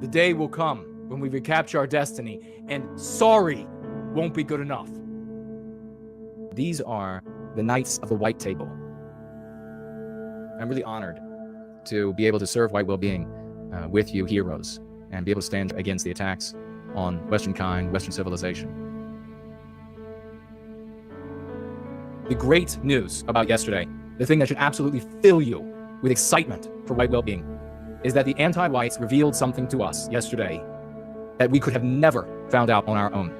The day will come when we recapture our destiny, and sorry won't be good enough. These are the Knights of the White Table. I'm really honored to be able to serve white well-being with you heroes and be able to stand against the attacks on Western kind, Western civilization. The great news about yesterday, the thing that should absolutely fill you with excitement for white well-being, is that the anti-whites revealed something to us yesterday that we could have never found out on our own.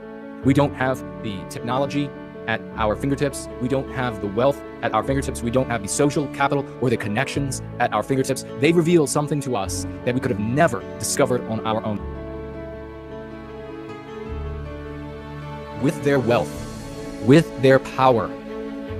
We don't have the technology at our fingertips. We don't have the wealth at our fingertips. We don't have the social capital or the connections at our fingertips. They revealed something to us that we could have never discovered on our own. With their wealth, with their power,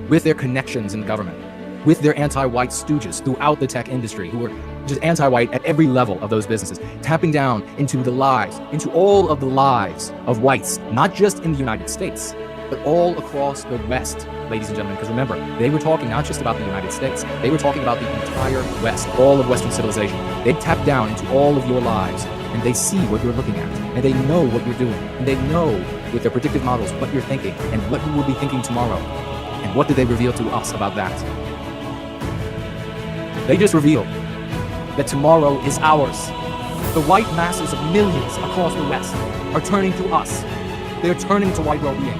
with their connections in government, with their anti-white stooges throughout the tech industry who were just anti-white at every level of those businesses, tapping down into the lives, into all of the lives of whites, not just in the United States, but all across the West, ladies and gentlemen. Because remember, they were talking not just about the United States, they were talking about the entire West, all of Western civilization. They tap down into all of your lives, and they see what you're looking at, and they know what you're doing, and they know with their predictive models what you're thinking, and what you will be thinking tomorrow. And what did they reveal to us about that? They just revealed that tomorrow is ours. The white masses of millions across the West are turning to us. They're turning to white well-being.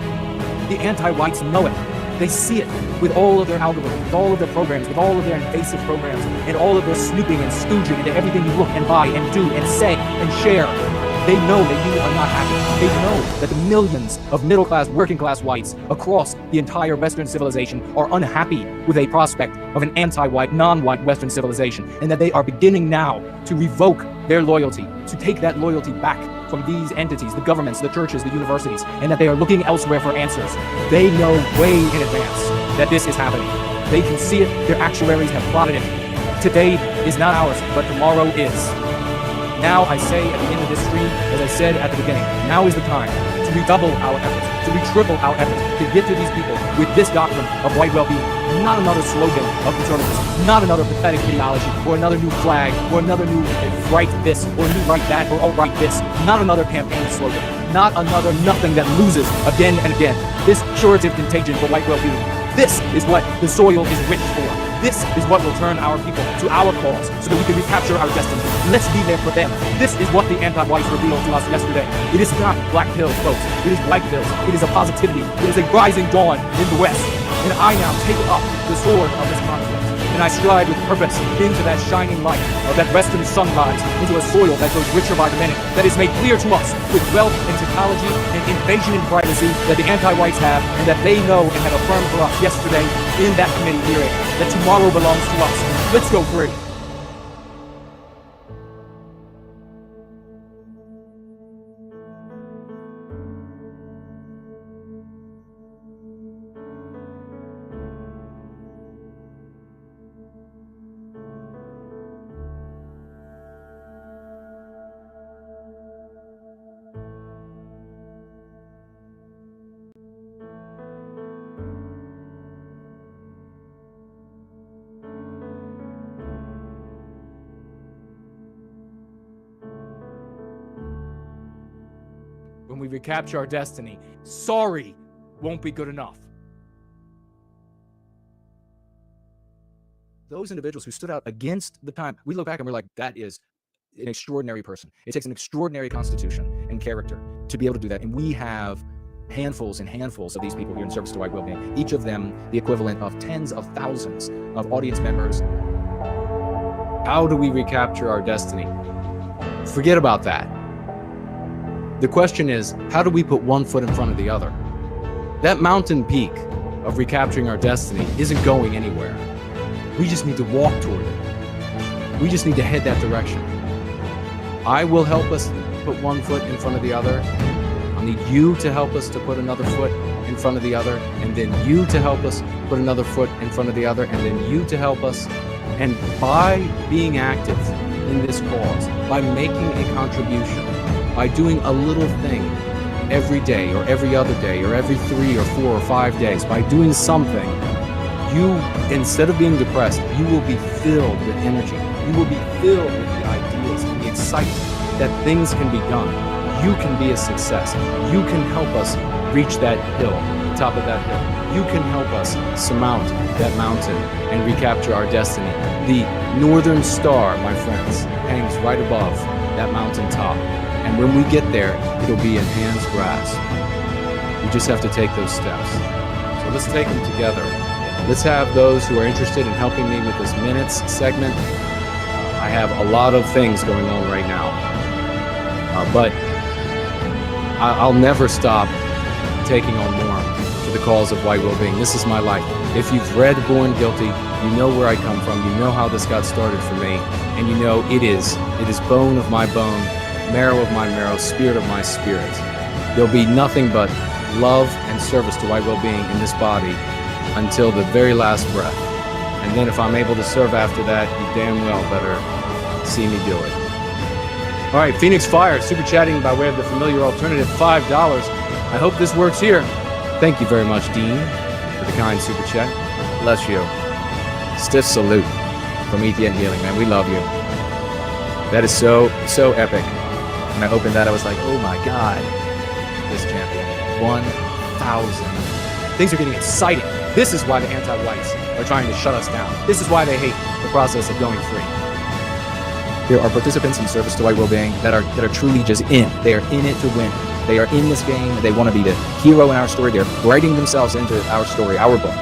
The anti-whites know it. They see it with all of their algorithms, with all of their programs, with all of their invasive programs, and all of their snooping and stooging into everything you look and buy and do and say and share. They know that you are not happy. They know that the millions of middle-class, working-class whites across the entire Western civilization are unhappy with a prospect of an anti-white, non-white Western civilization, and that they are beginning now to revoke their loyalty, to take that loyalty back from these entities, the governments, the churches, the universities, and that they are looking elsewhere for answers. They know way in advance that this is happening. They can see it. Their actuaries have plotted it. Today is not ours, but tomorrow is. Now I say at the end of this stream, as I said at the beginning, now is the time to redouble our efforts, to triple our efforts, to get to these people with this doctrine of white well-being, not another slogan of conservatives, not another pathetic ideology, or another new flag, or another new right this, or new right that, or alt-right this, not another campaign slogan, not another nothing that loses again and again. This curative contagion for white well-being, this is what the soil is written for. This is what will turn our people to our cause so that we can recapture our destiny. Let's be there for them. This is what the anti-whites revealed to us yesterday. It is not black pills, folks. It is white pills. It is a positivity. It is a rising dawn in the West. And I now take up the sword of this conflict. And I stride with purpose into that shining light of that western sunrise, into a soil that grows richer by the minute, that is made clear to us with wealth and technology and invasion and privacy that the anti-whites have, and that they know and have affirmed for us yesterday in that committee hearing, that tomorrow belongs to us. Let's go free. When we recapture our destiny, sorry won't be good enough. Those individuals who stood out against the time, we look back and we're like, that is an extraordinary person. It takes an extraordinary constitution and character to be able to do that. And we have handfuls and handfuls of these people here in service to white well-being, each of them the equivalent of tens of thousands of audience members. How do we recapture our destiny? Forget about that. The question is, how do we put one foot in front of the other? That mountain peak of recapturing our destiny isn't going anywhere. We just need to walk toward it. We just need to head that direction. I will help us put one foot in front of the other. I'll need you to help us to put another foot in front of the other, and then you to help us put another foot in front of the other, and then you to help us. And by being active in this cause, by making a contribution, by doing a little thing every day or every other day or every 3 or 4 or 5 days, by doing something, you, instead of being depressed, you will be filled with energy. You will be filled with the ideas and the excitement that things can be done. You can be a success. You can help us reach that hill, the top of that hill. You can help us surmount that mountain and recapture our destiny. The Northern Star, my friends, hangs right above that mountain top. And when we get there, it'll be in hand's grasp. We just have to take those steps. So let's take them together. Let's have those who are interested in helping me with this minutes segment. I have a lot of things going on right now. But I'll never stop taking on more to the cause of white well-being. This is my life. If you've read Born Guilty, you know where I come from. You know how this got started for me. And you know it is bone of my bone, marrow of my marrow, spirit of my spirit. There'll be nothing but love and service to white well-being in this body until the very last breath. And then if I'm able to serve after that, you damn well better see me do it. All right, Phoenix Fire, super chatting by way of the familiar alternative, $5. I hope this works here. Thank you very much, Dean, for the kind super chat. Bless you. Stiff salute from Ethiopian Healing, man. We love you. That is so epic. When I opened that, I was like, oh my God, this champion. 1,000. Things are getting exciting. This is why the anti-whites are trying to shut us down. This is why they hate the process of going free. There are participants in service to white well-being that are truly just in. They are in it to win. They are in this game. They want to be the hero in our story. They're writing themselves into our story, our book,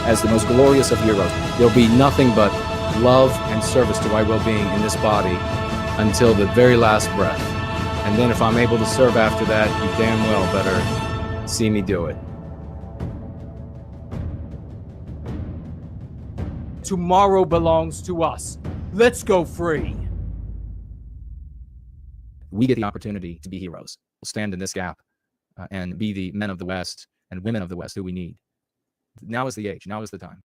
as the most glorious of heroes. There'll be nothing but love and service to white well-being in this body until the very last breath. And then if I'm able to serve after that, you damn well better see me do it. Tomorrow belongs to us. Let's go free. We get the opportunity to be heroes. We'll stand in this gap and be the men of the West and women of the West who we need. Now is the age. Now is the time.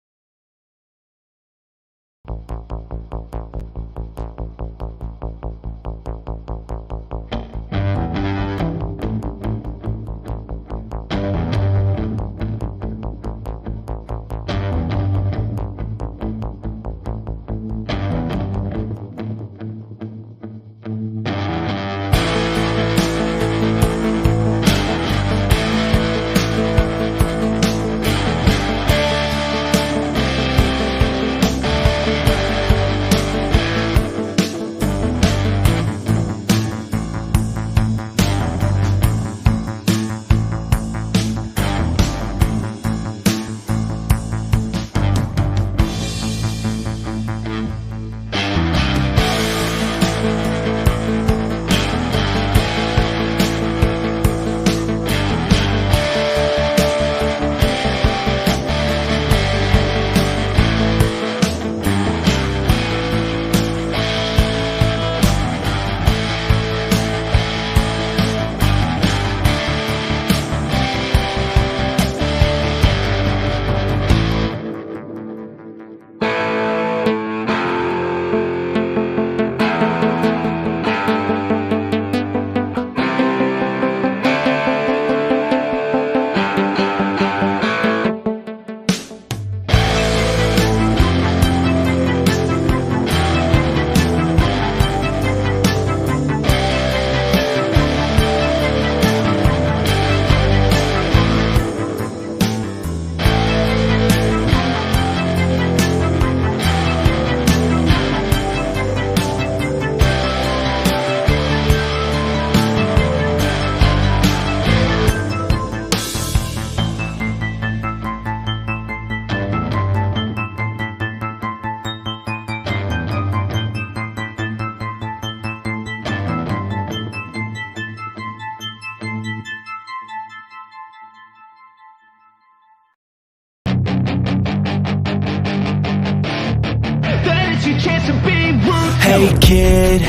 Hey kid,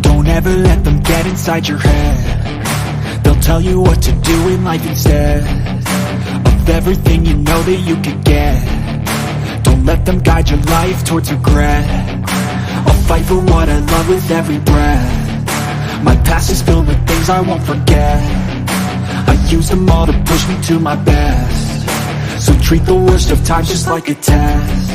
don't ever let them get inside your head. They'll tell you what to do in life instead of everything you know that you could get. Don't let them guide your life towards regret. I'll fight for what I love with every breath. My past is filled with things I won't forget. I use them all to push me to my best. So treat the worst of times just like a test.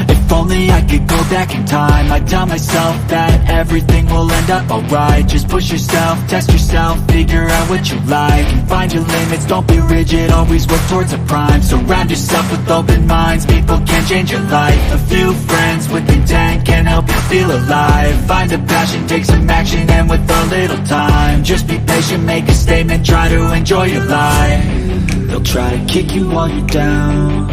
If only I could go back in time, I'd tell myself that everything will end up alright. Just push yourself, test yourself, figure out what you like, and find your limits, don't be rigid, always work towards a prime. Surround yourself with open minds, people can change your life. A few friends with intent can help you feel alive. Find a passion, take some action, and with a little time, just be patient, make a statement, try to enjoy your life. They'll try to kick you while you're down,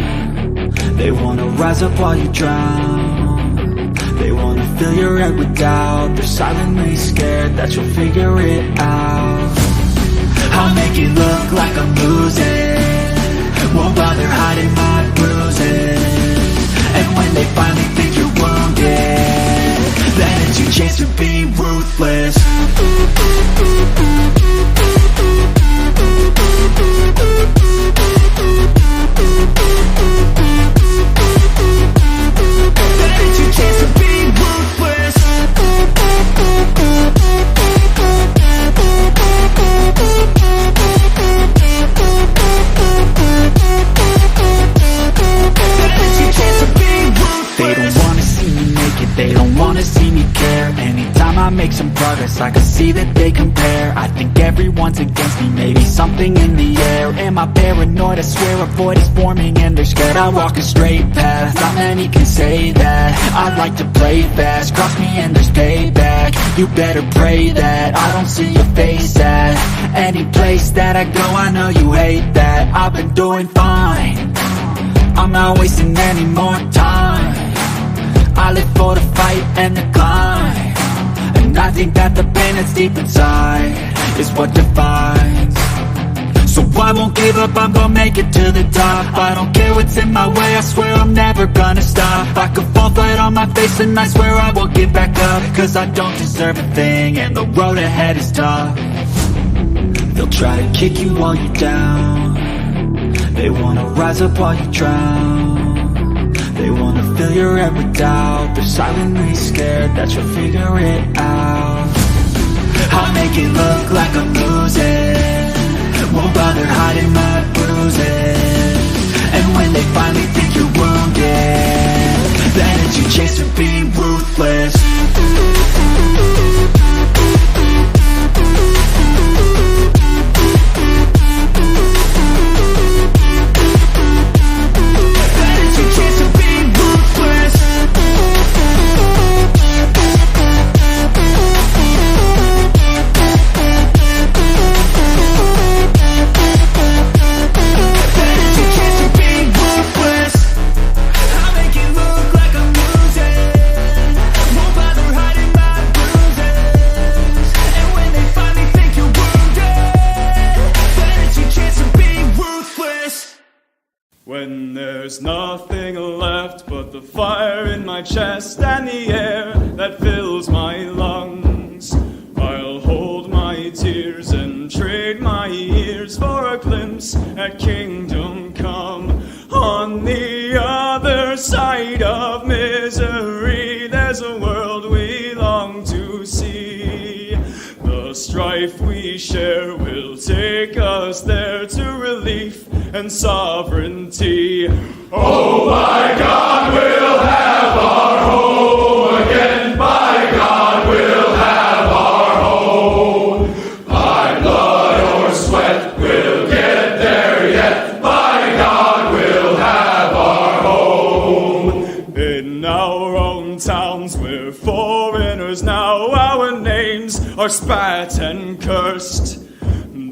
they wanna rise up while you drown. They wanna fill your head with doubt, they're silently scared that you'll figure it out. I'll make it look like I'm losing, won't bother hiding my bruises. And when they finally think you're wounded, then it's your chance to be ruthless. They don't wanna see me care. Anytime I make some progress, I can see that they compare. I think everyone's against me, maybe something in the air. Am I paranoid? I swear a void is forming and they're scared. I walk a straight path, not many can say that. I like to play fast, cross me and there's payback. You better pray that I don't see your face at any place that I go. I know you hate that. I've been doing fine, I'm not wasting any more time. I live for the fight and the climb, and I think that the pain that's deep inside is what defines. So I won't give up, I'm gonna make it to the top. I don't care what's in my way, I swear I'm never gonna stop. I could fall flat on my face and I swear I won't get back up, cause I don't deserve a thing and the road ahead is tough. They'll try to kick you while you're down, they wanna rise up while you drown. They wanna fill your head with doubt, they're silently scared that you'll figure it out. I'll make it look like I'm losing, won't bother hiding my bruises. And when they finally think you're wounded, then it's your chance to be ruthless. When there's nothing left but the fire in my chest and the air that fills my lungs, I'll hold my tears and trade my ears for a glimpse at kingdom come. On the other side of misery, there's a world we long to see. The strife we share will take us there to relief and sovereignty. Oh my God, we'll have our home again. By God, we'll have our home. By blood or sweat, we'll get there yet. By God, we'll have our home. In our own towns, we're foreigners now. Our names are spat and cursed.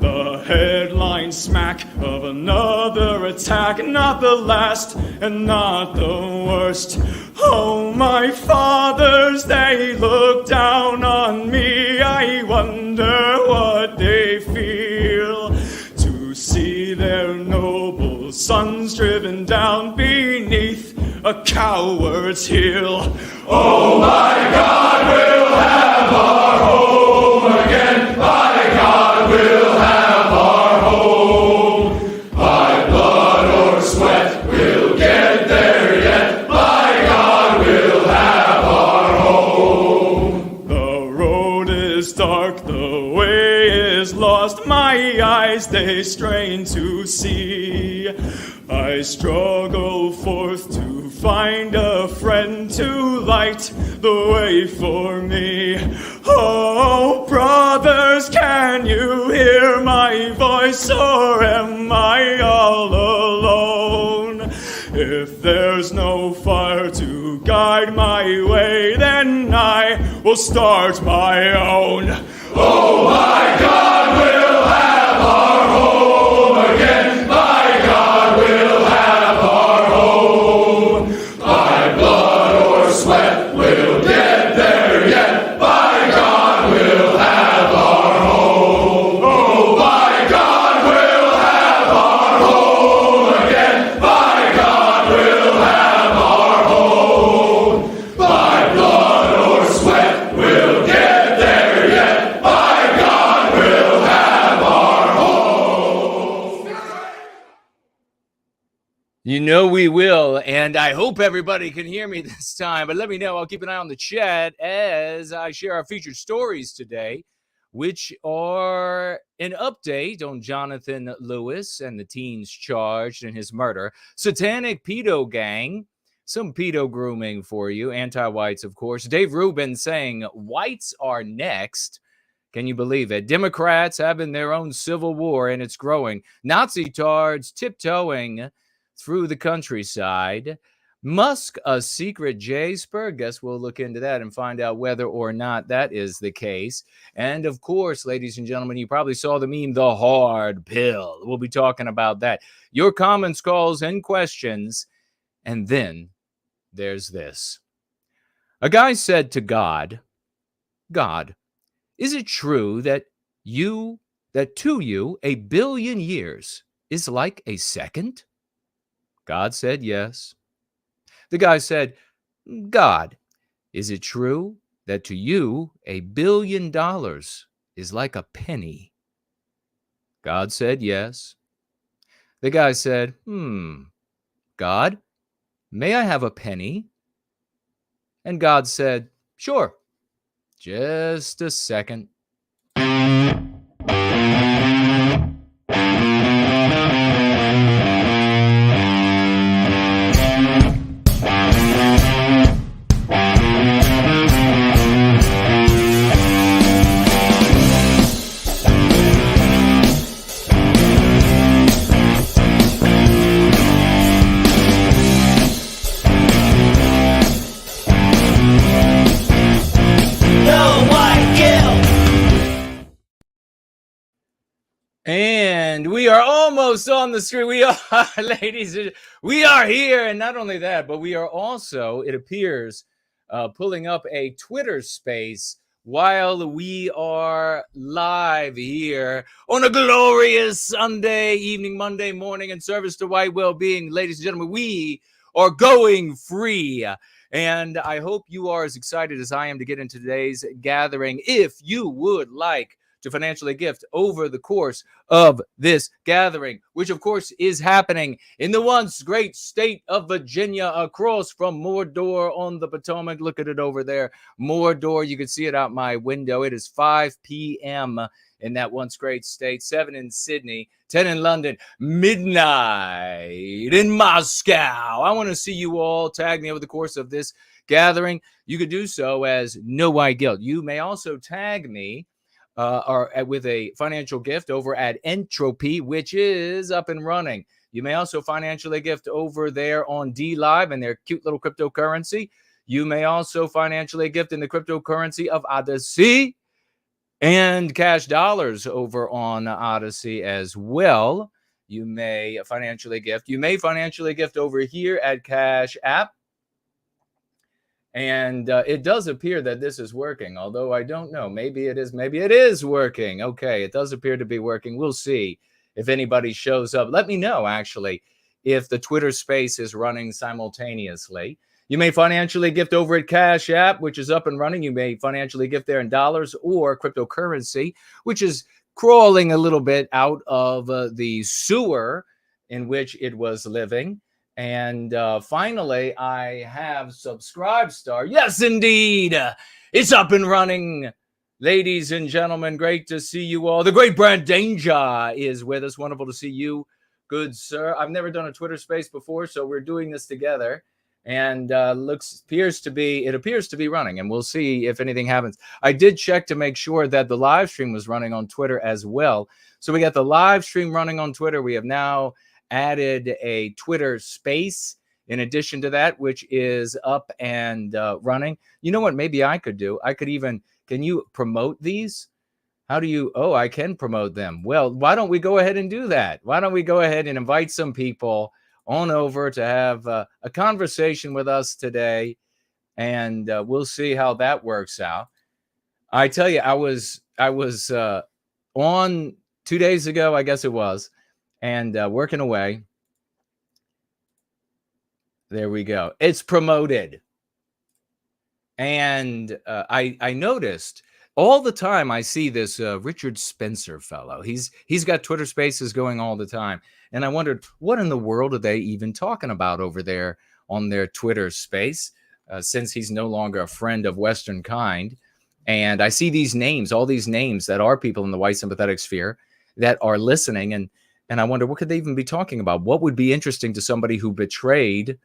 The headline smack of another attack, not the last and not the worst. Oh, my fathers, they look down on me. I wonder what they feel to see their noble sons driven down beneath a coward's heel. Oh, my God, we'll have our home again. By God, we'll have our home. By blood or sweat, we'll get there yet. By God, we'll have our home. The road is dark, the way is lost. My eyes, they I strain to see. I struggle forth to find a friend to light the way for me. Oh, brothers, can you hear my voice, or am I all alone? If there's no fire to guide my way, then I will start my own. Oh, my God, we'll have our home again. My God, we'll have our home. By blood or sweat, we'll get there yet. By God, we'll have our home. Oh, by God, we'll have our home again. By God, we'll have our home. By blood or sweat, we'll get there yet. By God, we'll have our home. You know we will, and I hope everybody can hear me this time, but let me know. I'll keep an eye on the chat as I share our featured stories today, which are an update on Jonathan Lewis and the teens charged in his murder, Satanic Pedo gang, some pedo grooming for you, anti-whites, of course, Dave Rubin saying whites are next. Can you believe it? Democrats having their own civil war, and it's growing. Nazi-TARDS tiptoeing through the countryside. Musk, a secret j-sperg. Guess we'll look into that and find out whether or not that is the case. And of course, ladies and gentlemen, you probably saw the meme, the hard pill. We'll be talking about that. Your comments, calls, and questions. And then there's this. A guy said to God, God, is it true that to you a billion years is like a second? God said yes. The guy said, God, is it true that to you $1 billion is like a penny? God said yes. The guy said, God, may I have a penny? And God said, sure. Just a second. And we are almost on the screen. We are, ladies, we are here. And not only that, but we are also, it appears, pulling up a Twitter space while we are live here on a glorious Sunday evening, Monday morning in service to white well-being. Ladies and gentlemen, we are going free. And I hope you are as excited as I am to get into today's gathering. If you would like to financially gift over the course of this gathering, which of course is happening in the once great state of Virginia, across from Mordor on the Potomac. Look at it over there, Mordor. You can see it out my window. It is 5 p.m. in that once great state, 7 in Sydney, 10 in London, midnight in Moscow. I want to see you all. Tag me over the course of this gathering. You could do so as No White Guilt. You may also tag me with a financial gift over at Entropy, which is up and running. You may also financially gift over there on D Live and their cute little cryptocurrency. You may also financially gift in the cryptocurrency of Odyssey and cash dollars over on Odyssey as well. You may financially gift. You may financially gift over here at Cash App. And it does appear that this is working, although I don't know. Maybe it is working. Okay, it does appear to be working. We'll see if anybody shows up. Let me know, actually, if the Twitter space is running simultaneously. You may financially gift over at Cash App, which is up and running. You may financially gift there in dollars or cryptocurrency, which is crawling a little bit out of the sewer in which it was living. And finally, I have Subscribe Star. Yes, indeed. It's up and running. Ladies and gentlemen, great to see you all. The great Brand Danger is with us. Wonderful to see you, good sir. I've never done a Twitter space before, so we're doing this together. And appears to be running, and we'll see if anything happens. I did check to make sure that the live stream was running on Twitter as well. So we got the live stream running on Twitter. We have now added a Twitter space in addition to that, which is up and running. You know what? Maybe I could do. I could even. Can you promote these? How do you? Oh, I can promote them. Well, why don't we go ahead and do that? Why don't we go ahead and invite some people on over to have a conversation with us today, and we'll see how that works out. I tell you, I was on 2 days ago, I guess it was, and working away. There we go. It's promoted. And I noticed all the time I see this Richard Spencer fellow. He's got Twitter spaces going all the time. And I wondered, what in the world are they even talking about over there on their Twitter space, since he's no longer a friend of Western kind. And I see these names, all these names that are people in the white sympathetic sphere that are listening. And I wonder, what could they even be talking about? What would be interesting to somebody who betrayed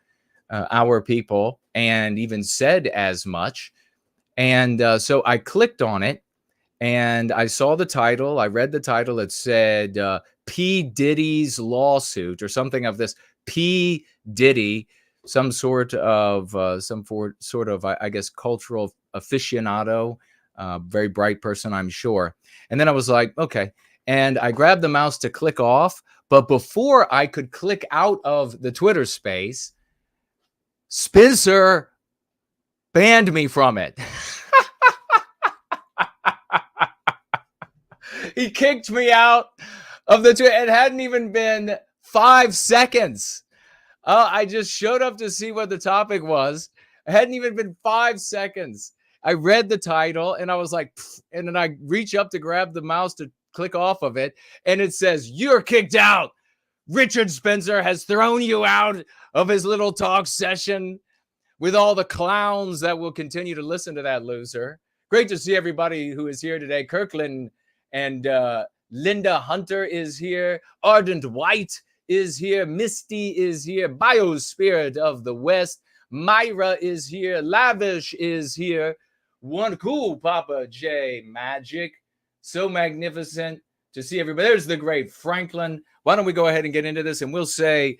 our people and even said as much? And so I clicked on it and I saw the title. I read the title. It said P. Diddy's lawsuit or something of this. P. Diddy, some sort of I guess cultural aficionado, very bright person, I'm sure. And then I was like, okay. And I grabbed the mouse to click off. But before I could click out of the Twitter space, Spencer banned me from it. He kicked me out of the Twitter. It hadn't even been 5 seconds. I just showed up to see what the topic was. It hadn't even been 5 seconds. I read the title and I was like, pfft, and then I reach up to grab the mouse to click off of it. And it says, "You're kicked out. Richard Spencer has thrown you out of his little talk session with all the clowns that will continue to listen to that loser." Great to see everybody who is here today. Kirkland and Linda Hunter is here. Ardent White is here. Misty is here. Biospirit of the West. Myra is here. Lavish is here. One cool Papa J Magic. So magnificent to see everybody. There's the great Franklin. Why don't we go ahead and get into this, and we'll say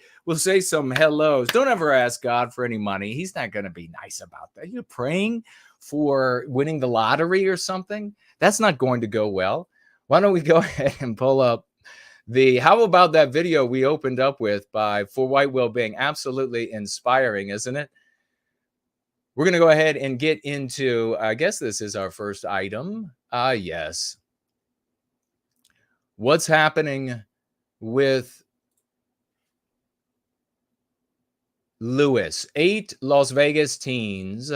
some hellos. Don't ever ask God for any money. He's not going to be nice about that. You're praying for winning the lottery or something. That's not going to go well. Why don't we go ahead and pull up how about that video we opened up with for White Wellbeing? Absolutely inspiring, isn't it? We're going to go ahead and get into, I guess this is our first item. Yes. What's happening with Lewis? 8 Las Vegas teens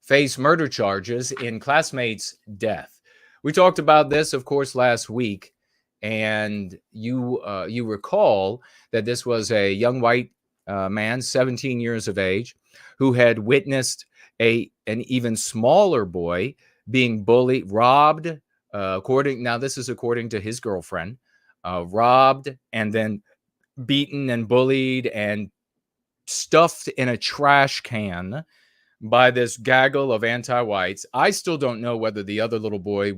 face murder charges in classmate's death. We talked about this, of course, last week, and you recall that this was a young white man, 17 years of age, who had witnessed an even smaller boy being bullied, robbed. This is according to his girlfriend, robbed and then beaten and bullied and stuffed in a trash can by this gaggle of anti-whites. I still don't know whether the other little boy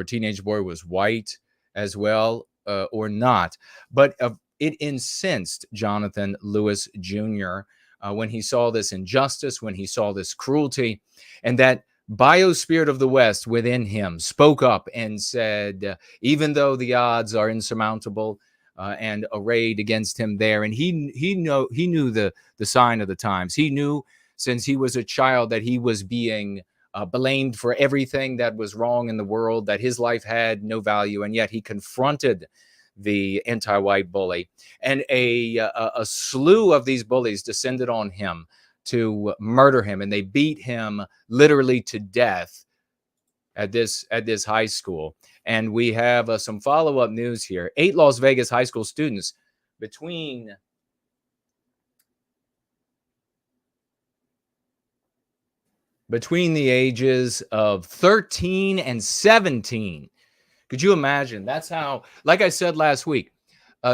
teenage boy was white as well or not. But it incensed Jonathan Lewis Jr. When he saw this injustice, when he saw this cruelty, and that biospirit of the West within him spoke up and said, even though the odds are insurmountable and arrayed against him there, and he knew the sign of the times. He knew since he was a child that he was being blamed for everything that was wrong in the world, that his life had no value, and yet he confronted the anti-white bully, and a slew of these bullies descended on him to murder him, and they beat him literally to death at this high school. And we have some follow-up news here. 8 Las Vegas high school students between between the ages of 13 and 17. Could you imagine? That's how, like I said last week,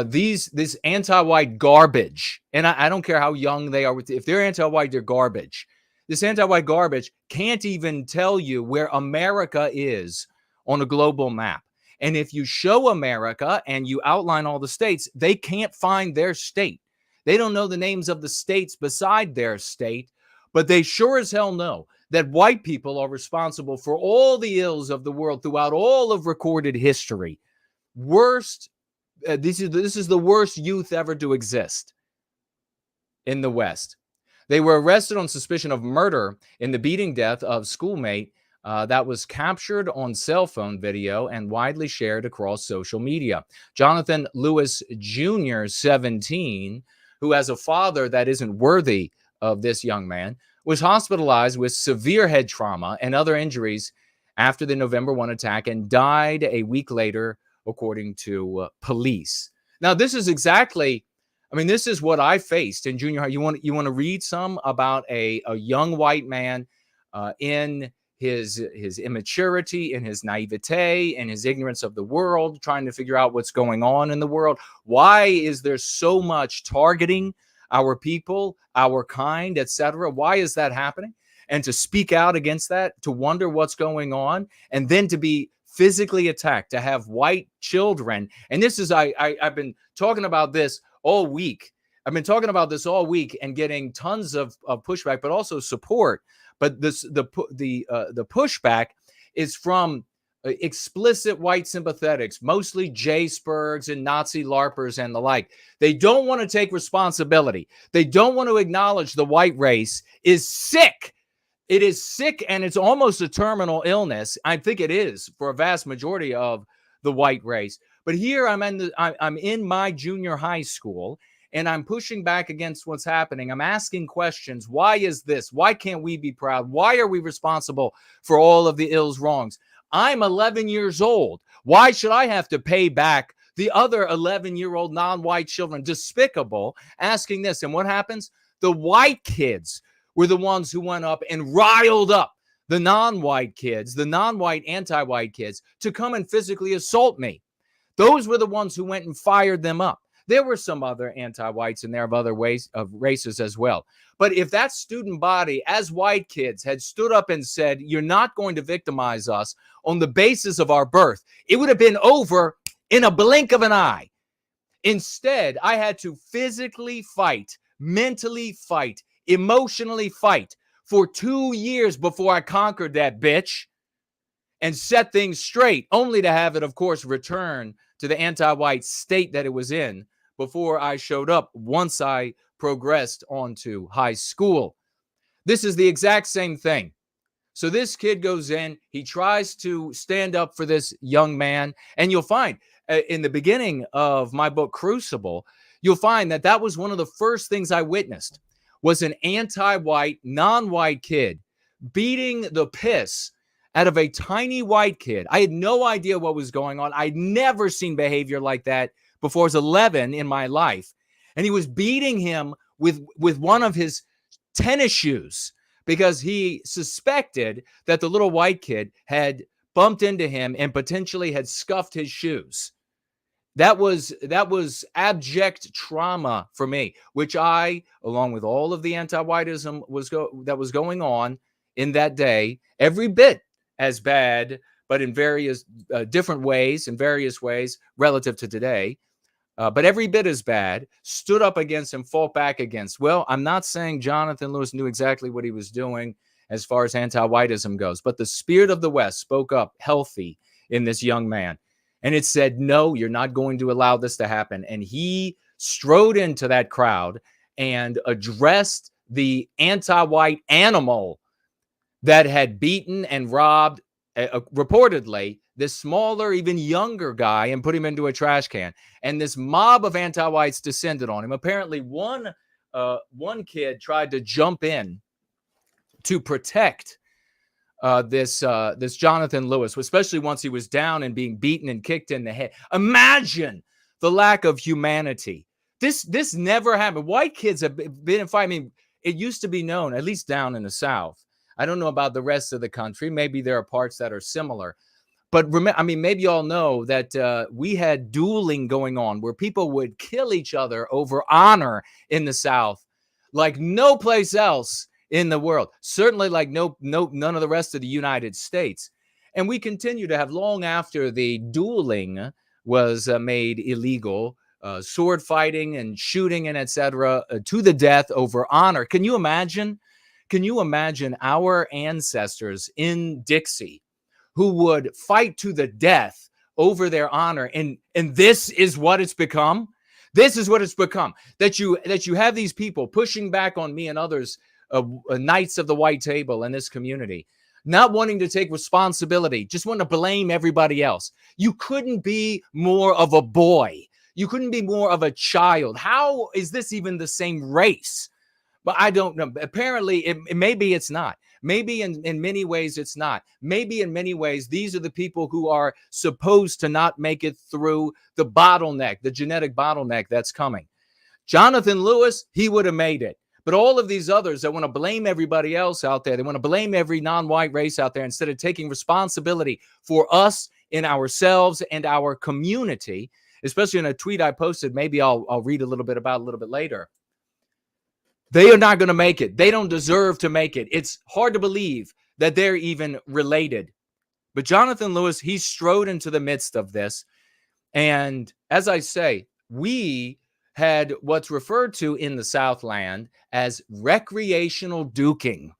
this anti-white garbage, and I don't care how young they are, if they're anti-white, they're garbage. This anti-white garbage can't even tell you where America is on a global map. And if you show America and you outline all the states, they can't find their state. They don't know the names of the states beside their state, but they sure as hell know that white people are responsible for all the ills of the world throughout all of recorded history. This is the worst youth ever to exist in the West. They were arrested on suspicion of murder in the beating death of schoolmate that was captured on cell phone video and widely shared across social media. Jonathan Lewis Jr., 17, who has a father that isn't worthy of this young man, was hospitalized with severe head trauma and other injuries after the November 1 attack and died a week later, according to police. Now, this is exactly, this is what I faced in junior high. You want to read some about a young white man in his immaturity, in his naivete, in his ignorance of the world, trying to figure out what's going on in the world. Why is there so much targeting our people, our kind, etc.? Why is that happening? And to speak out against that, to wonder what's going on, and then to be physically attacked, to have white children. And this is, I've been talking about this all week. I've been talking about this all week and getting tons of pushback, but also support. But the pushback is from explicit white sympathetics, mostly j-spergs and Nazi larpers and the like. They don't want to take responsibility. They don't want to acknowledge the white race is sick. It is sick, and it's almost a terminal illness. I think it is for a vast majority of the white race. But here I'm in my junior high school, and I'm pushing back against what's happening. I'm asking questions. Why is this? Why can't we be proud? Why are we responsible for all of the ills, wrongs? I'm 11 years old. Why should I have to pay back the other 11-year-old non-white children? Despicable, asking this. And what happens? The white kids were the ones who went up and riled up the non-white kids, the non-white anti-white kids, to come and physically assault me. Those were the ones who went and fired them up. There were some other anti-whites in there of other ways of races as well. But if that student body, as white kids, had stood up and said, you're not going to victimize us on the basis of our birth, it would have been over in a blink of an eye. Instead, I had to physically fight, mentally fight, emotionally fight for 2 years before I conquered that bitch and set things straight, only to have it, of course, return to the anti-white state that it was in before I showed up once I progressed onto high school. This is the exact same thing. So this kid goes in, he tries to stand up for this young man, and you'll find in the beginning of my book, Crucible, you'll find that that was one of the first things I witnessed, was an anti-white, non-white kid beating the piss out of a tiny white kid. I had no idea what was going on. I'd never seen behavior like that before I was 11 in my life. And he was beating him with one of his tennis shoes because he suspected that the little white kid had bumped into him and potentially had scuffed his shoes. That was abject trauma for me, which I, along with all of the anti-whiteism that was going on in that day, every bit as bad, but in various different ways, in various ways relative to today, but every bit as bad, stood up against and fought back against. Well, I'm not saying Jonathan Lewis knew exactly what he was doing as far as anti-whiteism goes, but the spirit of the West spoke up healthy in this young man. And it said, no, you're not going to allow this to happen. And he strode into that crowd and addressed the anti-white animal that had beaten and robbed, reportedly, this smaller, even younger guy and put him into a trash can. And this mob of anti-whites descended on him. Apparently, one kid tried to jump in to protect this Jonathan Lewis, especially once he was down and being beaten and kicked in the head. Imagine the lack of humanity. This never happened. White kids have been in fight. I mean, it used to be known, at least down in the South. I don't know about the rest of the country. Maybe there are parts that are similar. But remember, I mean, maybe you all know that we had dueling going on where people would kill each other over honor in the South like no place else in the world. Certainly like none of the rest of the United States. And we continue to have, long after the dueling was made illegal, sword fighting and shooting and etc. To the death over honor. Can you imagine? Can you imagine our ancestors in Dixie who would fight to the death over their honor? And this is what it's become. This is what it's become. That you have these people pushing back on me and others, knights of the white table in this community, not wanting to take responsibility, just want to blame everybody else. You couldn't be more of a boy. You couldn't be more of a child. How is this even the same race? But I don't know. Apparently, maybe it's not. Maybe in many ways it's not. Maybe in many ways, these are the people who are supposed to not make it through the bottleneck, the genetic bottleneck that's coming. Jonathan Lewis, he would have made it. But all of these others that want to blame everybody else out there, they want to blame every non-white race out there instead of taking responsibility for us in ourselves and our community, especially in a tweet I posted, maybe I'll read a little bit about a little bit later. They are not going to make it. They don't deserve to make it. It's hard to believe that they're even related. But Jonathan Lewis, he strode into the midst of this. And as I say, we had what's referred to in the Southland as recreational duking.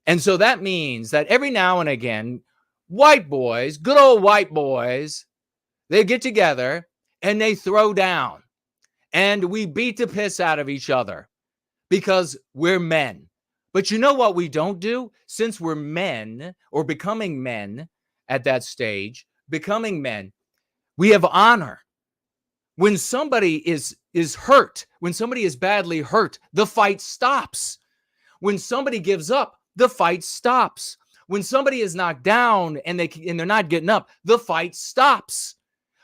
And so that means that every now and again, white boys, good old white boys, they get together and they throw down. And we beat the piss out of each other because we're men. But you know what we don't do? Since we're men, or becoming men at that stage, becoming men, we have honor. When somebody is hurt, when somebody is badly hurt, the fight stops. When somebody gives up, the fight stops. When somebody is knocked down and they're not getting up, the fight stops.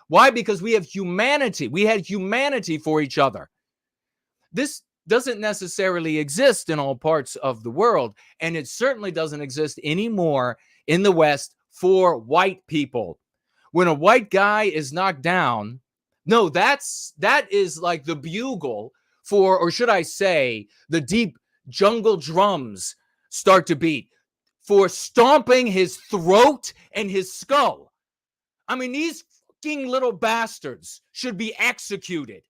Why? Because we have humanity. We had humanity for each other. This doesn't necessarily exist in all parts of the world, and it certainly doesn't exist anymore in the West for white people. When a white guy is knocked down, no, that is like the bugle for, or should I say, the deep jungle drums start to beat for stomping his throat and his skull. I mean, these fucking little bastards should be executed.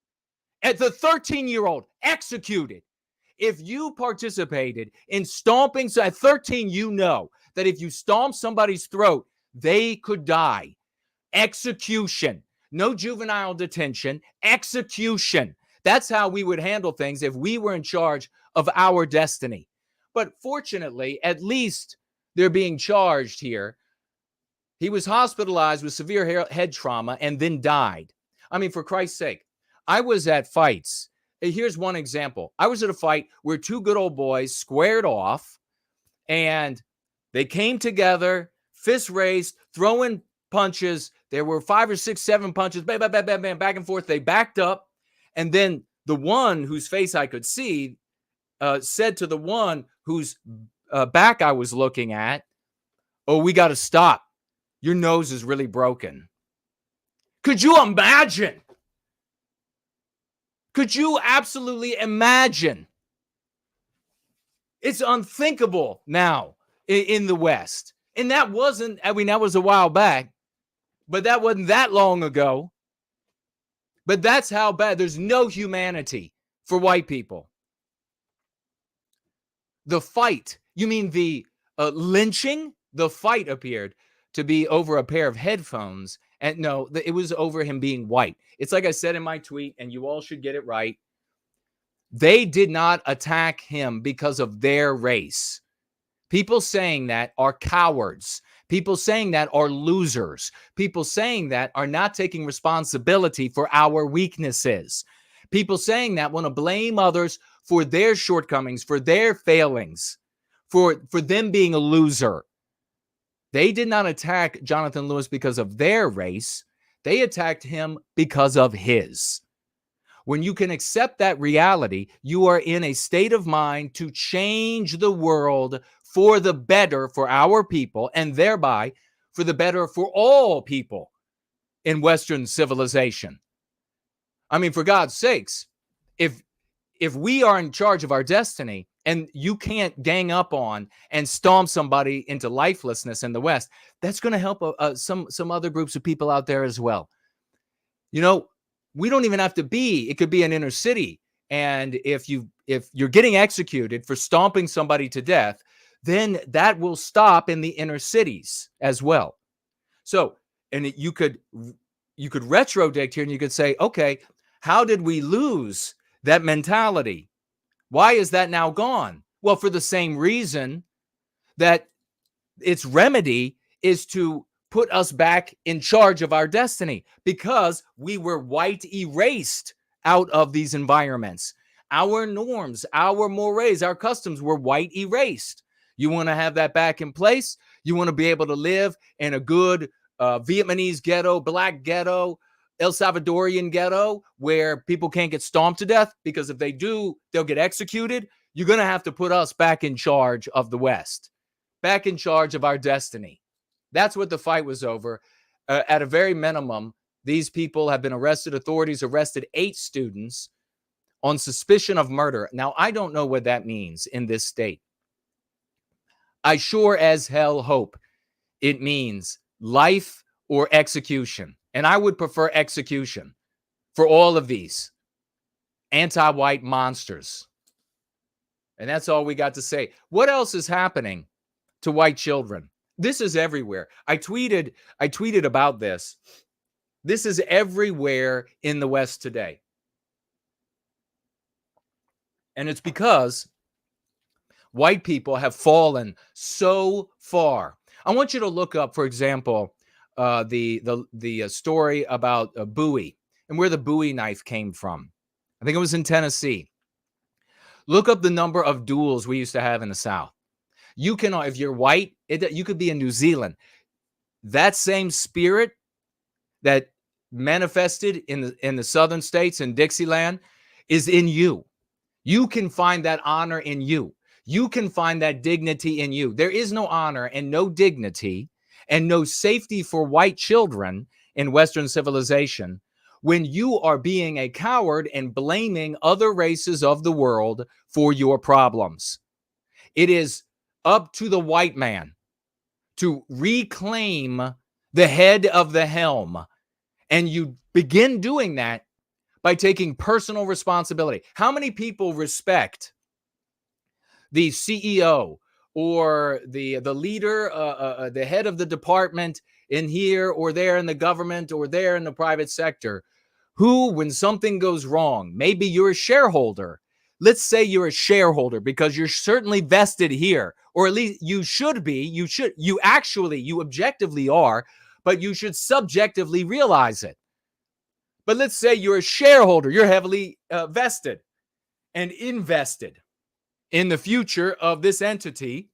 At the 13-year-old, executed. If you participated in stomping, so at 13, you know that if you stomp somebody's throat, they could die. Execution. No juvenile detention, execution. That's how we would handle things if we were in charge of our destiny. But fortunately, at least they're being charged here. He was hospitalized with severe head trauma and then died. I mean, for Christ's sake, I was at fights. Here's one example. I was at a fight where two good old boys squared off and they came together, fists raised, throwing punches. There were 5 or 6, 7 punches, bam, bam, bam, bam, bam, back and forth. They backed up. And then the one whose face I could see said to the one whose back I was looking at, "Oh, we got to stop. Your nose is really broken." Could you imagine? Could you absolutely imagine? It's unthinkable now in the West. And that wasn't, I mean, that was a while back, but that wasn't that long ago. But that's how bad. There's no humanity for white people. The fight, you mean the lynching? The fight appeared to be over a pair of headphones. And no, it was over him being white. It's like I said in my tweet, and you all should get it right. They did not attack him because of their race. People saying that are cowards. People saying that are losers. People saying that are not taking responsibility for our weaknesses. People saying that want to blame others for their shortcomings, for their failings, for them being a loser. They did not attack Jonathan Lewis because of their race. They attacked him because of his. When you can accept that reality, you are in a state of mind to change the world for the better for our people, and thereby for the better for all people in Western civilization. I mean, for God's sakes, if we are in charge of our destiny and you can't gang up on and stomp somebody into lifelessness in the West, that's going to help some other groups of people out there as well. You know, we don't even have to be, it could be an inner city. And if you're getting executed for stomping somebody to death, then that will stop in the inner cities as well. So, and you could retrodict here and you could say, okay, how did we lose that mentality? Why is that now gone? Well, for the same reason that its remedy is to put us back in charge of our destiny, because we were white erased out of these environments. Our norms, our mores, our customs were white erased. You want to have that back in place? You want to be able to live in a good Vietnamese ghetto, black ghetto, El Salvadorian ghetto, where people can't get stomped to death, because if they do, they'll get executed. You're going to have to put us back in charge of the West, back in charge of our destiny. That's what the fight was over. At a very minimum, these people have been arrested. Authorities arrested 8 students on suspicion of murder. Now, I don't know what that means in this state. I sure as hell hope it means life or execution. And I would prefer execution for all of these anti-white monsters. And that's all we got to say. What else is happening to white children? This is everywhere. I tweeted about this. This is everywhere in the West today. And it's because white people have fallen so far. I want you to look up, for example, the story about a Bowie and where the Bowie knife came from. I think it was in Tennessee. Look up the number of duels we used to have in the South. You can, if you're white, you could be in New Zealand. That same spirit that manifested in the southern states and Dixieland is in you. You can find that honor in you. You can find that dignity in you. There is no honor and no dignity and no safety for white children in Western civilization when you are being a coward and blaming other races of the world for your problems. It is up to the white man to reclaim the head of the helm. And you begin doing that by taking personal responsibility. How many people respect the CEO or the leader, the head of the department in here or there in the government or there in the private sector, who, when something goes wrong, maybe you're a shareholder. Let's say you're a shareholder because you're certainly vested here, or at least you should be. You objectively are, but you should subjectively realize it. But let's say you're a shareholder, you're heavily vested and invested in the future of this entity,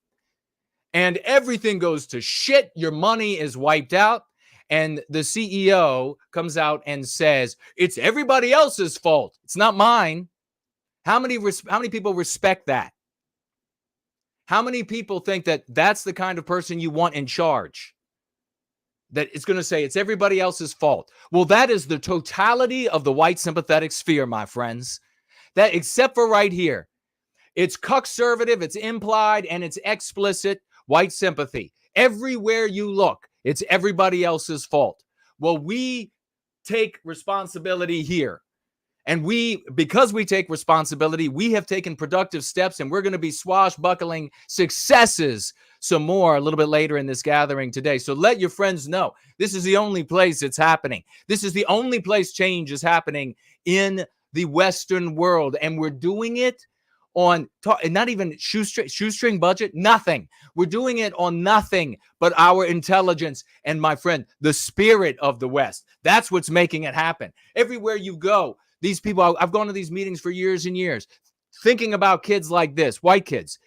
and everything goes to shit. Your money is wiped out, and the CEO comes out and says, it's everybody else's fault. It's not mine. How many people respect that? How many people think that that's the kind of person you want in charge? That it's going to say it's everybody else's fault. Well, that is the totality of the white sympathetic sphere, my friends. That, except for right here, it's conservative, it's implied, and it's explicit white sympathy. Everywhere you look, it's everybody else's fault. Well, we take responsibility here. And because we take responsibility, we have taken productive steps, and we're going to be swashbuckling successes some more a little bit later in this gathering today. So let your friends know this is the only place it's happening. This is the only place change is happening in the Western world. And we're doing it on not even shoestring budget, nothing. We're doing it on nothing but our intelligence and, my friend, the spirit of the West. That's what's making it happen. Everywhere you go, these people, I've gone to these meetings for years and years, thinking about kids like this, white kids.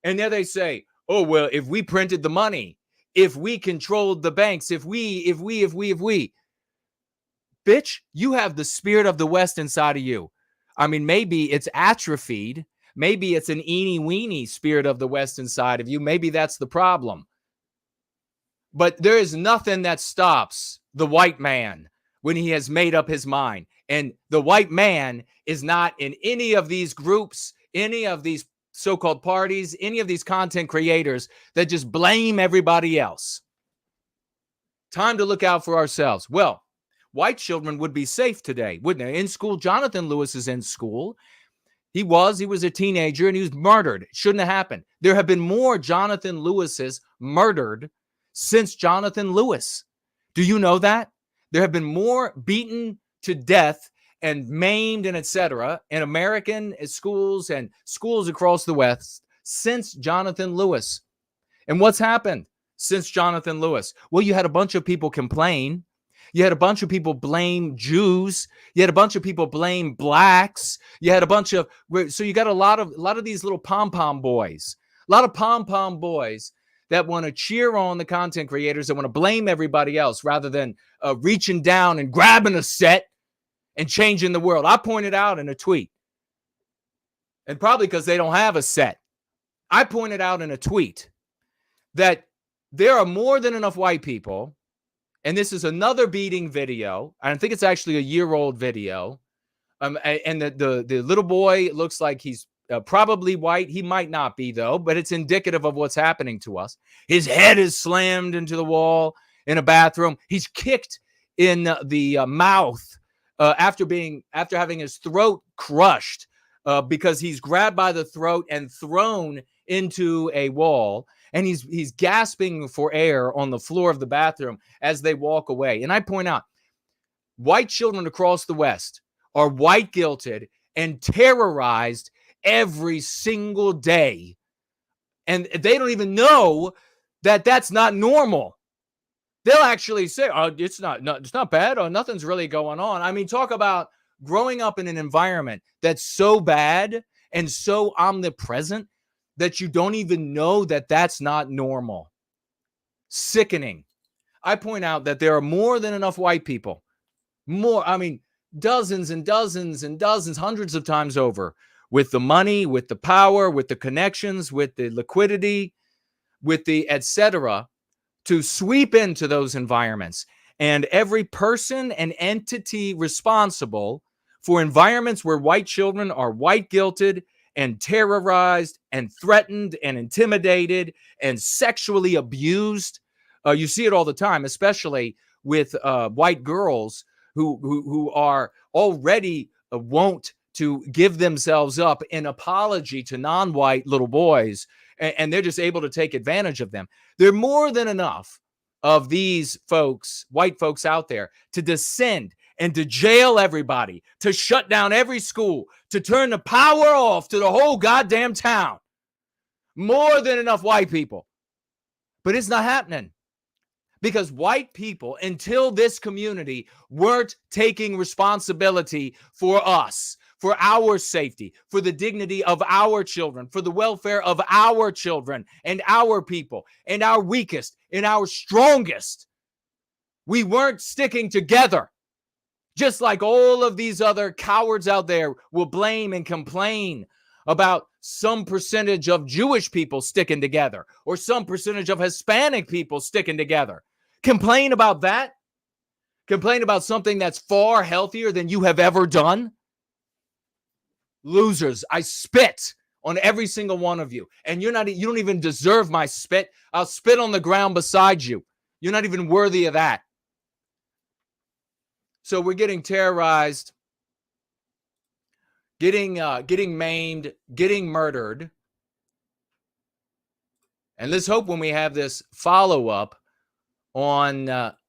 And there they say, oh, well, if we printed the money, if we controlled the banks, if we. Bitch, you have the spirit of the West inside of you. I mean, maybe it's atrophied. Maybe it's an eeny weeny spirit of the West inside of you. Maybe that's the problem. But there is nothing that stops the white man when he has made up his mind. And the white man is not in any of these groups, any of these so-called parties, any of these content creators that just blame everybody else. Time to look out for ourselves. Well, white children would be safe today, wouldn't they? In school, Jonathan Lewis is in school. He was a teenager and he was murdered. It shouldn't have happened. There have been more Jonathan Lewises murdered since Jonathan Lewis. Do you know that? There have been more beaten to death and maimed and etc. in American schools and schools across the West since Jonathan Lewis. And what's happened since Jonathan Lewis? Well, you had a bunch of people complain. You had a bunch of people blame Jews. You had a bunch of people blame blacks. You had a bunch of, so you got a lot of these little pom-pom boys, that want to cheer on the content creators, that want to blame everybody else rather than reaching down and grabbing a set and changing the world. I pointed out in a tweet, and probably because they don't have a set, I pointed out in a tweet that there are more than enough white people. And this is another beating video. I think it's actually a year-old video. And the little boy looks like he's probably white. He might not be, though, but it's indicative of what's happening to us. His head is slammed into the wall in a bathroom. He's kicked in the mouth after having his throat crushed because he's grabbed by the throat and thrown into a wall. And he's gasping for air on the floor of the bathroom as they walk away. And I point out, white children across the West are white guilted and terrorized every single day. And they don't even know that that's not normal. They'll actually say, oh, it's not bad. Oh, nothing's really going on. I mean, talk about growing up in an environment that's so bad and so omnipresent that you don't even know that that's not normal. Sickening. I point out that there are more than enough white people. Dozens and dozens and dozens, hundreds of times over, with the money, with the power, with the connections, with the liquidity, with the etc., to sweep into those environments. And every person and entity responsible for environments where white children are white guilted and terrorized and threatened and intimidated and sexually abused. You see it all the time, especially with white girls who are already wont to give themselves up in apology to non-white little boys, and they're just able to take advantage of them. There are more than enough of these folks, white folks out there, to descend and to jail everybody, to shut down every school, to turn the power off to the whole goddamn town. More than enough white people. But it's not happening. Because white people, until this community, weren't taking responsibility for us, for our safety, for the dignity of our children, for the welfare of our children and our people, and our weakest and our strongest. We weren't sticking together. Just like all of these other cowards out there will blame and complain about some percentage of Jewish people sticking together or some percentage of Hispanic people sticking together. Complain about that? Complain about something that's far healthier than you have ever done? Losers, I spit on every single one of you. And you don't even deserve my spit. I'll spit on the ground beside you. You're not even worthy of that. So we're getting terrorized, getting maimed, getting murdered. And let's hope when we have this follow-up on,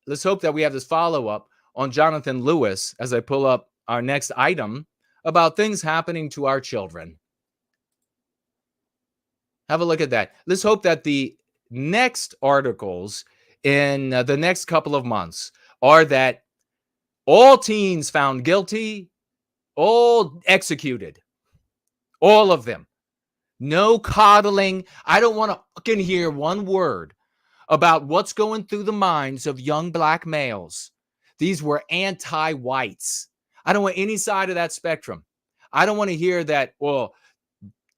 let's hope that we have this follow-up on Jonathan Lewis as I pull up our next item about things happening to our children. Have a look at that. Let's hope that the next articles in the next couple of months are that all teens found guilty, all executed, all of them. No coddling. I don't want to fucking hear one word about what's going through the minds of young black males. These were anti-whites. I don't want any side of that spectrum. I don't want to hear that, well,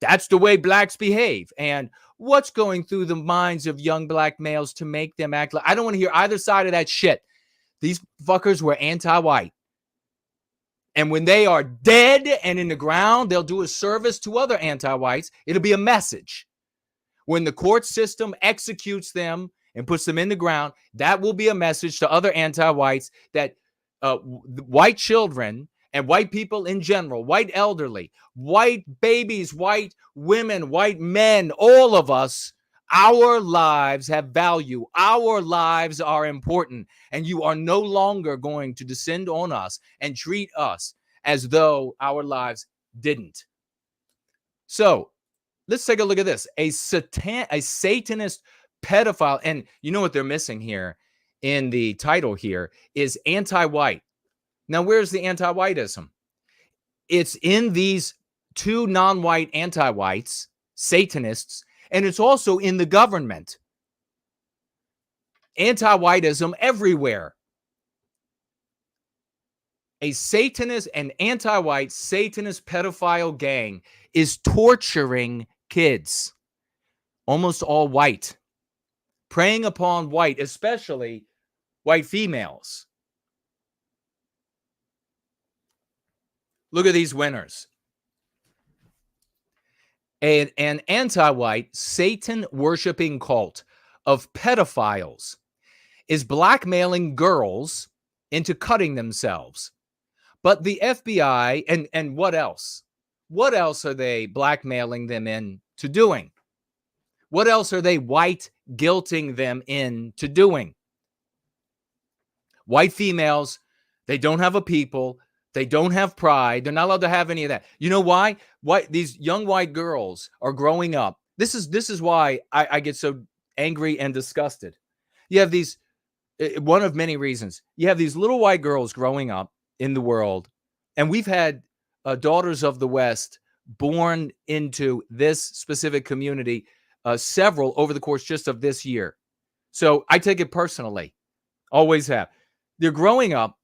That's the way blacks behave. And what's going through the minds of young black males to make them act like, I don't want to hear either side of that shit. These fuckers were anti-white. And when they are dead and in the ground, they'll do a service to other anti-whites. It'll be a message. When the court system executes them and puts them in the ground, that will be a message to other anti-whites that white children and white people in general, white elderly, white babies, white women, white men, all of us, our lives have value. Our lives are important. And you are no longer going to descend on us and treat us as though our lives didn't. So let's take a look at this. A Satanist pedophile, and you know what they're missing here in the title here is anti-white. Now, where's the anti-whiteism? It's in these two non-white anti-whites, Satanists, and it's also in the government. Anti-whiteism everywhere. A Satanist and anti-white Satanist pedophile gang is torturing kids, almost all white, preying upon white, especially white females. Look at these winners. An anti-white Satan-worshiping cult of pedophiles is blackmailing girls into cutting themselves. But the FBI, and what else? What else are they blackmailing them into doing? What else are they white guilting them into doing? White females, they don't have a people. They don't have pride. They're not allowed to have any of that. You know why? Why these young white girls are growing up. This is why I get so angry and disgusted. You have these, one of many reasons. You have these little white girls growing up in the world, and we've had daughters of the West born into this specific community, several over the course just of this year. So I take it personally. Always have. They're growing up.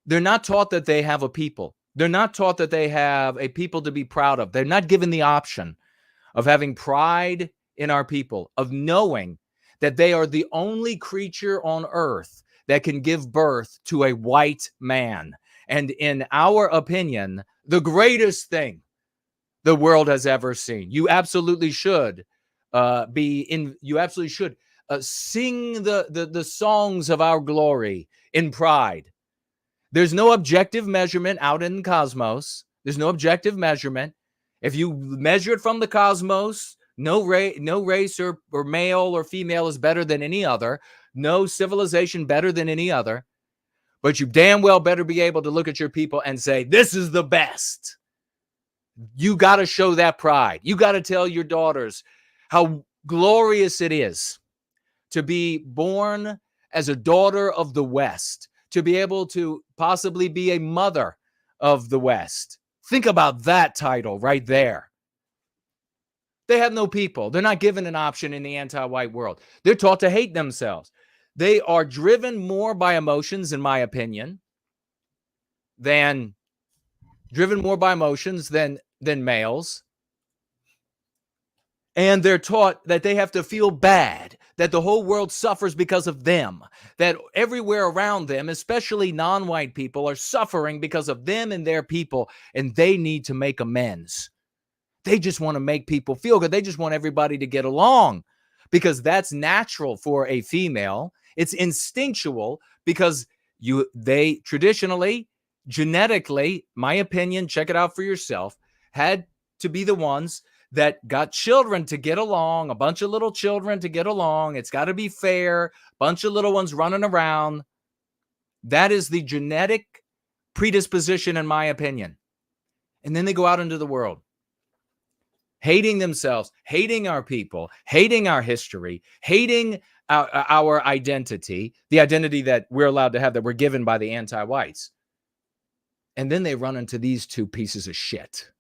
They're not taught that they have a people. They're not taught that they have a people to be proud of. They're not given the option of having pride in our people, of knowing that they are the only creature on earth that can give birth to a white man. And in our opinion, the greatest thing the world has ever seen. You absolutely should sing the songs of our glory in pride. There's no objective measurement out in the cosmos. There's no objective measurement. If you measure it from the cosmos, no race or male or female is better than any other. No civilization better than any other. But you damn well better be able to look at your people and say, this is the best. You got to show that pride. You got to tell your daughters how glorious it is to be born as a daughter of the West, to be able to possibly be a mother of the West. Think about that title right there. They have no people. They're not given an option in the anti-white world. They're taught to hate themselves. They are driven more by emotions, in my opinion, than males. And they're taught that they have to feel bad, that the whole world suffers because of them, that everywhere around them, especially non-white people, are suffering because of them and their people, and they need to make amends. They just want to make people feel good. They just want everybody to get along because that's natural for a female. It's instinctual because they traditionally, genetically, my opinion, check it out for yourself, had to be the ones that got children to get along, a bunch of little children to get along. It's got to be fair. Bunch of little ones running around. That is the genetic predisposition, in my opinion. And then they go out into the world, hating themselves, hating our people, hating our history, hating our identity, the identity that we're allowed to have, that we're given by the anti-whites. And then they run into these two pieces of shit.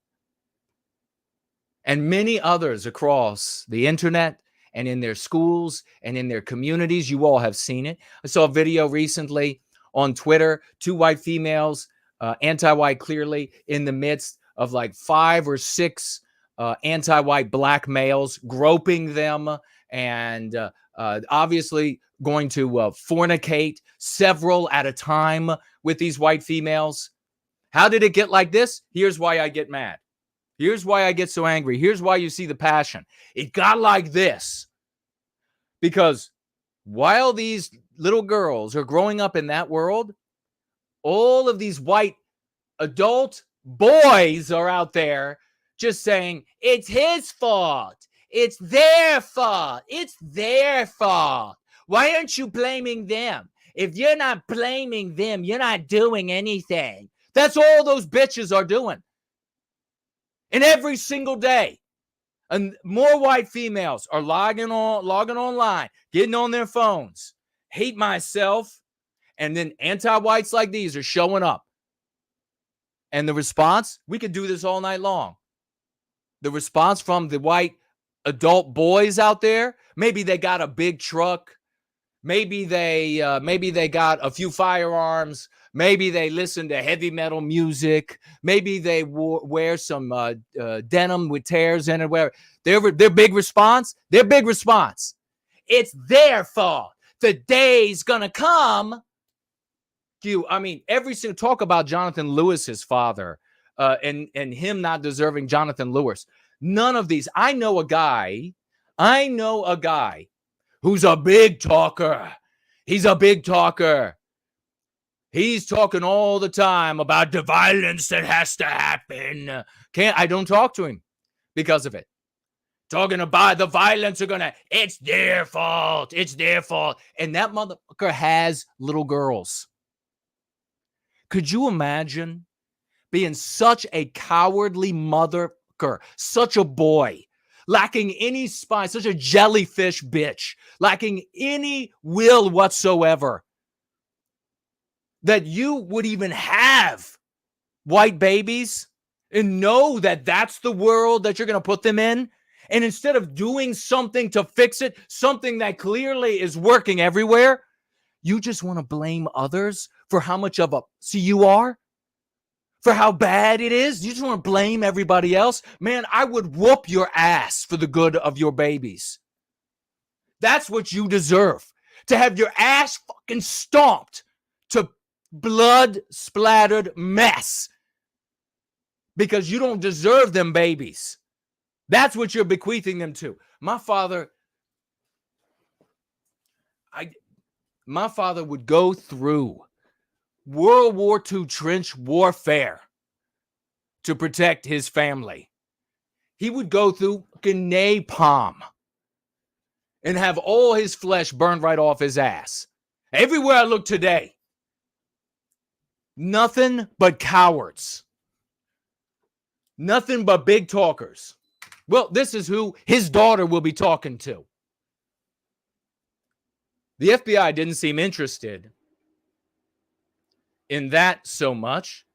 And many others across the internet and in their schools and in their communities. You all have seen it. I saw a video recently on Twitter, 2 white females, anti-white clearly, in the midst of like 5 or 6 anti-white black males, groping them, and obviously going to fornicate several at a time with these white females. How did it get like this? Here's why I get mad. Here's why I get so angry. Here's why you see the passion. It got like this because while these little girls are growing up in that world, all of these white adult boys are out there just saying, it's his fault. It's their fault. It's their fault. Why aren't you blaming them? If you're not blaming them, you're not doing anything. That's all those bitches are doing. And every single day, and more white females are logging online, getting on their phones, hate myself, and then anti-whites like these are showing up. And the response, we could do this all night long. The response from the white adult boys out there, maybe they got a big truck, maybe they got a few firearms, maybe they listen to heavy metal music, maybe they wear some denim with tears in it. Where their big response, it's their fault. The day's gonna come. Every single talk about Jonathan Lewis's father, and him not deserving Jonathan Lewis. None of these. I know a guy who's a big talker. He's a big talker. He's talking all the time about the violence that has to happen. I don't talk to him because of it. Talking about the violence it's their fault. It's their fault. And that motherfucker has little girls. Could you imagine being such a cowardly motherfucker, such a boy, lacking any spine, such a jellyfish bitch, lacking any will whatsoever, that you would even have white babies and know that that's the world that you're going to put them in? And instead of doing something to fix it, something that clearly is working everywhere, you just want to blame others for how much of a you are, for how bad it is. You just want to blame everybody else. Man, I would whoop your ass for the good of your babies. That's what you deserve, to have your ass fucking stomped to blood splattered mess because you don't deserve them babies. That's what you're bequeathing them to. My father would go through World War II trench warfare to protect his family. He would go through napalm and have all his flesh burned right off his ass. Everywhere I look today, nothing but cowards. Nothing but big talkers. Well, this is who his daughter will be talking to. The FBI didn't seem interested in that so much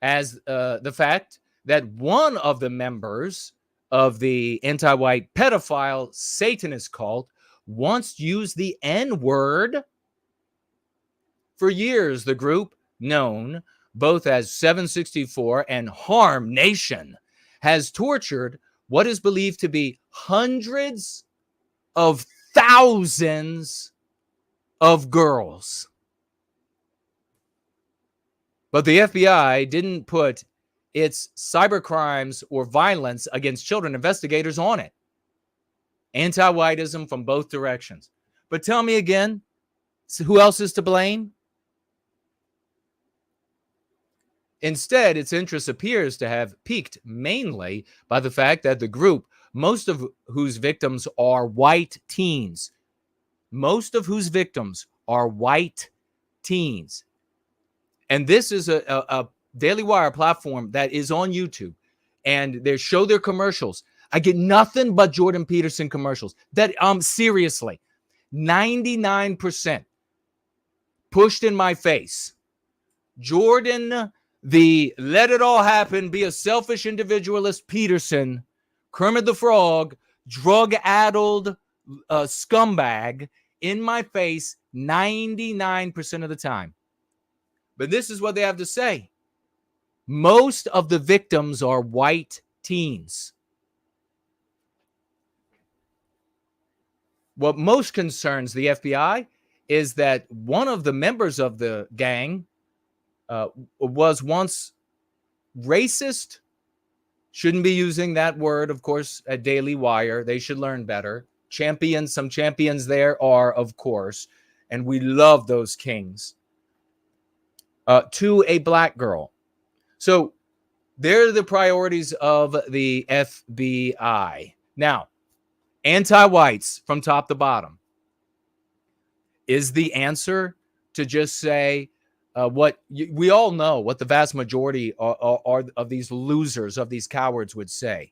as the fact that one of the members of the anti-white pedophile Satanist cult once used the N-word. For years, the group, known both as 764 and Harm Nation, has tortured what is believed to be hundreds of thousands of girls. But the FBI didn't put its cybercrimes or violence against children investigators on it. Anti-whiteism from both directions. But tell me again, who else is to blame? Instead, its interest appears to have piqued mainly by the fact that the group, most of whose victims are white teens, And this is a Daily Wire platform that is on YouTube, and they show their commercials. I get nothing but Jordan Peterson commercials. That seriously, 99% pushed in my face. Jordan, the let it all happen, be a selfish individualist Peterson, Kermit the Frog, drug-addled scumbag in my face 99% of the time. But this is what they have to say. Most of the victims are white teens. what most concerns the FBI is that one of the members of the gang was once racist. Shouldn't be using that word, of course, at Daily Wire. They should learn better. Some champions there are, of course, and we love those kings. To a black girl. So they're the priorities of the FBI. Now, anti-whites from top to bottom. Is the answer to just say we all know what the vast majority are of these losers, of these cowards would say?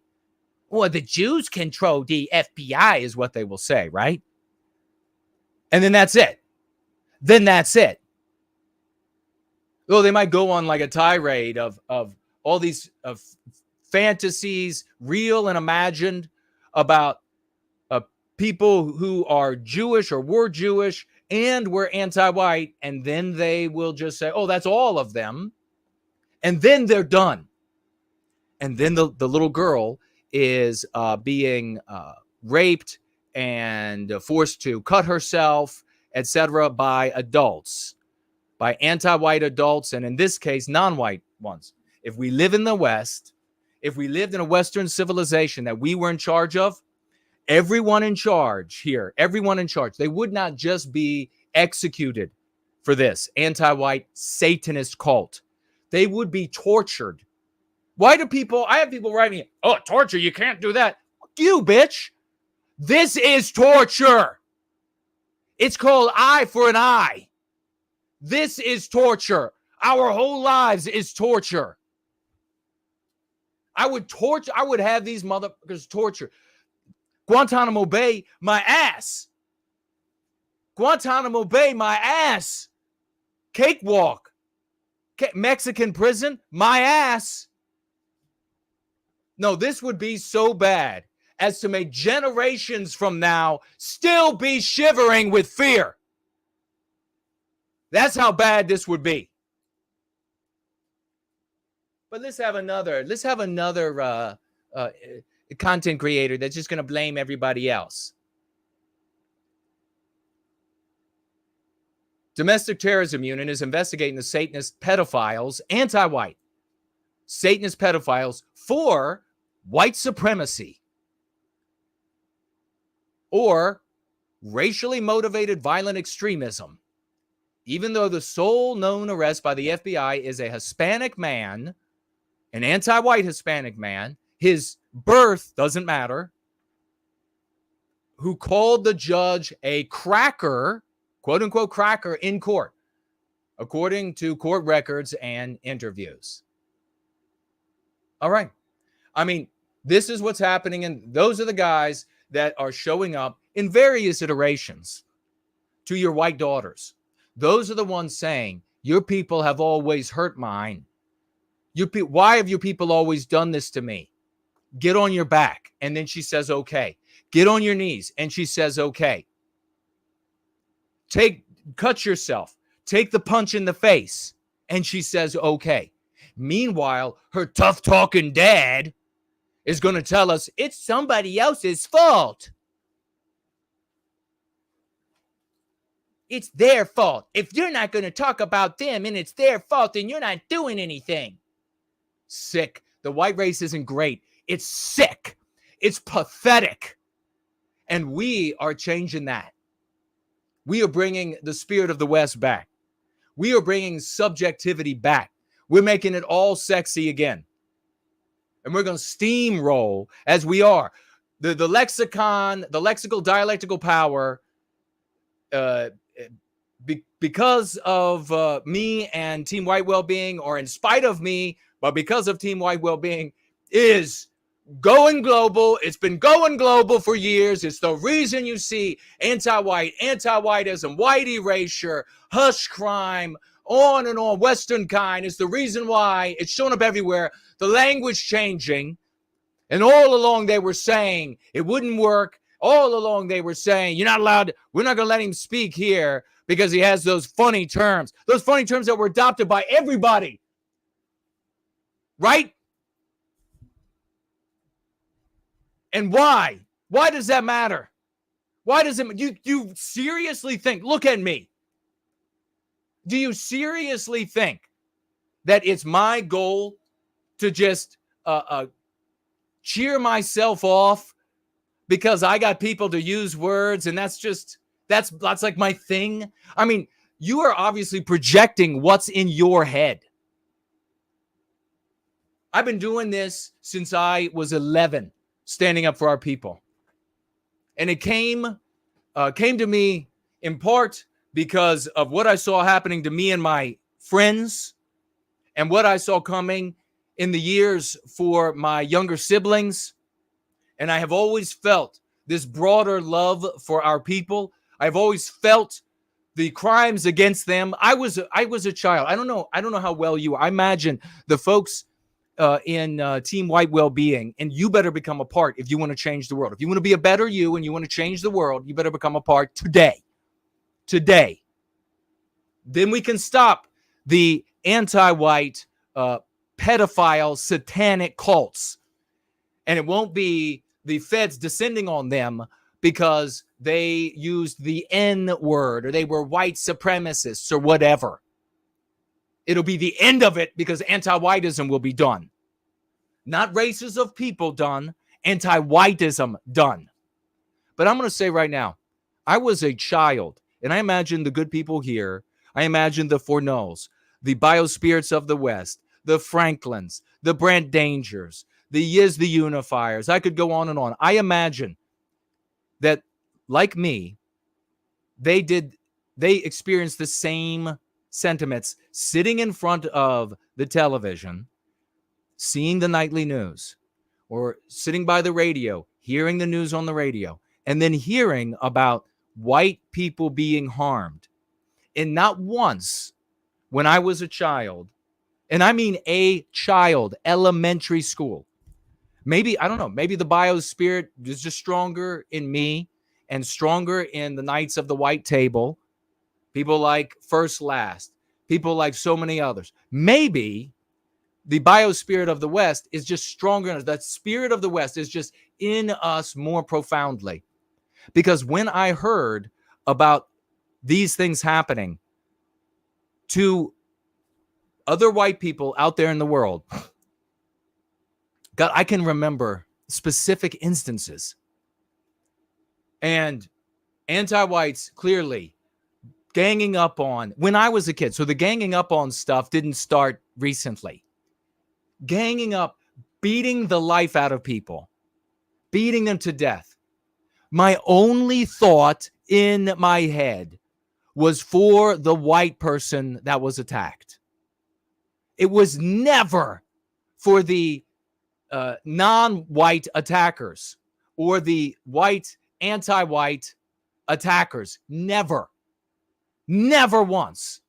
Well, the Jews control the FBI is what they will say, right? And then that's it. Well, they might go on like a tirade of all these fantasies, real and imagined, about people who are Jewish or were Jewish and were anti-white, and then they will just say, oh, that's all of them. And then they're done. And then the little girl is being raped and forced to cut herself, etc., by adults, by anti-white adults, and in this case, non-white ones. If we live in the West, if we lived in a Western civilization that we were in charge of, everyone in charge here, they would not just be executed for this anti-white Satanist cult. They would be tortured. Why do people, I have people write me, oh, torture, you can't do that. Fuck you, bitch. This is torture. It's called eye for an eye. This is torture. Our whole lives is torture. I would have these motherfuckers torture. Guantanamo Bay, my ass. Guantanamo Bay, my ass. Cakewalk. Mexican prison, my ass. No, this would be so bad as to make generations from now still be shivering with fear. That's how bad this would be. But let's have another content creator that's just going to blame everybody else. Domestic Terrorism Unit is investigating the Satanist pedophiles, anti-white Satanist pedophiles, for white supremacy or racially motivated violent extremism, even though the sole known arrest by the FBI is a Hispanic man, an anti-white Hispanic man. His birth doesn't matter, who called the judge a cracker, quote unquote cracker, in court, according to court records and interviews. All right. I mean, this is what's happening, and those are the guys that are showing up in various iterations to your white daughters. Those are the ones saying, your people have always hurt mine. Why have your people always done this to me? Get on your back. And then she says, okay. Get on your knees. And she says, okay. Cut yourself. Take the punch in the face. And she says, okay. Meanwhile, her tough talking dad is going to tell us it's somebody else's fault. It's their fault. If you're not going to talk about them and it's their fault, then you're not doing anything. Sick. The white race isn't great. It's sick. It's pathetic. And we are changing that. We are bringing the spirit of the West back. We are bringing subjectivity back. We're making it all sexy again. And we're going to steamroll as we are. The lexicon, the lexical dialectical power, because of me and Team White Wellbeing, or in spite of me, but because of Team White Wellbeing, is going global. It's been going global for years. It's the reason you see anti-white, anti-whiteism, white erasure, hush crime, on and on, Western kind. It's the reason why it's shown up everywhere. The language changing. And all along they were saying it wouldn't work. All along they were saying, you're not allowed, we're not going to let him speak here because he has those funny terms. Those funny terms that were adopted by everybody. Right? And why? Why does that matter? Why does it, you seriously think, look at me. Do you seriously think that it's my goal to just cheer myself off because I got people to use words and that's like my thing? I mean, you are obviously projecting what's in your head. I've been doing this since I was 11, standing up for our people. And it came to me in part because of what I saw happening to me and my friends and what I saw coming in the years for my younger siblings. And I have always felt this broader love for our people. I've always felt the crimes against them. I was a child. I don't know how well you are. I imagine the folks in Team White Wellbeing, and you better become a part if you want to change the world. If you want to be a better you and you want to change the world, you better become a part today. Today. Then we can stop the anti-white, pedophile, satanic cults. And it won't be the feds descending on them because they used the N word or they were white supremacists or whatever. It'll be the end of it because anti-whiteism will be done. Not races of people done, anti-whiteism done. But I'm going to say right now, I was a child, and I imagine the good people here, I imagine the ForNulls, the biospirits of the West, the Franklins, the Brand Dangers, the Yiz the Unifiers. I could go on and on. I imagine that, like me, they experienced the same sentiments sitting in front of the television, seeing the nightly news, or sitting by the radio, hearing the news on the radio, and then hearing about white people being harmed. And not once, when I was a child, and I mean a child, elementary school, maybe, I don't know, maybe the biospirit is just stronger in me and stronger in the Knights of the White Table, people like First Last, people like so many others. Maybe the biospirit of the West is just stronger. That spirit of the West is just in us more profoundly. Because when I heard about these things happening to other white people out there in the world, God, I can remember specific instances. And anti-whites clearly ganging up on, when I was a kid, so the ganging up on stuff didn't start recently. Ganging up, beating the life out of people, beating them to death. My only thought in my head was for the white person that was attacked. It was never for the non-white attackers or the white, anti-white attackers. Never. Never once.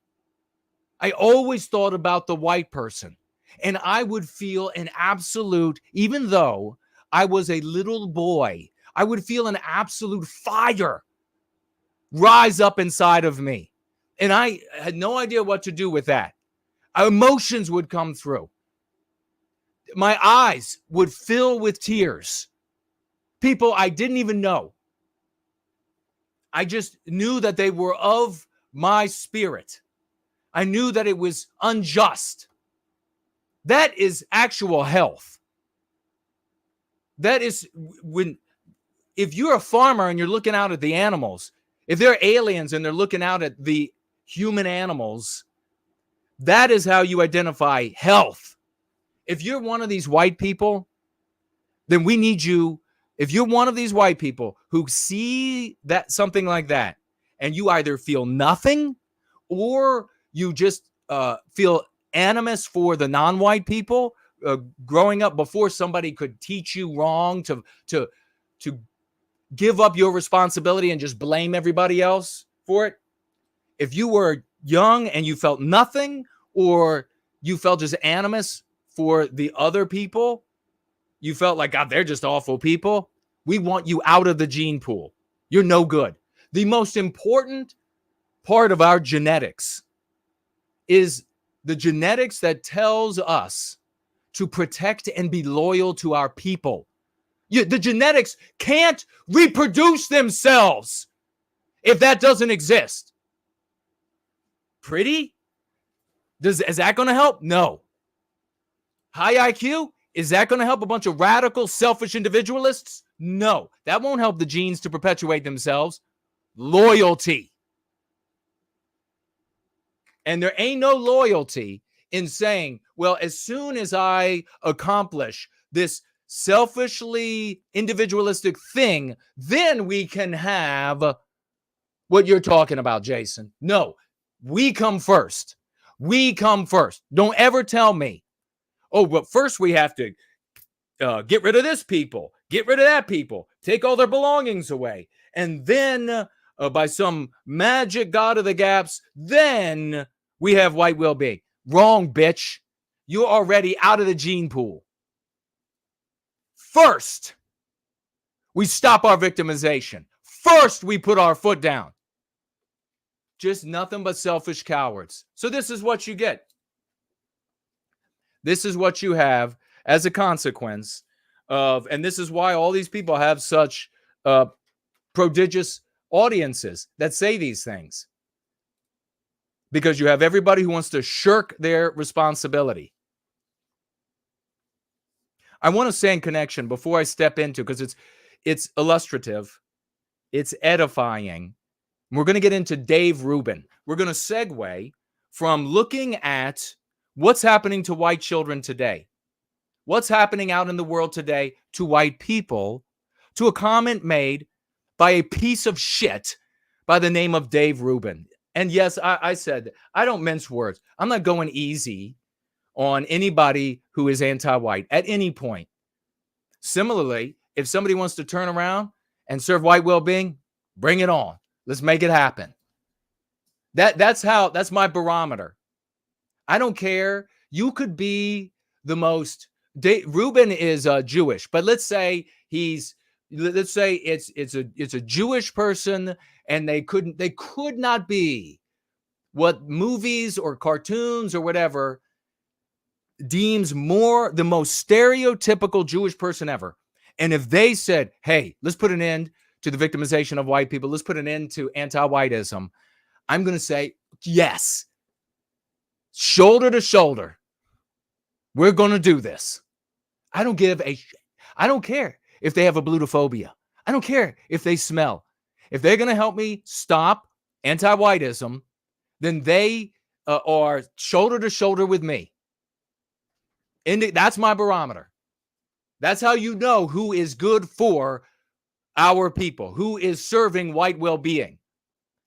I always thought about the white person. And I would feel an absolute, even though I was a little boy, I would feel an absolute fire rise up inside of me. And I had no idea what to do with that. Emotions would come through. My eyes would fill with tears. People I didn't even know. I just knew that they were of my spirit. I knew that it was unjust. That is actual health. That is when, if you're a farmer and you're looking out at the animals, if they're aliens and they're looking out at the human animals, that is how you identify health. If you're one of these white people, then we need you. If you're one of these white people who see that something like that, and you either feel nothing or you just feel animus for the non-white people, growing up before somebody could teach you wrong, to give up your responsibility and just blame everybody else for it. If you were young and you felt nothing, or you felt just animus for the other people, you felt like, God, they're just awful people, we want you out of the gene pool. You're no good. The most important part of our genetics is the genetics that tells us to protect and be loyal to our people. The genetics can't reproduce themselves if that doesn't exist. Pretty? Is that going to help? No. High IQ? Is that going to help a bunch of radical, selfish individualists? No. That won't help the genes to perpetuate themselves. Loyalty. And there ain't no loyalty in saying, well, as soon as I accomplish this selfishly individualistic thing, then we can have what you're talking about, Jason. No, we come first. We come first. Don't ever tell me, oh, but first we have to get rid of this people, get rid of that people, take all their belongings away. And then by some magic god of the gaps, then we have white well-being. Wrong, bitch. You're already out of the gene pool. First, we stop our victimization. First, we put our foot down. Just nothing but selfish cowards. So this is what you get. This is what you have as a consequence of, and this is why all these people have such prodigious audiences that say these things. Because you have everybody who wants to shirk their responsibility. I want to say in connection before I step into, because it's illustrative, it's edifying. We're going to get into Dave Rubin. We're going to segue from looking at what's happening to white children today, what's happening out in the world today to white people, to a comment made by a piece of shit by the name of Dave Rubin. And yes, I said, I don't mince words. I'm not going easy on anybody who is anti-white at any point. Similarly, if somebody wants to turn around and serve white well-being, bring it on. Let's make it happen. That's my barometer. I don't care. You could be the most. Rubin is Jewish, but let's say it's a Jewish person, and they could not be what movies or cartoons or whatever deems the most stereotypical Jewish person ever. And if they said, hey, let's put an end to the victimization of white people, let's put an end to anti-whiteism, I'm going to say, yes, shoulder to shoulder, we're going to do this. I don't give a shit. I don't care if they have a blutophobia. I don't care if they smell. If they're going to help me stop anti-whiteism, then they are shoulder to shoulder with me. And that's my barometer. That's how you know who is good for our people, who is serving white well-being.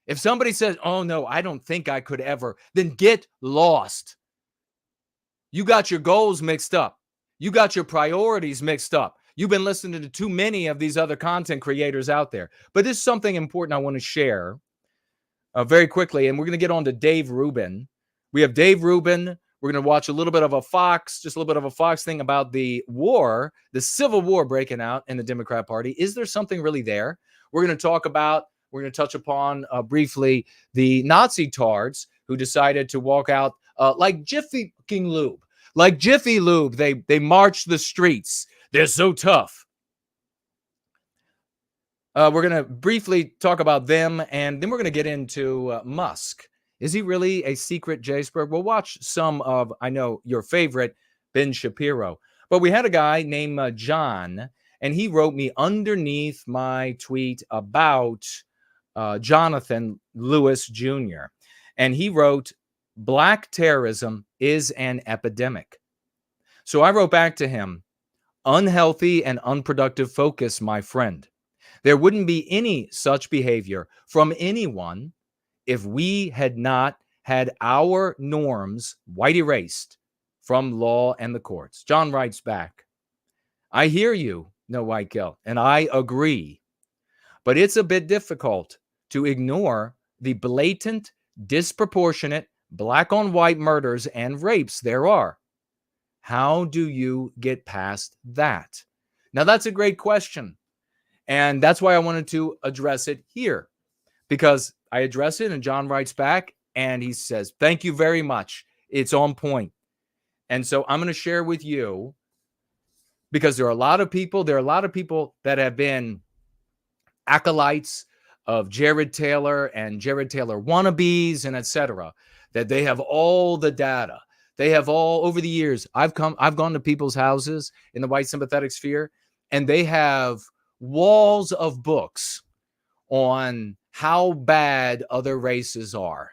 If somebody says, oh, no, I don't think I could ever, then get lost. You got your goals mixed up. You got your priorities mixed up. You've been listening to too many of these other content creators out there. But this is something important I want to share very quickly, and we're going to get on to Dave Rubin. We have Dave Rubin. We're going to watch a little bit of a Fox thing about the war, the civil war breaking out in the Democrat Party. Is there something really there? We're going to touch upon briefly the Nazi-TARDS who decided to walk out like Jiffy Lube. Like Jiffy Lube, they marched the streets. They're so tough. We're going to briefly talk about them, and then we're going to get into Musk. Is he really a secret j-sperg? We'll watch some of, I know, your favorite, Ben Shapiro. But we had a guy named John, and he wrote me underneath my tweet about Jonathan Lewis Jr. And he wrote, Black terrorism is an epidemic. So I wrote back to him, unhealthy and unproductive focus, my friend. There wouldn't be any such behavior from anyone if we had not had our norms white erased from law and the courts. John writes back, I hear you, no white guilt, and I agree. But it's a bit difficult to ignore the blatant, disproportionate black on white murders and rapes there are. How do you get past that? Now, that's a great question. And that's why I wanted to address it here, because I address it and John writes back and he says, thank you very much. It's on point. And so I'm going to share with you because there are a lot of people that have been acolytes of Jared Taylor and Jared Taylor wannabes and etc., that they have all the data. They have all, over the years, I've gone to people's houses in the white sympathetic sphere, and they have walls of books on how bad other races are.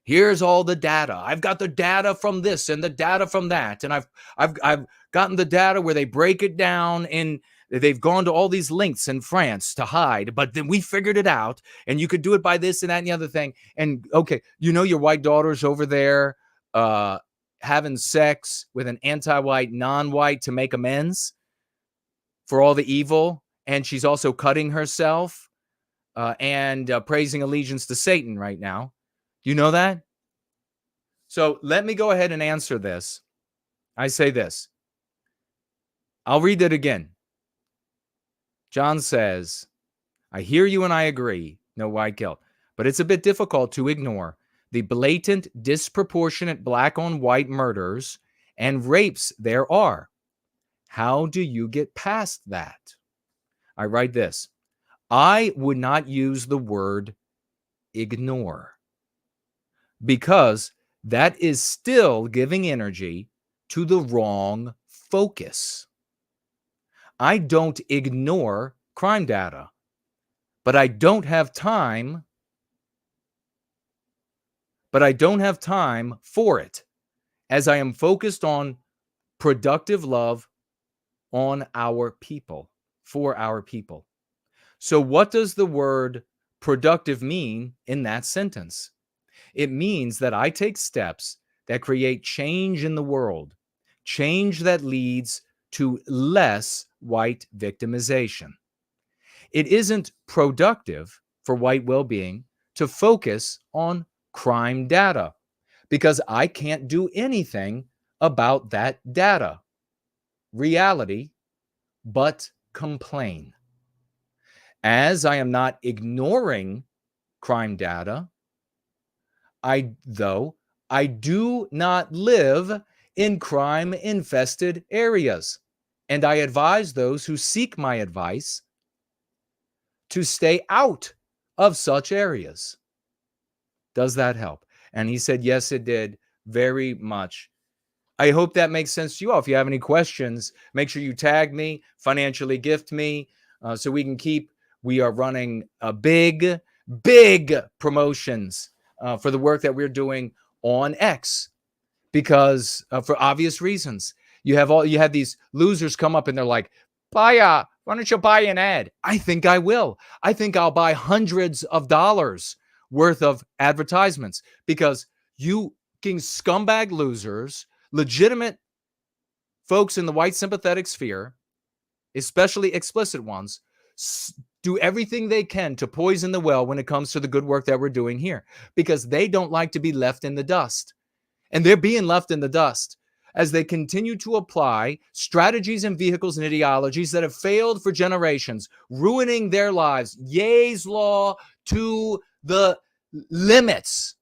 Here's all the data. I've got the data from this and the data from that. And I've gotten the data where they break it down, and they've gone to all these links in France to hide, but then we figured it out, and you could do it by this and that and the other thing. And okay, your white daughter's over there having sex with an anti-white, non-white to make amends for all the evil. And she's also cutting herself and praising allegiance to Satan right now. You know that? So let me go ahead and answer this. I say this. I'll read it again. John says, I hear you and I agree. No white guilt. But it's a bit difficult to ignore the blatant, disproportionate black on white murders and rapes there are. How do you get past that? I write this. I would not use the word ignore, because that is still giving energy to the wrong focus. I don't ignore crime data, but I don't have time. For it, as I am focused on productive love on our people, for our people. So what does the word productive mean in that sentence? It means that I take steps that create change in the world, change that leads to less white victimization. It isn't productive for white well-being to focus on crime data, because I can't do anything about that data, reality, but complain. As I am not ignoring crime data, I do not live in crime-infested areas, and I advise those who seek my advice to stay out of such areas. Does that help? And he said, yes, it did, very much. I hope that makes sense to you all. If you have any questions, make sure you tag me, financially gift me, so we can keep. We are running a big promotions for the work that we're doing on X, because for obvious reasons, you have these losers come up and they're like, why don't you buy an ad? I think I will. I think I'll buy hundreds of dollars worth of advertisements, because you fucking scumbag losers, legitimate folks in the white sympathetic sphere, especially explicit ones, do everything they can to poison the well when it comes to the good work that we're doing here, because they don't like to be left in the dust. And they're being left in the dust as they continue to apply strategies and vehicles and ideologies that have failed for generations, ruining their lives. Ye's law to the limits.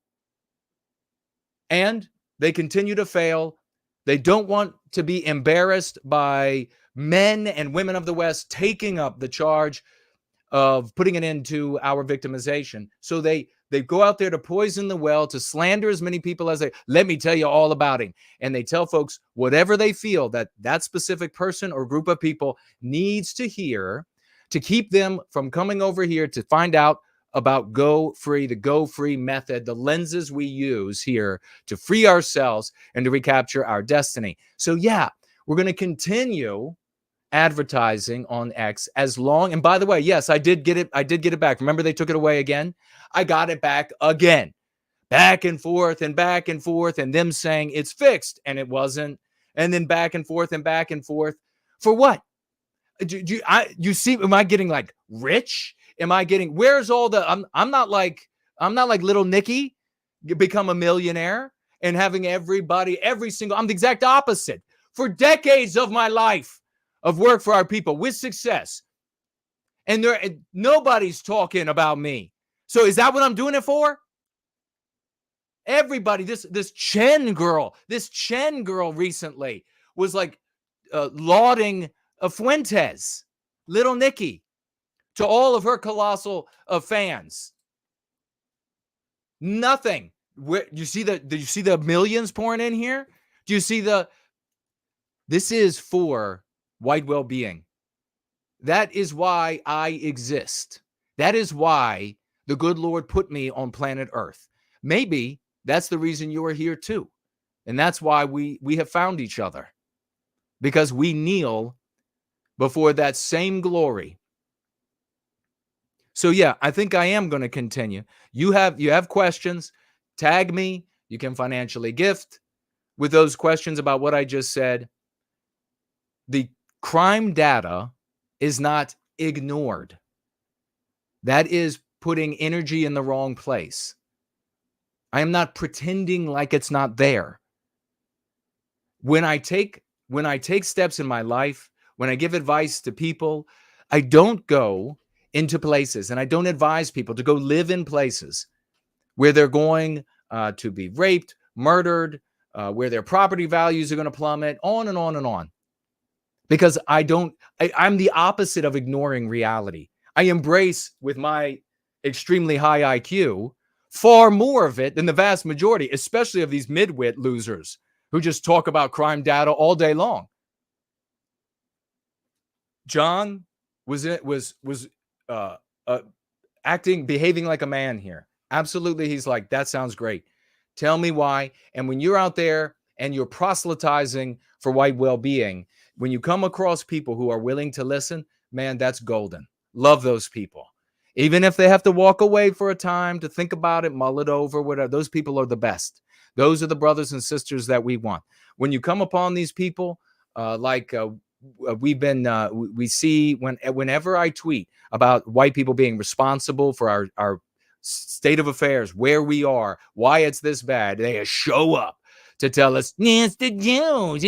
And they continue to fail. They don't want to be embarrassed by men and women of the West taking up the charge of putting an end to our victimization. So they go out there to poison the well, to slander as many people as they, let me tell you all about him. And they tell folks whatever they feel that specific person or group of people needs to hear to keep them from coming over here to find out about Go Free, the Go Free method, the lenses we use here to free ourselves and to recapture our destiny. So yeah, we're going to continue advertising on X as long. And by the way, yes, I did get it back. Remember, they took it away again. I got it back again, back and forth, and them saying it's fixed and it wasn't. And then back and forth for what? You see, am I getting like rich? Am I getting, where's all the, I'm not like little Nicky become a millionaire and having everybody, I'm the exact opposite. For decades of my life of work for our people with success, and nobody's talking about me. So is that what I'm doing it for? Everybody, this Chen girl recently was like lauding Fuentes, Little Nicky, to all of her colossal fans. Nothing. Do you see the millions pouring in here? Do you see this is for white well-being. That is why I exist. That is why the good Lord put me on planet Earth. Maybe that's the reason you are here too. And that's why we have found each other. Because we kneel before that same glory. So yeah, I think I am going to continue. You have questions, tag me. You can financially gift with those questions about what I just said. The crime data is not ignored. That is putting energy in the wrong place. I am not pretending like it's not there. When I take steps in my life, when I give advice to people, I don't go into places and I don't advise people to go live in places where they're going to be raped, murdered, where their property values are going to plummet, on and on and on. Because I'm the opposite of ignoring reality. I embrace, with my extremely high IQ, far more of it than the vast majority, especially of these midwit losers who just talk about crime data all day long. John was behaving like a man here. Absolutely, he's like, that sounds great. Tell me why. And when you're out there and you're proselytizing for white well-being, when you come across people who are willing to listen, man, that's golden. Love those people. Even if they have to walk away for a time to think about it, mull it over, whatever, those people are the best. Those are the brothers and sisters that we want. When you come upon these people, we see whenever I tweet about white people being responsible for our state of affairs, where we are, why it's this bad, they show up to tell us, it's the Jews.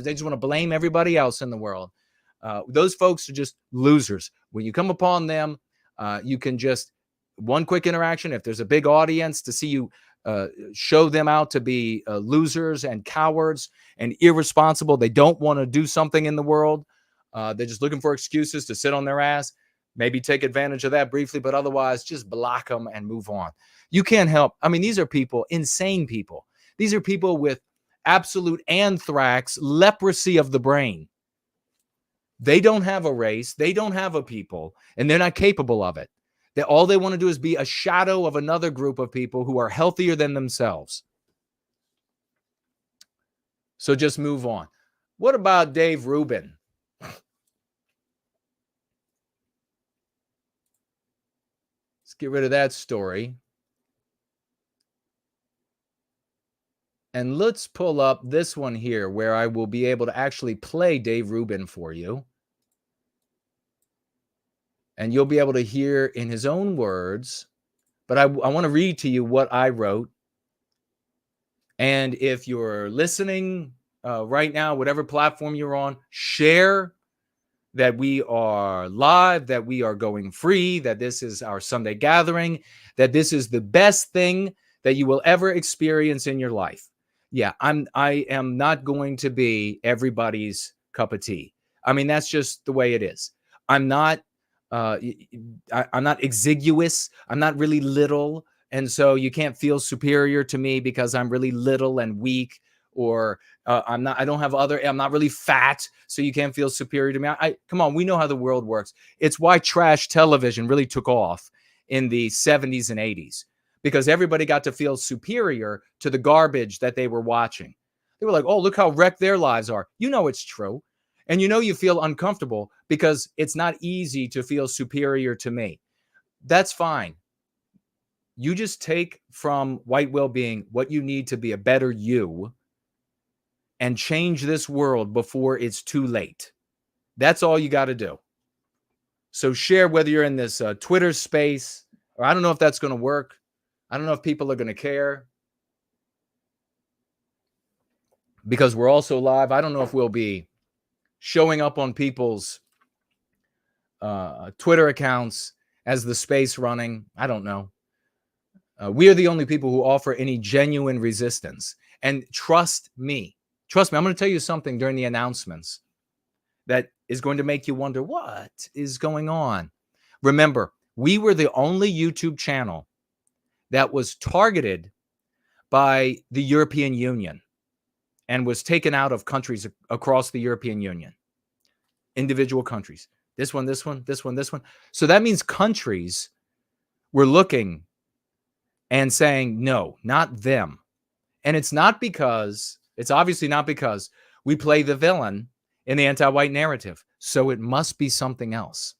They just want to blame everybody else in the world. Those folks are just losers. When you come upon them, you can just, one quick interaction, if there's a big audience, to see you show them out to be losers and cowards and irresponsible. They don't want to do something in the world. They're just looking for excuses to sit on their ass. Maybe take advantage of that briefly, but otherwise just block them and move on. You can't help. I mean, these are people, insane people. These are people with absolute anthrax, leprosy of the brain. They don't have a race. They don't have a people, and they're not capable of it. All they want to do is be a shadow of another group of people who are healthier than themselves. So just move on. What about Dave Rubin? Let's get rid of that story. And let's pull up this one here where I will be able to actually play Dave Rubin for you. And you'll be able to hear in his own words. But I want to read to you what I wrote. And if you're listening right now, whatever platform you're on, share that we are live, that we are going free, that this is our Sunday gathering, that this is the best thing that you will ever experience in your life. Yeah, I am not going to be everybody's cup of tea. I mean, that's just the way it is. I'm not exiguous. I'm not really little. And so you can't feel superior to me because I'm really little and weak, or I'm not really fat, so you can't feel superior to me. Come on, we know how the world works. It's why trash television really took off in the 70s and 80s, because everybody got to feel superior to the garbage that they were watching. They were like, oh, look how wrecked their lives are. You know it's true. And you know you feel uncomfortable because it's not easy to feel superior to me. That's fine. You just take from white well-being what you need to be a better you and change this world before it's too late. That's all you got to do. So share, whether you're in this Twitter space, or I don't know if that's going to work. I don't know if people are going to care, because we're also live. I don't know if we'll be showing up on people's Twitter accounts as the space running. I don't know. We are the only people who offer any genuine resistance. And trust me, Trust me, I'm going to tell you something during the announcements that is going to make you wonder what is going on. Remember, we were the only YouTube channel that was targeted by the European Union and was taken out of countries across the European Union. Individual countries. This one, this one, this one, this one. So that means countries were looking and saying, no, not them. And it's obviously not because we play the villain in the anti-white narrative. So it must be something else.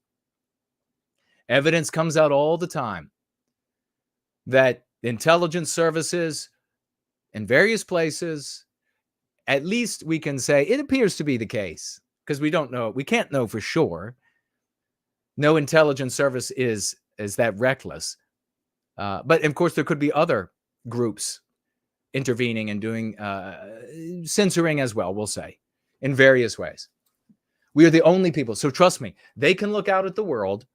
Evidence comes out all the time that intelligence services in various places, at least we can say it appears to be the case, because we don't know, we can't know for sure. No intelligence service is that reckless. But of course, there could be other groups intervening and doing censoring as well, we'll say, in various ways. We are the only people. So trust me, they can look out at the world.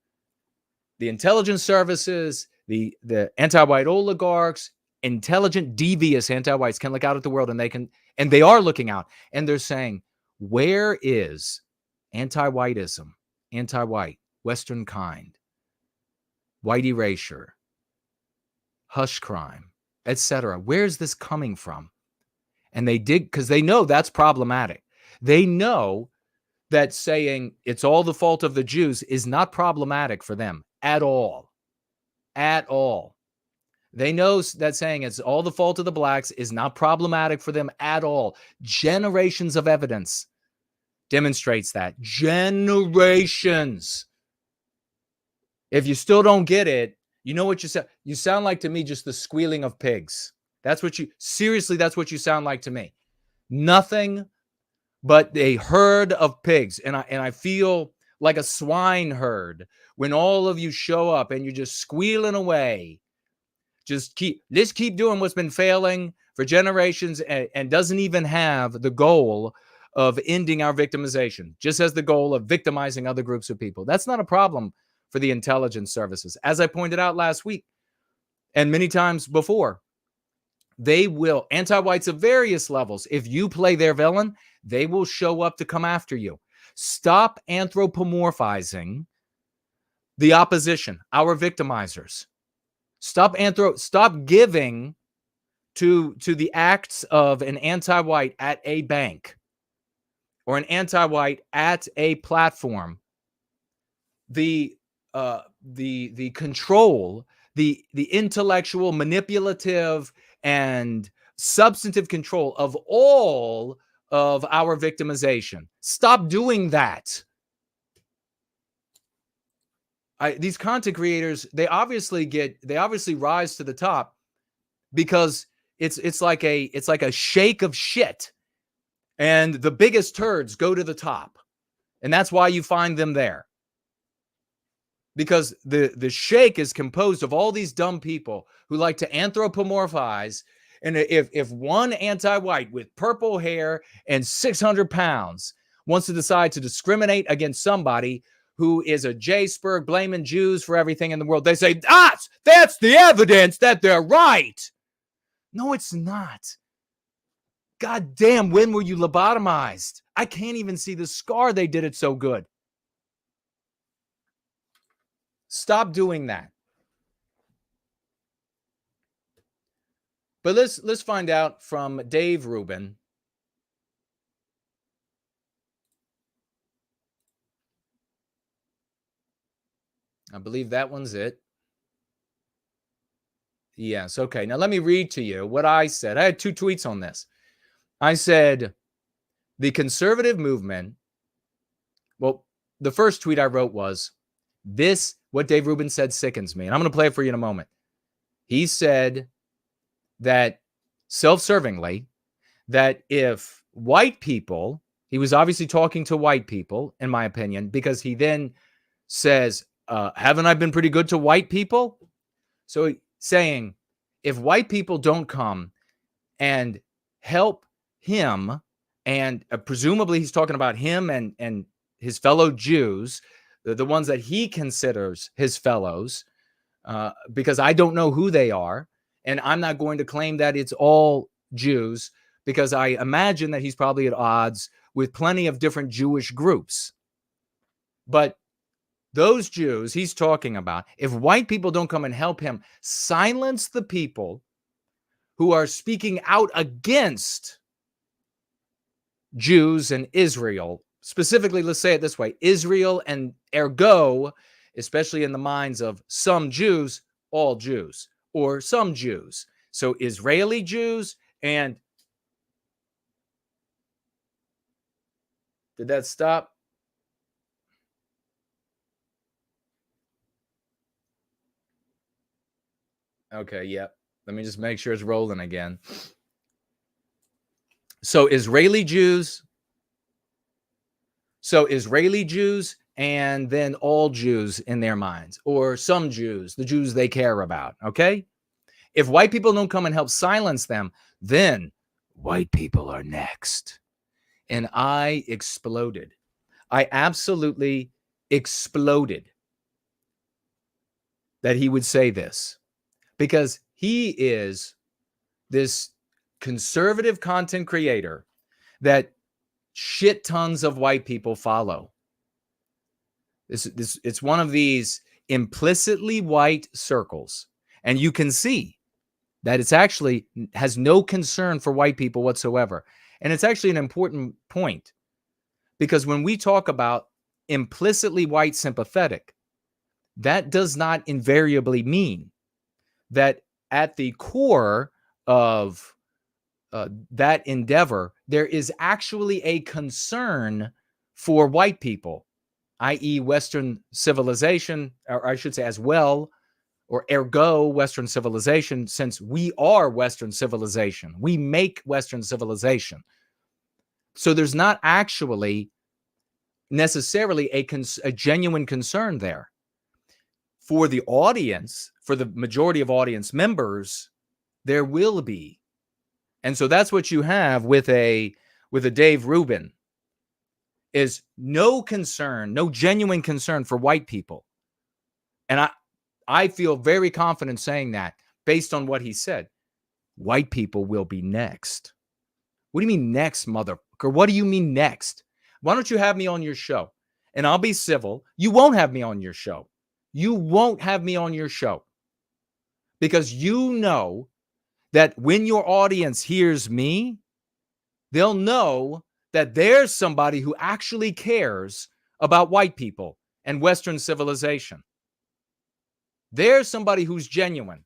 The intelligence services, the anti-white oligarchs, intelligent, devious anti-whites can look out at the world, and they are looking out, and they're saying, where is anti-whiteism, anti-white, Western kind, white erasure, hush crime, etc.? Where's this coming from? And they dig, because they know that's problematic. They know that saying it's all the fault of the Jews is not problematic for them at all. At all. They know that saying it's all the fault of the blacks is not problematic for them at all. Generations of evidence demonstrates that. Generations. If you still don't get it, you know what you sound? You sound like to me just the squealing of pigs. That's what you sound like to me. Nothing but a herd of pigs. And I feel like a swine herd when all of you show up and you're just squealing away. Let's keep doing what's been failing for generations and doesn't even have the goal of ending our victimization, just has the goal of victimizing other groups of people. That's not a problem for the intelligence services. As I pointed out last week and many times before, they will, anti-whites of various levels, if you play their villain, they will show up to come after you. Stop anthropomorphizing the opposition, our victimizers. Stop giving to the acts of an anti-white at a bank or an anti-white at a platform the control, the intellectual, manipulative, and substantive control of all of our victimization. Stop doing that. These content creators, they obviously rise to the top because it's like a shake of shit, and the biggest turds go to the top, and that's why you find them there. Because the shake is composed of all these dumb people who like to anthropomorphize. And if one anti-white with purple hair and 600 pounds wants to decide to discriminate against somebody who is a j-sperg blaming Jews for everything in the world, they say, that's the evidence that they're right. No, it's not. God damn, when were you lobotomized? I can't even see the scar. They did it so good. Stop doing that. But let's find out from Dave Rubin. I believe that one's it. Yes, okay. Now let me read to you what I said. I had 2 tweets on this. I said, the conservative movement, well, the first tweet I wrote was, what Dave Rubin said sickens me. And I'm going to play it for you in a moment. He said that self-servingly, that if white people, he was obviously talking to white people, in my opinion, because he then says, haven't I been pretty good to white people? So saying, if white people don't come and help him, and presumably he's talking about him and his fellow Jews, the ones that he considers his fellows, because I don't know who they are, and I'm not going to claim that it's all Jews, because I imagine that he's probably at odds with plenty of different Jewish groups. But those Jews he's talking about, if white people don't come and help him silence the people who are speaking out against Jews and Israel, specifically, let's say it this way, Israel and ergo, especially in the minds of some Jews, all Jews, or some Jews. So Israeli Jews and... Did that stop? Okay, yep. Let me just make sure it's rolling again. So Israeli Jews and then all Jews in their minds, or some Jews, the Jews they care about, okay? If white people don't come and help silence them, then white people are next. And I exploded. I absolutely exploded that he would say this, because he is this conservative content creator that shit tons of white people follow. It's one of these implicitly white circles. And you can see that it's actually has no concern for white people whatsoever. And it's actually an important point, because when we talk about implicitly white sympathetic, that does not invariably mean that at the core of that endeavor, there is actually a concern for white people, i.e. Western civilization, or I should say as well, or ergo Western civilization, since we are Western civilization. We make Western civilization. So there's not actually necessarily a genuine concern there. For the audience, for the majority of audience members, there will be. And so that's what you have with a Dave Rubin, is no concern, no genuine concern for white people. And I feel very confident saying that based on what he said. White people will be next. What do you mean next, motherfucker? What do you mean next? Why don't you have me on your show? And I'll be civil. You won't have me on your show. You won't have me on your show. Because you know that when your audience hears me, they'll know that there's somebody who actually cares about white people and Western civilization. There's somebody who's genuine.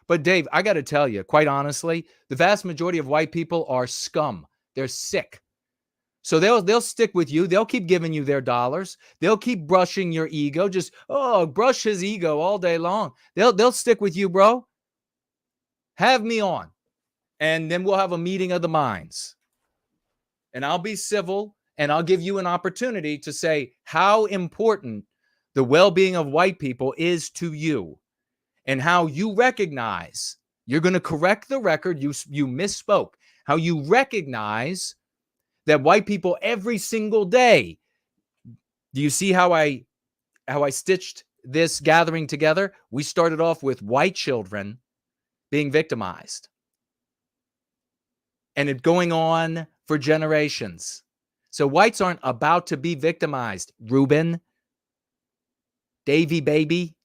But Dave, I got to tell you, quite honestly, the vast majority of white people are scum. They're sick. So they'll stick with you. They'll keep giving you their dollars. They'll keep brushing your ego. Just, brush his ego all day long. They'll stick with you, bro. Have me on. And then we'll have a meeting of the minds. And I'll be civil, and I'll give you an opportunity to say how important the well-being of white people is to you, and how you recognize, you're going to correct the record, you misspoke, how you recognize that white people every single day. Do you see how I stitched this gathering together? We started off with white children being victimized, and it going on for generations. So whites aren't about to be victimized, Rubin, Davy baby.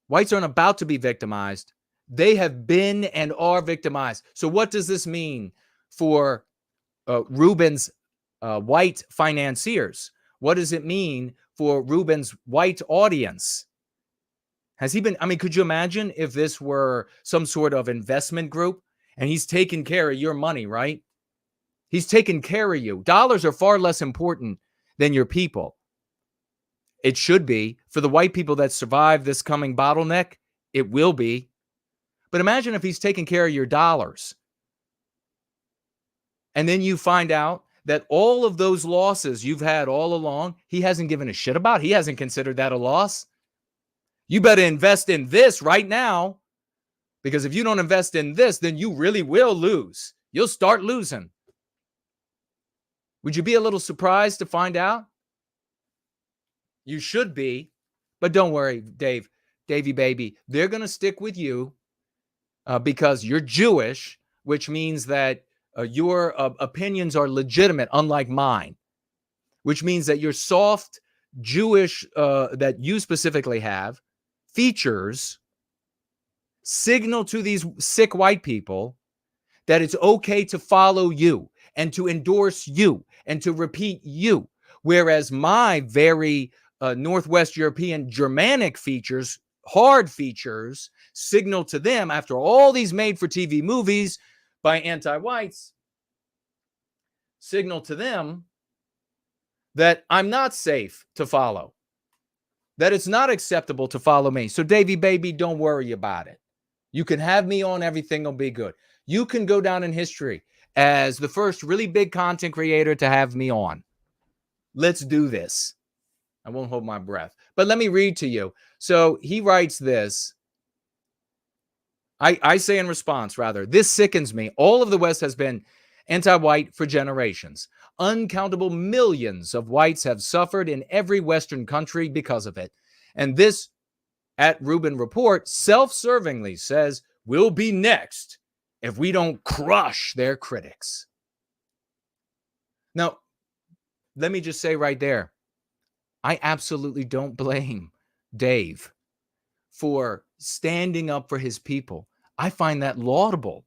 Whites aren't about to be victimized. They have been and are victimized. So what does this mean for Rubin's white financiers? What does it mean for Rubin's white audience? Has he been, could you imagine if this were some sort of investment group and he's taking care of your money, right? He's taking care of you. Dollars are far less important than your people. It should be. For the white people that survive this coming bottleneck, it will be. But imagine if he's taking care of your dollars. And then you find out that all of those losses you've had all along, he hasn't given a shit about. He hasn't considered that a loss. You better invest in this right now, because if you don't invest in this, then you really will lose. You'll start losing. Would you be a little surprised to find out? You should be, but don't worry, Davy baby. They're going to stick with you because you're Jewish, which means that your opinions are legitimate, unlike mine, which means that your soft Jewish, that you specifically have, features signal to these sick white people that it's okay to follow you and to endorse you and to repeat you. Whereas my very Northwest European Germanic features, hard features, signal to them after all these made-for-TV movies by anti-whites, signal to them that I'm not safe to follow, that it's not acceptable to follow me. So, Davey, baby, don't worry about it. You can have me on. Everything will be good. You can go down in history as the first really big content creator to have me on. Let's do this. I won't hold my breath. But let me read to you. So he writes this. I say in response, rather, this sickens me. All of the West has been anti-white for generations. Uncountable millions of whites have suffered in every Western country because of it. And this, at Rubin report, self-servingly says, we'll be next if we don't crush their critics. Now, let me just say right there, I absolutely don't blame Dave for standing up for his people. I find that laudable.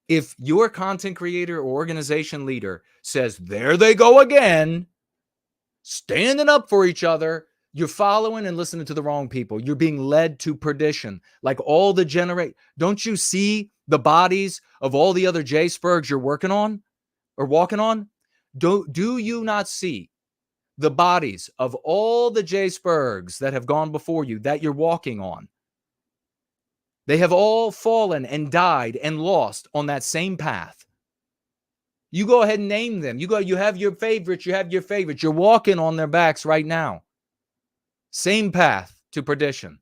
If your content creator or organization leader says, there they go again, standing up for each other, you're following and listening to the wrong people. You're being led to perdition. Like all the don't you see the bodies of all the other j-spergs you're working on or walking on? Do you not see the bodies of all the j-spergs that have gone before you that you're walking on? They have all fallen and died and lost on that same path. You go ahead and name them. You have your favorites. You're walking on their backs right now. Same path to perdition.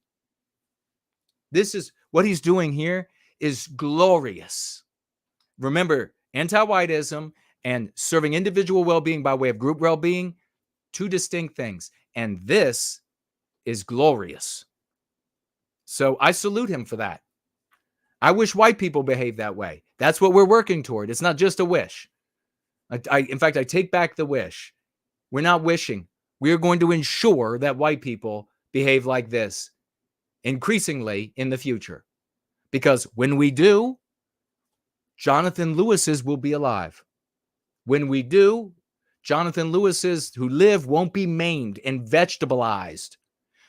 This is what he's doing here is glorious. Remember, anti-whiteism and serving individual well-being by way of group well-being, two distinct things. And this is glorious. So I salute him for that. I wish white people behave that way. That's what we're working toward. It's not just a wish. In fact, I take back the wish. We're not wishing. We are going to ensure that white people behave like this increasingly in the future. Because when we do, Jonathan Lewis's will be alive. When we do, Jonathan Lewis's who live won't be maimed and vegetableized.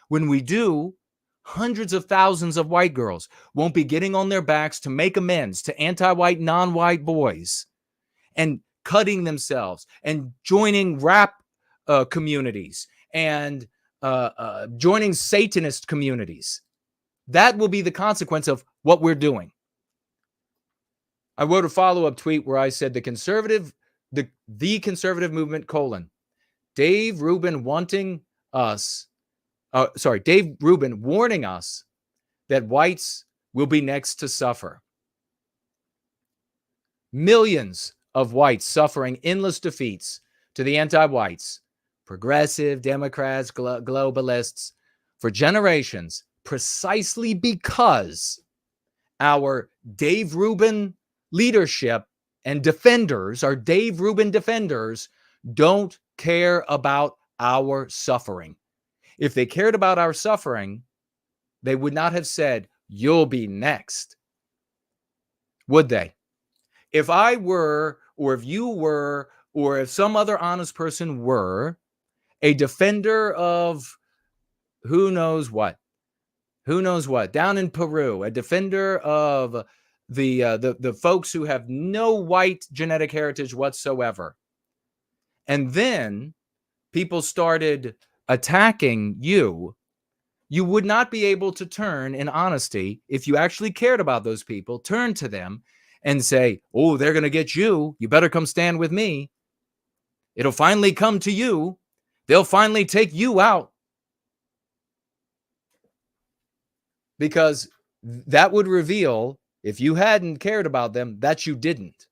When we do, hundreds of thousands of white girls won't be getting on their backs to make amends to anti-white, non-white boys and cutting themselves and joining rap communities and joining Satanist communities. That will be the consequence of what we're doing. I wrote a follow-up tweet where I said the conservative movement, Dave Rubin Dave Rubin warning us that whites will be next to suffer. Millions of whites suffering endless defeats to the anti-whites, progressive, Democrats, globalists, for generations, precisely because our Dave Rubin leadership and defenders, our Dave Rubin defenders, don't care about our suffering. If they cared about our suffering, they would not have said, you'll be next. Would they? If I were, or if you were, or if some other honest person were a defender of who knows what, down in Peru, a defender of the folks who have no white genetic heritage whatsoever, and then people started attacking you, you would not be able to turn in honesty, if you actually cared about those people, turn to them and say, oh, they're going to get you. You better come stand with me. It'll finally come to you. They'll finally take you out. Because that would reveal, if you hadn't cared about them, that you didn't.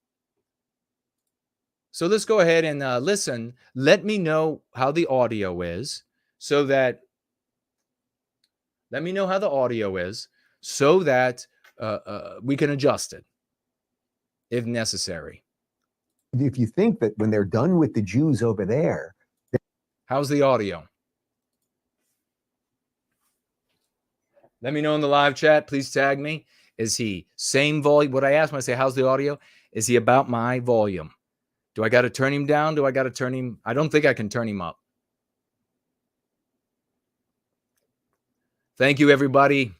So let's go ahead and listen. Let me know how the audio is so that we can adjust it. if necessary. If you think that when they're done with the Jews over there, how's the audio? Let me know in the live chat. Please tag me. Is he same volume? What I asked when I say, how's the audio? Is he about my volume? Do I got to turn him down? Do I got to turn him? I don't think I can turn him up. Thank you, everybody.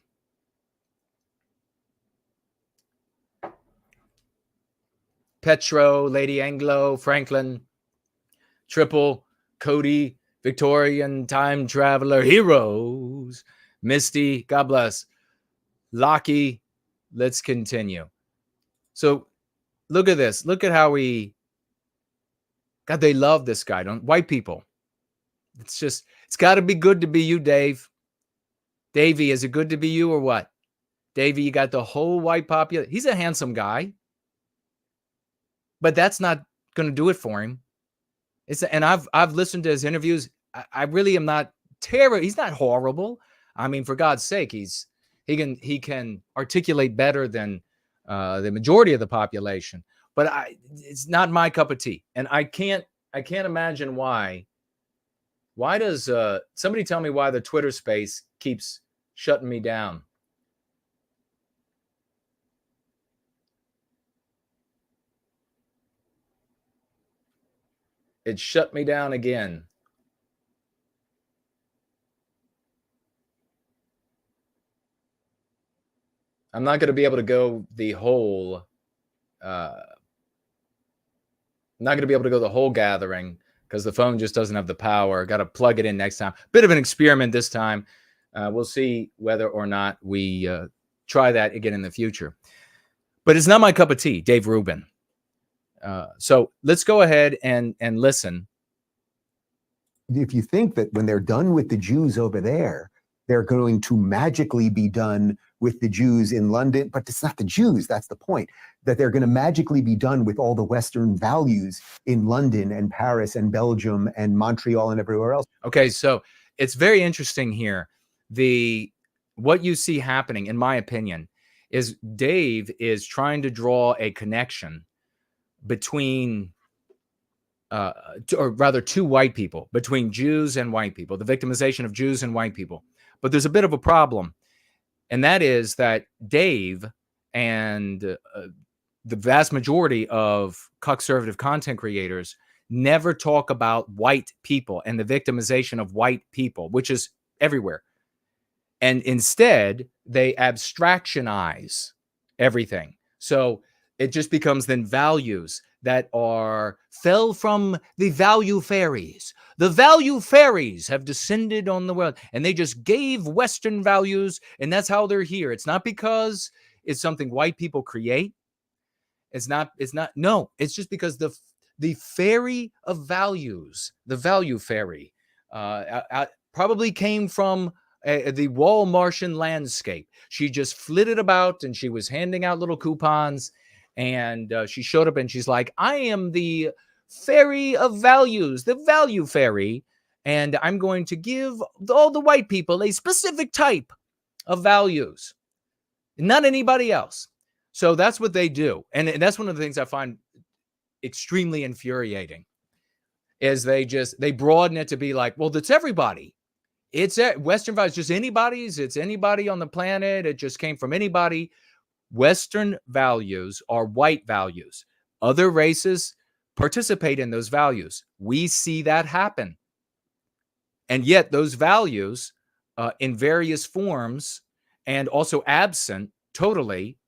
Petro, Lady Anglo, Franklin, Triple, Cody, Victorian, Time Traveler, Heroes, Misty, God bless, Locky. Let's continue. So look at this. Look at how God, they love this guy, don't white people? It's got to be good to be you, Dave. Davey, is it good to be you or what? Davey, you got the whole white population. He's a handsome guy, but that's not going to do it for him. And I've listened to his interviews. I really am not terrible. He's not horrible. I mean, for God's sake, he can articulate better than the majority of the population. But it's not my cup of tea, and I can't imagine why. Why does somebody tell me why the Twitter space keeps shutting me down? It shut me down again. I'm not going to be able to go the whole. I'm not going to be able to go the whole gathering because the phone just doesn't have the power. Got to plug it in next time. Bit of an experiment this time. We'll see whether or not we try that again in the future. But it's not my cup of tea, Dave Rubin. So let's go ahead and listen. if you think that when they're done with the Jews over there, they're going to magically be done with the Jews in London, but it's not the Jews, that's the point, that they're going to magically be done with all the Western values in London and Paris and Belgium and Montreal and everywhere else. Okay, so it's very interesting here. What you see happening, in my opinion, is Dave is trying to draw a connection between, or rather two white people, between Jews and white people, the victimization of Jews and white people. But there's a bit of a problem, and that is that Dave and the vast majority of conservative content creators never talk about white people and the victimization of white people, which is everywhere. And instead, they abstractionize everything. So it just becomes then values that fell from the value fairies. The value fairies have descended on the world, and they just gave Western values, and that's how they're here. It's not because it's something white people create. No, it's just because the fairy of values, the value fairy, probably came from the wall Martian landscape. She just flitted about, and she was handing out little coupons. And she showed up and she's like, I am the fairy of values, the value fairy. And I'm going to give all the white people a specific type of values, not anybody else. So that's what they do. And that's one of the things I find extremely infuriating is they broaden it to be like, well, that's everybody. It's Western values, just anybody's. It's anybody on the planet. It just came from anybody. Western values are white values. Other races participate in those values. We see that happen. And yet those values in various forms and also absent totally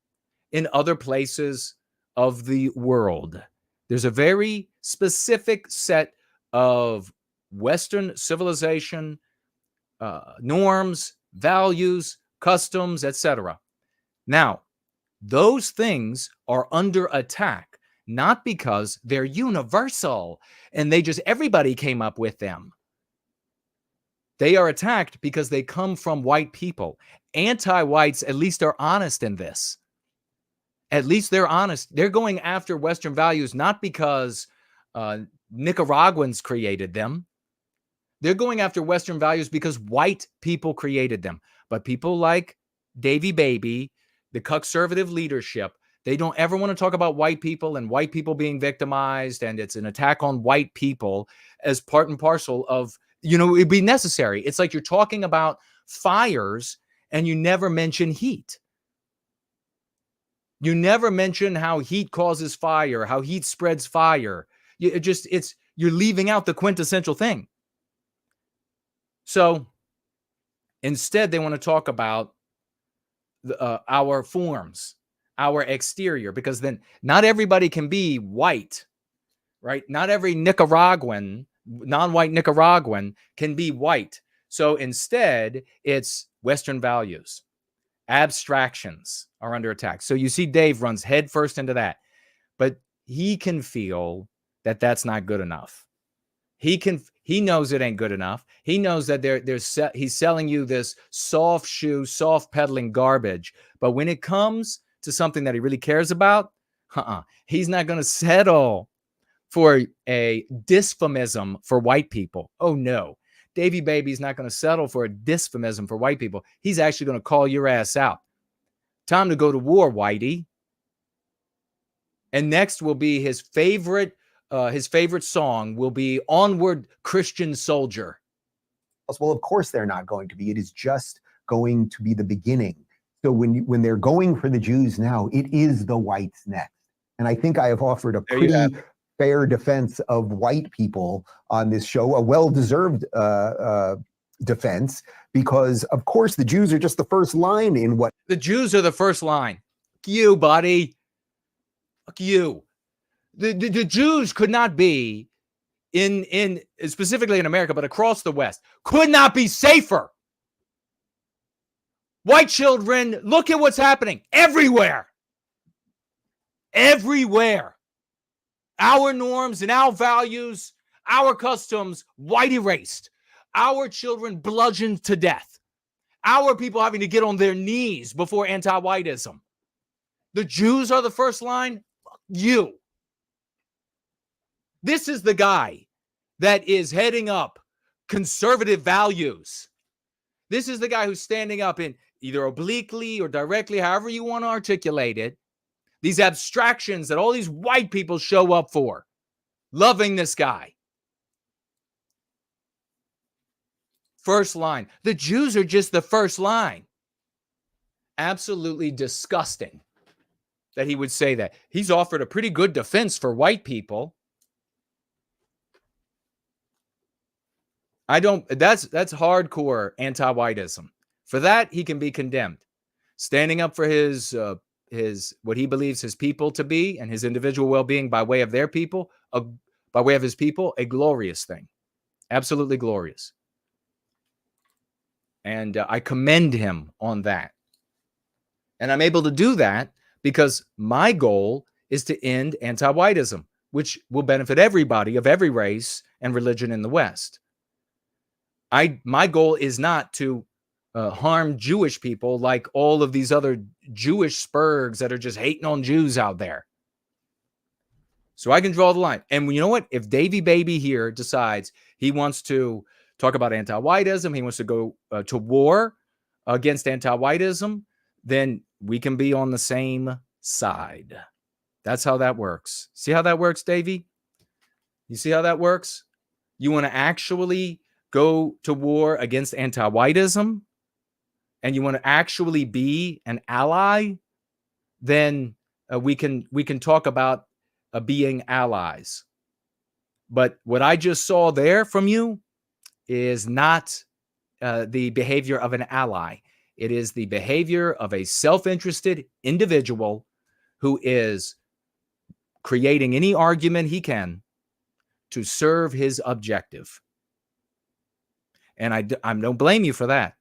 in other places of the world. There's a very specific set of Western civilization norms, values, customs, etc. Now, those things are under attack, not because they're universal and everybody came up with them. They are attacked because they come from white people. Anti-whites, at least, are honest in this. At least they're honest. They're going after Western values, not because Nicaraguans created them. They're going after Western values because white people created them. But people like Davy Baby, the conservative leadership, They don't ever want to talk about white people and white people being victimized, and it's an attack on white people as part and parcel of, it'd be necessary. It's like you're talking about fires and you never mention heat. You never mention how heat causes fire, how heat spreads fire. You're leaving out the quintessential thing. So instead, they want to talk about our forms, our exterior, because then not everybody can be white, right? Not every Nicaraguan, non-white Nicaraguan can be white. So instead, it's Western values. Abstractions are under attack. So you see Dave runs headfirst into that, but he can feel that that's not good enough. He knows it ain't good enough. He knows that he's selling you this soft shoe, soft peddling garbage. But when it comes to something that he really cares about, he's not going to settle for a dysphemism for white people. Oh no, Davy Baby's not going to settle for a dysphemism for white people. He's actually going to call your ass out. Time to go to war, Whitey. And next will be his favorite song will be Onward, Christian Soldier. Well, of course they're not going to be. It is just going to be the beginning. So when they're going for the Jews now, it is the whites next. And I think I have offered a pretty fair defense of white people on this show, a well-deserved defense, because of course the Jews are just the first line in what... The Jews are the first line. Fuck you, buddy. Fuck you. The Jews could not be in specifically in America, but across the West, could not be safer. White children, look at what's happening everywhere. Everywhere. Our norms and our values, our customs, white erased. Our children bludgeoned to death. Our people having to get on their knees before anti-whiteism. The Jews are the first line. Fuck you. This is the guy that is heading up conservative values. This is the guy who's standing up in either obliquely or directly, however you want to articulate it, these abstractions that all these white people show up for. Loving this guy. First line. The Jews are just the first line. Absolutely disgusting that he would say that. He's offered a pretty good defense for white people. That's hardcore anti-whiteism. For that, he can be condemned. Standing up for his what he believes his people to be and his individual well-being by way of their people, by way of his people, a glorious thing. Absolutely glorious. And I commend him on that. And I'm able to do that because my goal is to end anti-whiteism, which will benefit everybody of every race and religion in the West. My goal is not to harm Jewish people like all of these other Jewish spurgs that are just hating on Jews out there. So I can draw the line. And you know what? If Davy Baby here decides he wants to talk about anti-whiteism, he wants to go to war against anti-whiteism, then we can be on the same side. That's how that works. See how that works, Davy? You see how that works? You want to actually go to war against anti-whiteism, and you want to actually be an ally, then we can talk about being allies. But what I just saw there from you is not the behavior of an ally. It is the behavior of a self-interested individual who is creating any argument he can to serve his objective. And I don't blame you for that,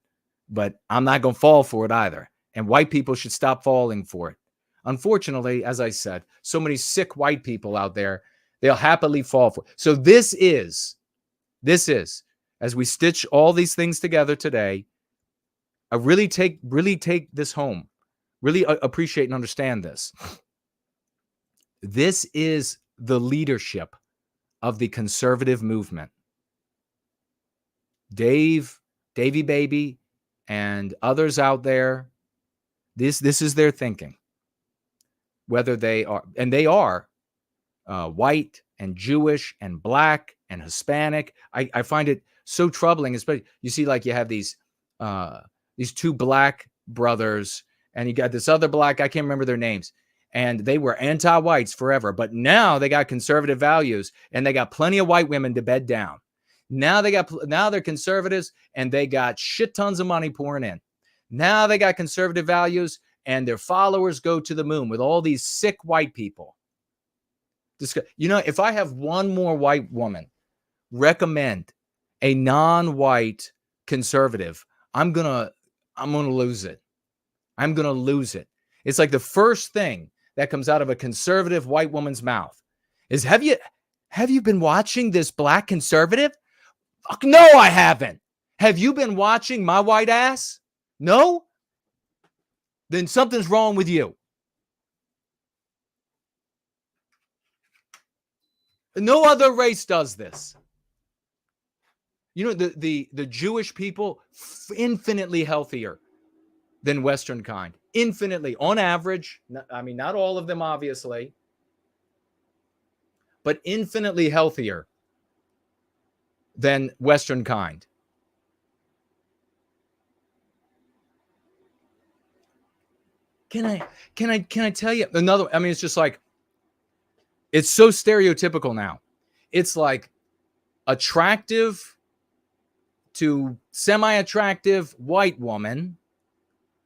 but I'm not going to fall for it either. And white people should stop falling for it. Unfortunately, as I said, so many sick white people out there, they'll happily fall for it. So this is, as we stitch all these things together today, I really take this home, really appreciate and understand this. This is the leadership of the conservative movement. Davy Baby, and others out there, this is their thinking. whether they are, and they are white and Jewish and black and Hispanic. I find it so troubling, especially you see, like, you have these two black brothers, and you got this other black, I can't remember their names, and they were anti-whites forever, but now they got conservative values, and they got plenty of white women to bed down. Now they're conservatives, and they got shit tons of money pouring in. Now they got conservative values, and their followers go to the moon with all these sick white people. You know, if I have one more white woman recommend a non-white conservative, I'm gonna lose it. I'm gonna lose it. It's like the first thing that comes out of a conservative white woman's mouth is, have you been watching this black conservative? Fuck no, I haven't. Have you been watching my white ass? No? Then something's wrong with you. No other race does this. You know, the Jewish people, infinitely healthier than Western kind. Infinitely, on average. I mean, not all of them, obviously, but infinitely healthier than Western kind. Can I tell you another? I mean, it's just like, it's so stereotypical now. It's like attractive to semi-attractive white woman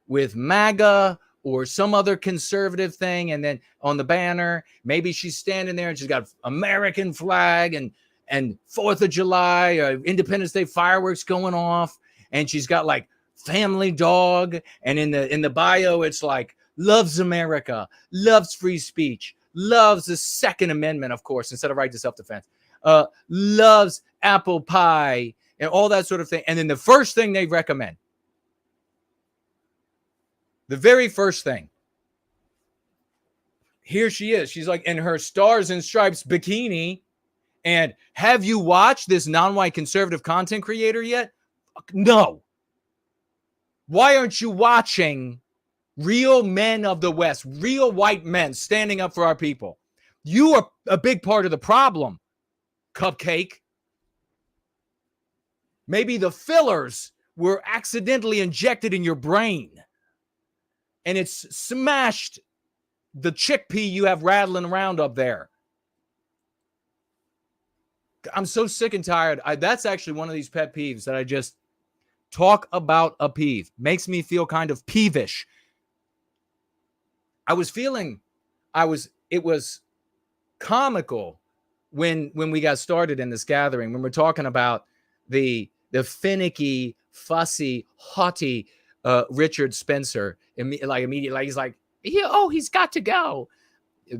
with MAGA or some other conservative thing, and then on the banner, maybe she's standing there and she's got American flag and 4th of July, Independence Day fireworks going off, and she's got like family dog, and in the bio it's like loves America, loves free speech, loves the Second Amendment, of course, instead of right to self-defense, loves apple pie and all that sort of thing. And then the first thing they recommend, the very first thing, here she is. She's like in her Stars and Stripes bikini. And have you watched this non-white conservative content creator yet? No. Why aren't you watching real men of the West, real white men standing up for our people? You are a big part of the problem, Cupcake. Maybe the fillers were accidentally injected in your brain, and it's smashed the chickpea you have rattling around up there. I'm so sick and tired. That's actually one of these pet peeves that I just talk about. A peeve makes me feel kind of peevish. It was comical when we got started in this gathering, when we're talking about the finicky, fussy, haughty Richard Spencer. Immediately, he's like, he's got to go.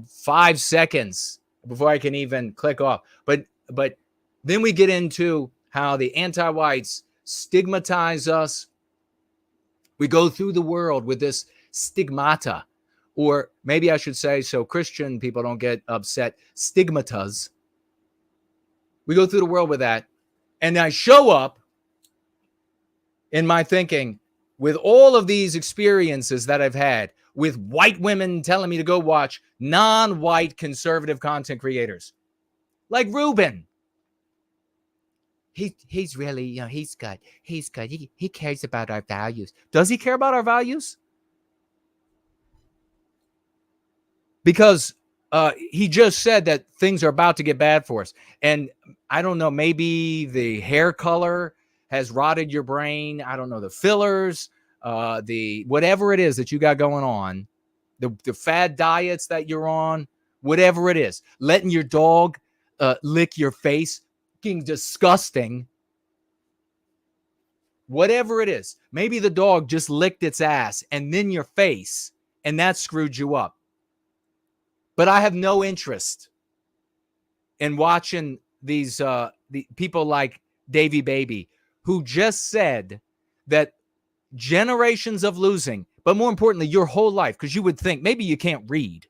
5 seconds before I can even click off. But then we get into how the anti-whites stigmatize us. We go through the world with this stigmata, or maybe I should say, so Christian people don't get upset, stigmatas. We go through the world with that. And I show up in my thinking with all of these experiences that I've had with white women telling me to go watch non-white conservative content creators. Like Rubin. He's really, he's good. He cares about our values. Does he care about our values? Because he just said that things are about to get bad for us. And I don't know, maybe the hair color has rotted your brain. I don't know, the fillers, the whatever it is that you got going on, the fad diets that you're on, whatever it is, letting your dog lick your face, fucking disgusting. Whatever it is, maybe the dog just licked its ass and then your face, and that screwed you up. But I have no interest in watching these the people like Davy Baby, who just said that generations of losing, but more importantly, your whole life, because you would think maybe you can't read,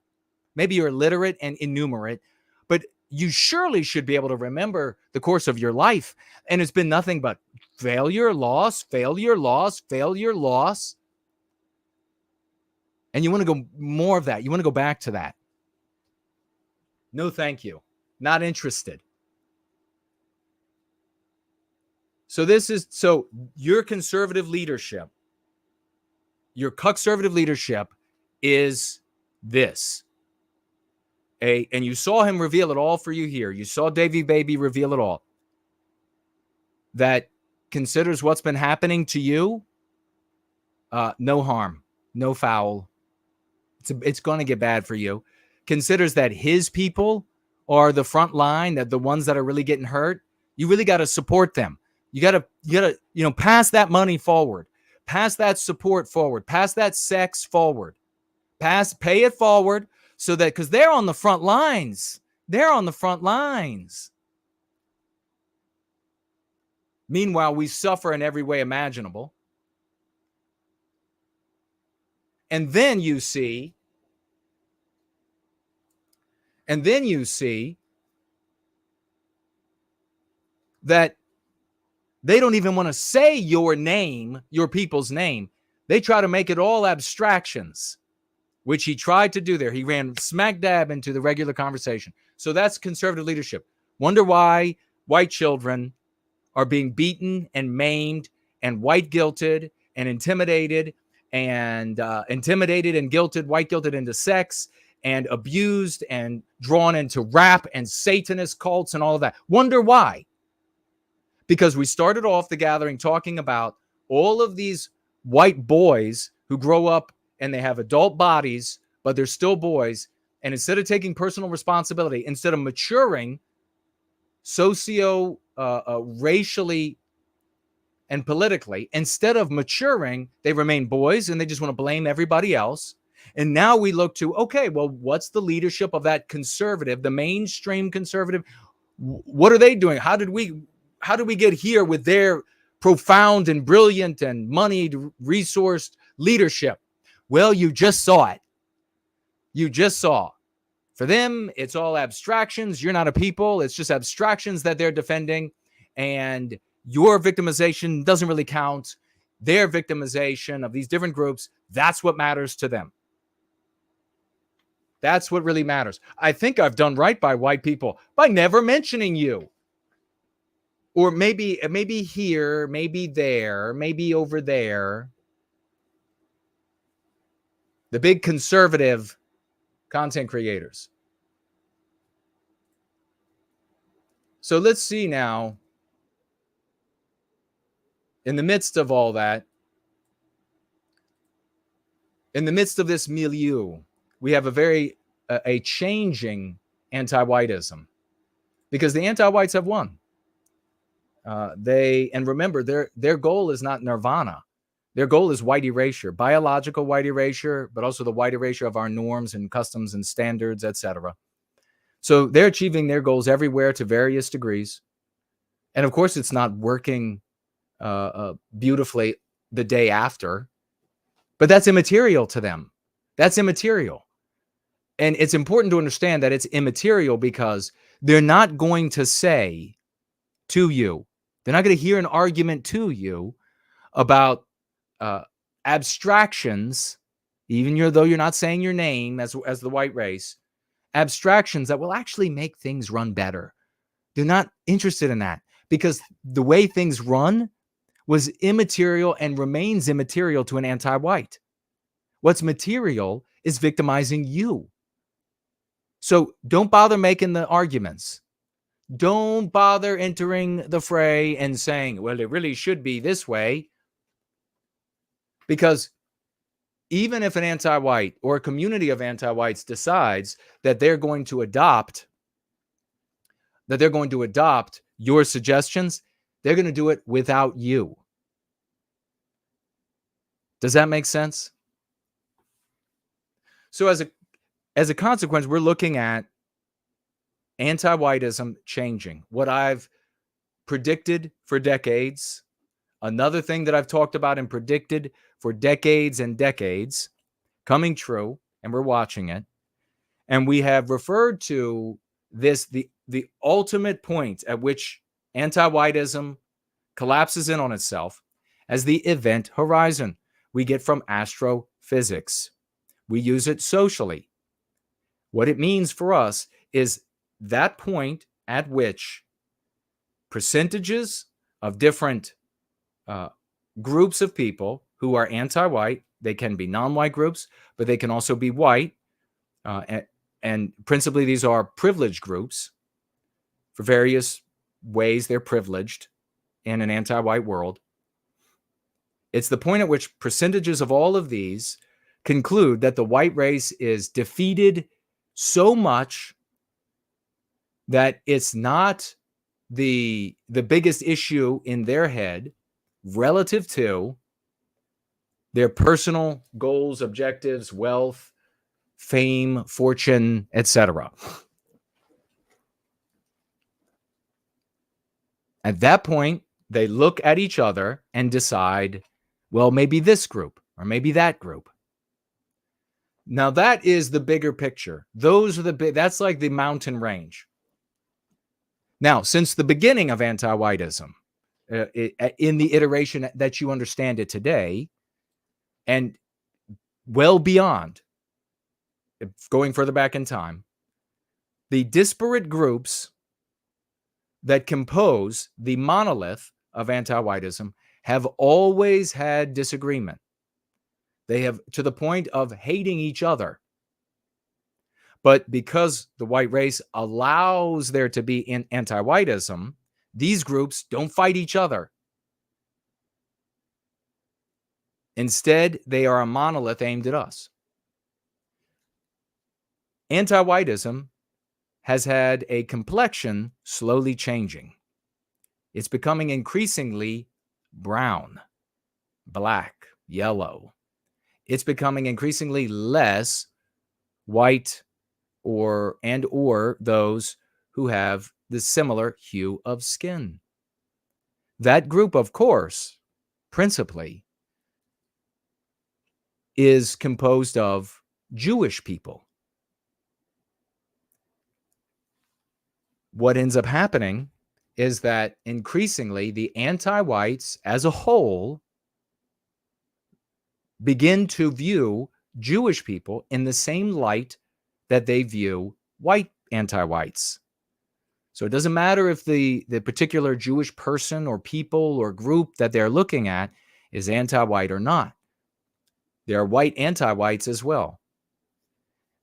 maybe you're illiterate and innumerate, but you surely should be able to remember the course of your life. And it's been nothing but failure, loss, failure, loss, failure, loss. And you want to go more of that. You want to go back to that. No, thank you. Not interested. So your conservative leadership, your conservative leadership is this. And you saw him reveal it all for you here. You saw Davy Baby reveal it all. That considers what's been happening to you no harm, no foul. It's going to get bad for you. Considers that his people are the front line, that the ones that are really getting hurt. You really got to support them. You got to, pass that money forward, pass that support forward, pass that sex forward, pay it forward so that, because they're on the front lines. They're on the front lines. Meanwhile, we suffer in every way imaginable. And then you see that they don't even want to say your name, your people's name. They try to make it all abstractions, which he tried to do there. He ran smack dab into the regular conversation. So that's conservative leadership. Wonder why white children are being beaten and maimed and white guilted and intimidated and guilted, white guilted into sex and abused and drawn into rap and Satanist cults and all of that. Wonder why? Because we started off the gathering talking about all of these white boys who grow up and they have adult bodies, but they're still boys. And instead of taking personal responsibility, instead of maturing racially and politically, instead of maturing, they remain boys and they just want to blame everybody else. And now we look to, okay, well, what's the leadership of that conservative, the mainstream conservative? What are they doing? How did we get here with their profound and brilliant and moneyed, resourced leadership? Well, you just saw it. You just saw. For them, it's all abstractions. You're not a people. It's just abstractions that they're defending. And your victimization doesn't really count. Their victimization of these different groups, that's what matters to them. That's what really matters. I think I've done right by white people by never mentioning you. Or maybe here, maybe there, maybe over there. The big conservative content creators. So let's see now, in the midst of all that, in the midst of this milieu, we have a changing anti-whiteism, because the anti-whites have won. And remember, their goal is not nirvana. Their goal is white erasure, biological white erasure, but also the white erasure of our norms and customs and standards, etc. So they're achieving their goals everywhere to various degrees. And of course, it's not working beautifully the day after, but that's immaterial to them. That's immaterial. And it's important to understand that it's immaterial because they're not going to say to you, they're not going to hear an argument to you about abstractions, even though you're not saying your name as the white race, abstractions that will actually make things run better. They're not interested in that because the way things run was immaterial and remains immaterial to an anti-white. What's material is victimizing you. So don't bother making the arguments. Don't bother entering the fray and saying, well, it really should be this way. Because even if an anti-white or a community of anti-whites decides that they're going to adopt your suggestions, they're going to do it without you. Does that make sense? So as a consequence, we're looking at anti-whiteism changing. What I've predicted for decades, another thing that I've talked about and predicted for decades and decades, coming true, and we're watching it. And we have referred to this, the ultimate point at which anti-whiteism collapses in on itself, as the event horizon we get from astrophysics. We use it socially. What it means for us is that point at which percentages of different groups of people who are anti-white, they can be non-white groups, but they can also be white, and principally these are privileged groups. For various ways they're privileged in an anti-white world. It's the point at which percentages of all of these conclude that the white race is defeated so much that it's not the biggest issue in their head relative to their personal goals, objectives, wealth, fame, fortune, etc. At that point, they look at each other and decide, well, maybe this group or maybe that group. Now that is the bigger picture. Those are that's like the mountain range. Now, since the beginning of anti-whiteism, in the iteration that you understand it today, and well beyond, going further back in time, the disparate groups that compose the monolith of anti-whiteism have always had disagreement. They have, to the point of hating each other. But because the white race allows there to be anti-whiteism, these groups don't fight each other. Instead, they are a monolith aimed at us. Anti-whiteism has had a complexion slowly changing. It's becoming increasingly brown, black, yellow. It's becoming increasingly less white or those who have the similar hue of skin. That group, of course, principally, is composed of Jewish people. What ends up happening is that increasingly the anti-whites as a whole begin to view Jewish people in the same light that they view white anti-whites. So it doesn't matter if the particular Jewish person or people or group that they're looking at is anti-white or not. There are white anti-whites as well.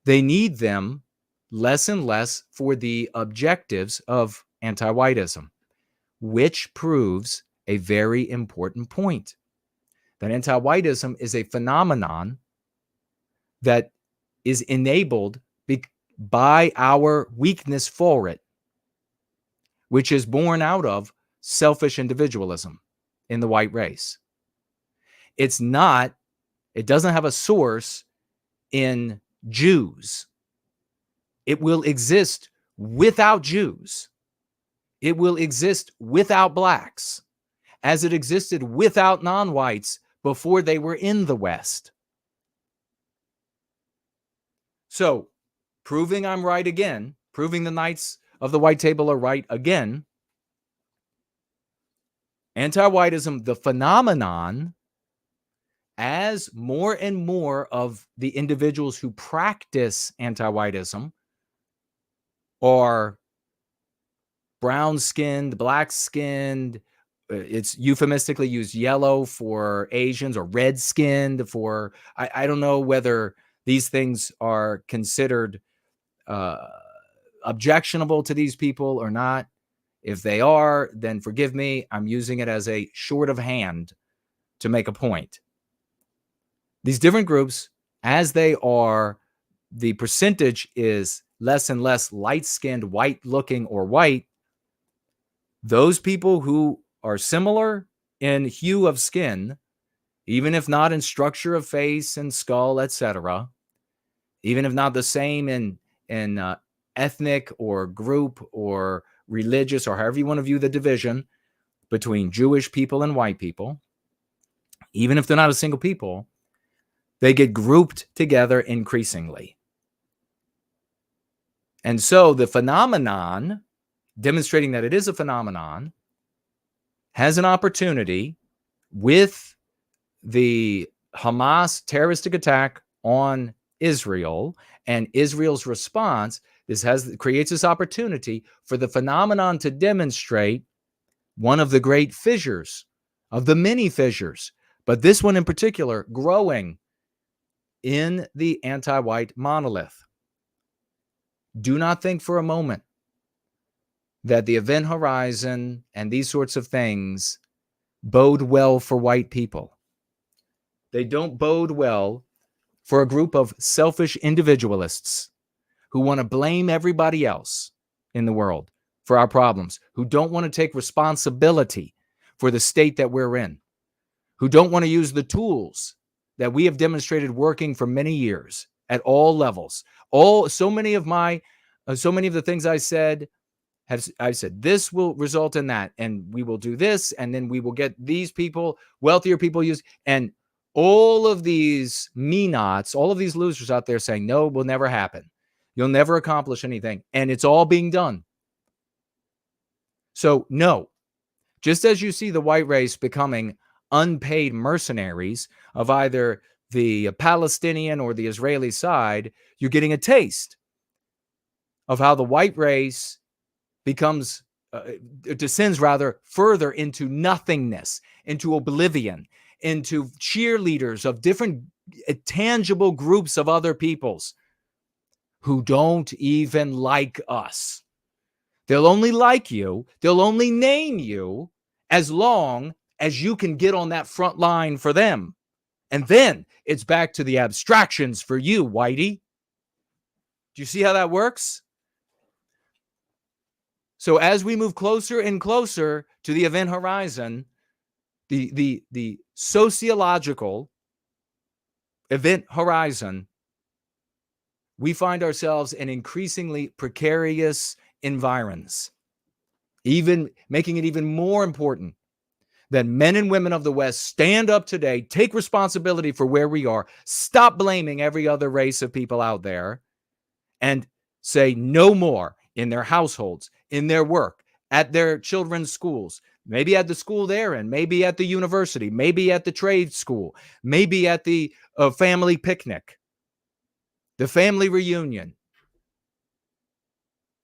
They need them less and less for the objectives of anti-whiteism, which proves a very important point. That anti-whiteism is a phenomenon that is enabled by our weakness for it, which is born out of selfish individualism in the white race. It doesn't have a source in Jews. It will exist without Jews. It will exist without blacks, as it existed without non-whites before they were in the West. So, proving I'm right again, proving the Knights of the White Table are right again, anti-whiteism, the phenomenon, as more and more of the individuals who practice anti-whiteism are brown-skinned, black-skinned, it's euphemistically used yellow for Asians, or red-skinned for, I don't know whether these things are considered objectionable to these people or not. If they are, then forgive me. I'm using it as a short of hand to make a point. These different groups, as they are, the percentage is less and less light-skinned, white-looking, or white. Those people who are similar in hue of skin, even if not in structure of face and skull, etc., even if not the same in ethnic or group or religious, or however you want to view the division between Jewish people and white people, even if they're not a single people, they get grouped together increasingly. And so the phenomenon, demonstrating that it is a phenomenon, has an opportunity with the Hamas terroristic attack on Israel and Israel's response, creates this opportunity for the phenomenon to demonstrate one of the great fissures, of the many fissures, but this one in particular, growing in the anti-white monolith. Do not think for a moment that the event horizon and these sorts of things bode well for white people. They don't bode well for a group of selfish individualists who want to blame everybody else in the world for our problems, who don't want to take responsibility for the state that we're in, who don't want to use the tools that we have demonstrated working for many years at all levels. So many of the things I said, I've said this will result in that, and we will do this, and then we will get these people, wealthier people use, and all of these me-nots, all of these losers out there saying, no, it will never happen. You'll never accomplish anything. And it's all being done. So no, just as you see the white race becoming unpaid mercenaries of either the Palestinian or the Israeli side, you're getting a taste of how the white race descends rather further into nothingness, into oblivion, into cheerleaders of different tangible groups of other peoples who don't even like us. They'll only like you, they'll only name you as long as you can get on that front line for them. And then it's back to the abstractions for you, Whitey. Do you see how that works? So as we move closer and closer to the event horizon, the sociological event horizon, we find ourselves in increasingly precarious environs, even making it even more important that men and women of the West stand up today, take responsibility for where we are, stop blaming every other race of people out there, and say no more in their households, in their work, at their children's schools, maybe at the school they're in, maybe at the university, maybe at the trade school, maybe at the family picnic, the family reunion.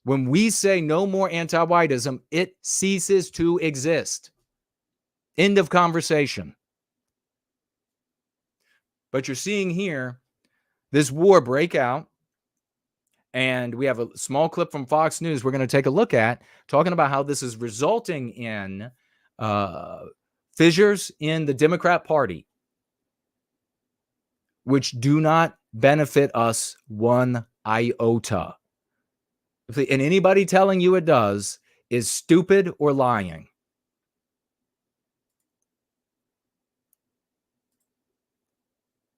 When we say no more anti-whiteism, it ceases to exist. End of conversation. But you're seeing here this war break out, and we have a small clip from Fox News we're going to take a look at, talking about how this is resulting in fissures in the Democrat Party, which do not benefit us one iota. And anybody telling you it does is stupid or lying.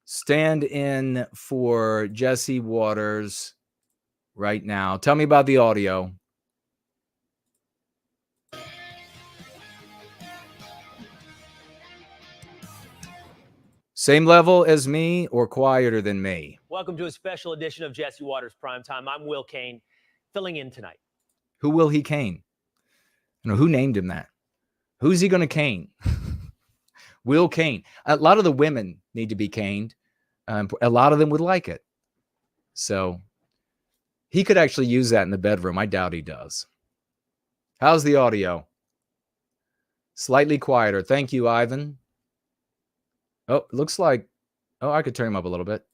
Stand in for Jesse Waters right now. Tell me about the audio. Same level as me or quieter than me? Welcome to a special edition of Jesse Waters Primetime. I'm Will Kane, filling in tonight. Who will he cane? Who named him that? Who's he going to cane? Will Kane. A lot of the women need to be caned. A lot of them would like it. So he could actually use that in the bedroom. I doubt he does. How's the audio? Slightly quieter. Thank you, Ivan. Oh, looks like, I could turn him up a little bit.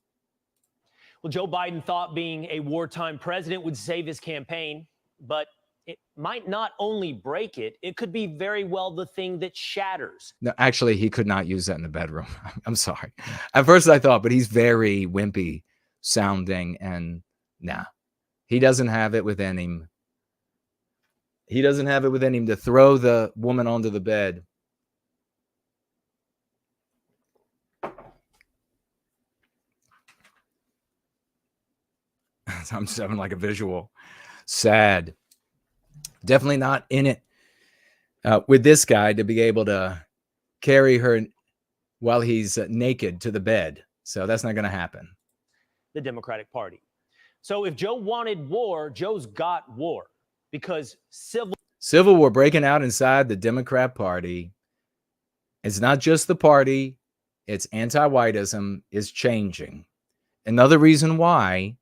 Well, Joe Biden thought being a wartime president would save his campaign, but it might not only break it, it could be very well the thing that shatters. No, actually, he could not use that in the bedroom. I'm sorry. At first I thought, but he's very wimpy sounding, and nah, he doesn't have it within him. He doesn't have it within him to throw the woman onto the bed. I'm just having like a visual. Sad. Definitely not in it with this guy to be able to carry her while he's naked to the bed. So that's not going to happen. The Democratic Party. So if Joe wanted war, Joe's got war, because civil war breaking out inside the Democrat Party. It's not just the party. It's anti-whiteism is changing. Another reason why,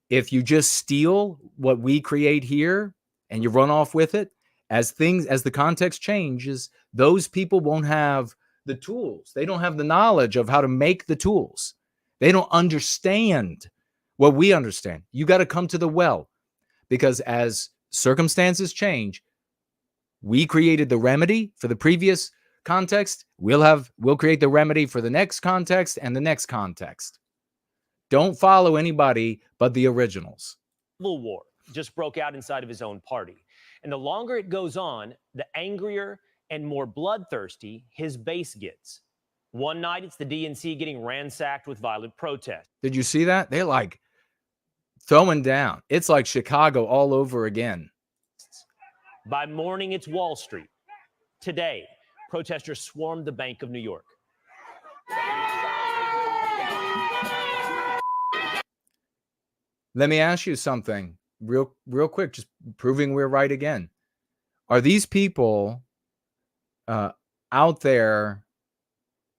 if you just steal what we create here and you run off with it, as the context changes, those people won't have the tools. They don't have the knowledge of how to make the tools. They don't understand what we understand. You got to come to the well, because as circumstances change, we created the remedy for the previous context. We'll create the remedy for the next context and the next context. Don't follow anybody but the originals. Civil war just broke out inside of his own party. And the longer it goes on, the angrier and more bloodthirsty his base gets. One night, it's the DNC getting ransacked with violent protests. Did you see that? They're like throwing down. It's like Chicago all over again. By morning, it's Wall Street. Today, protesters swarmed the Bank of New York. Let me ask you something real quick, just proving we're right again. Are these people out there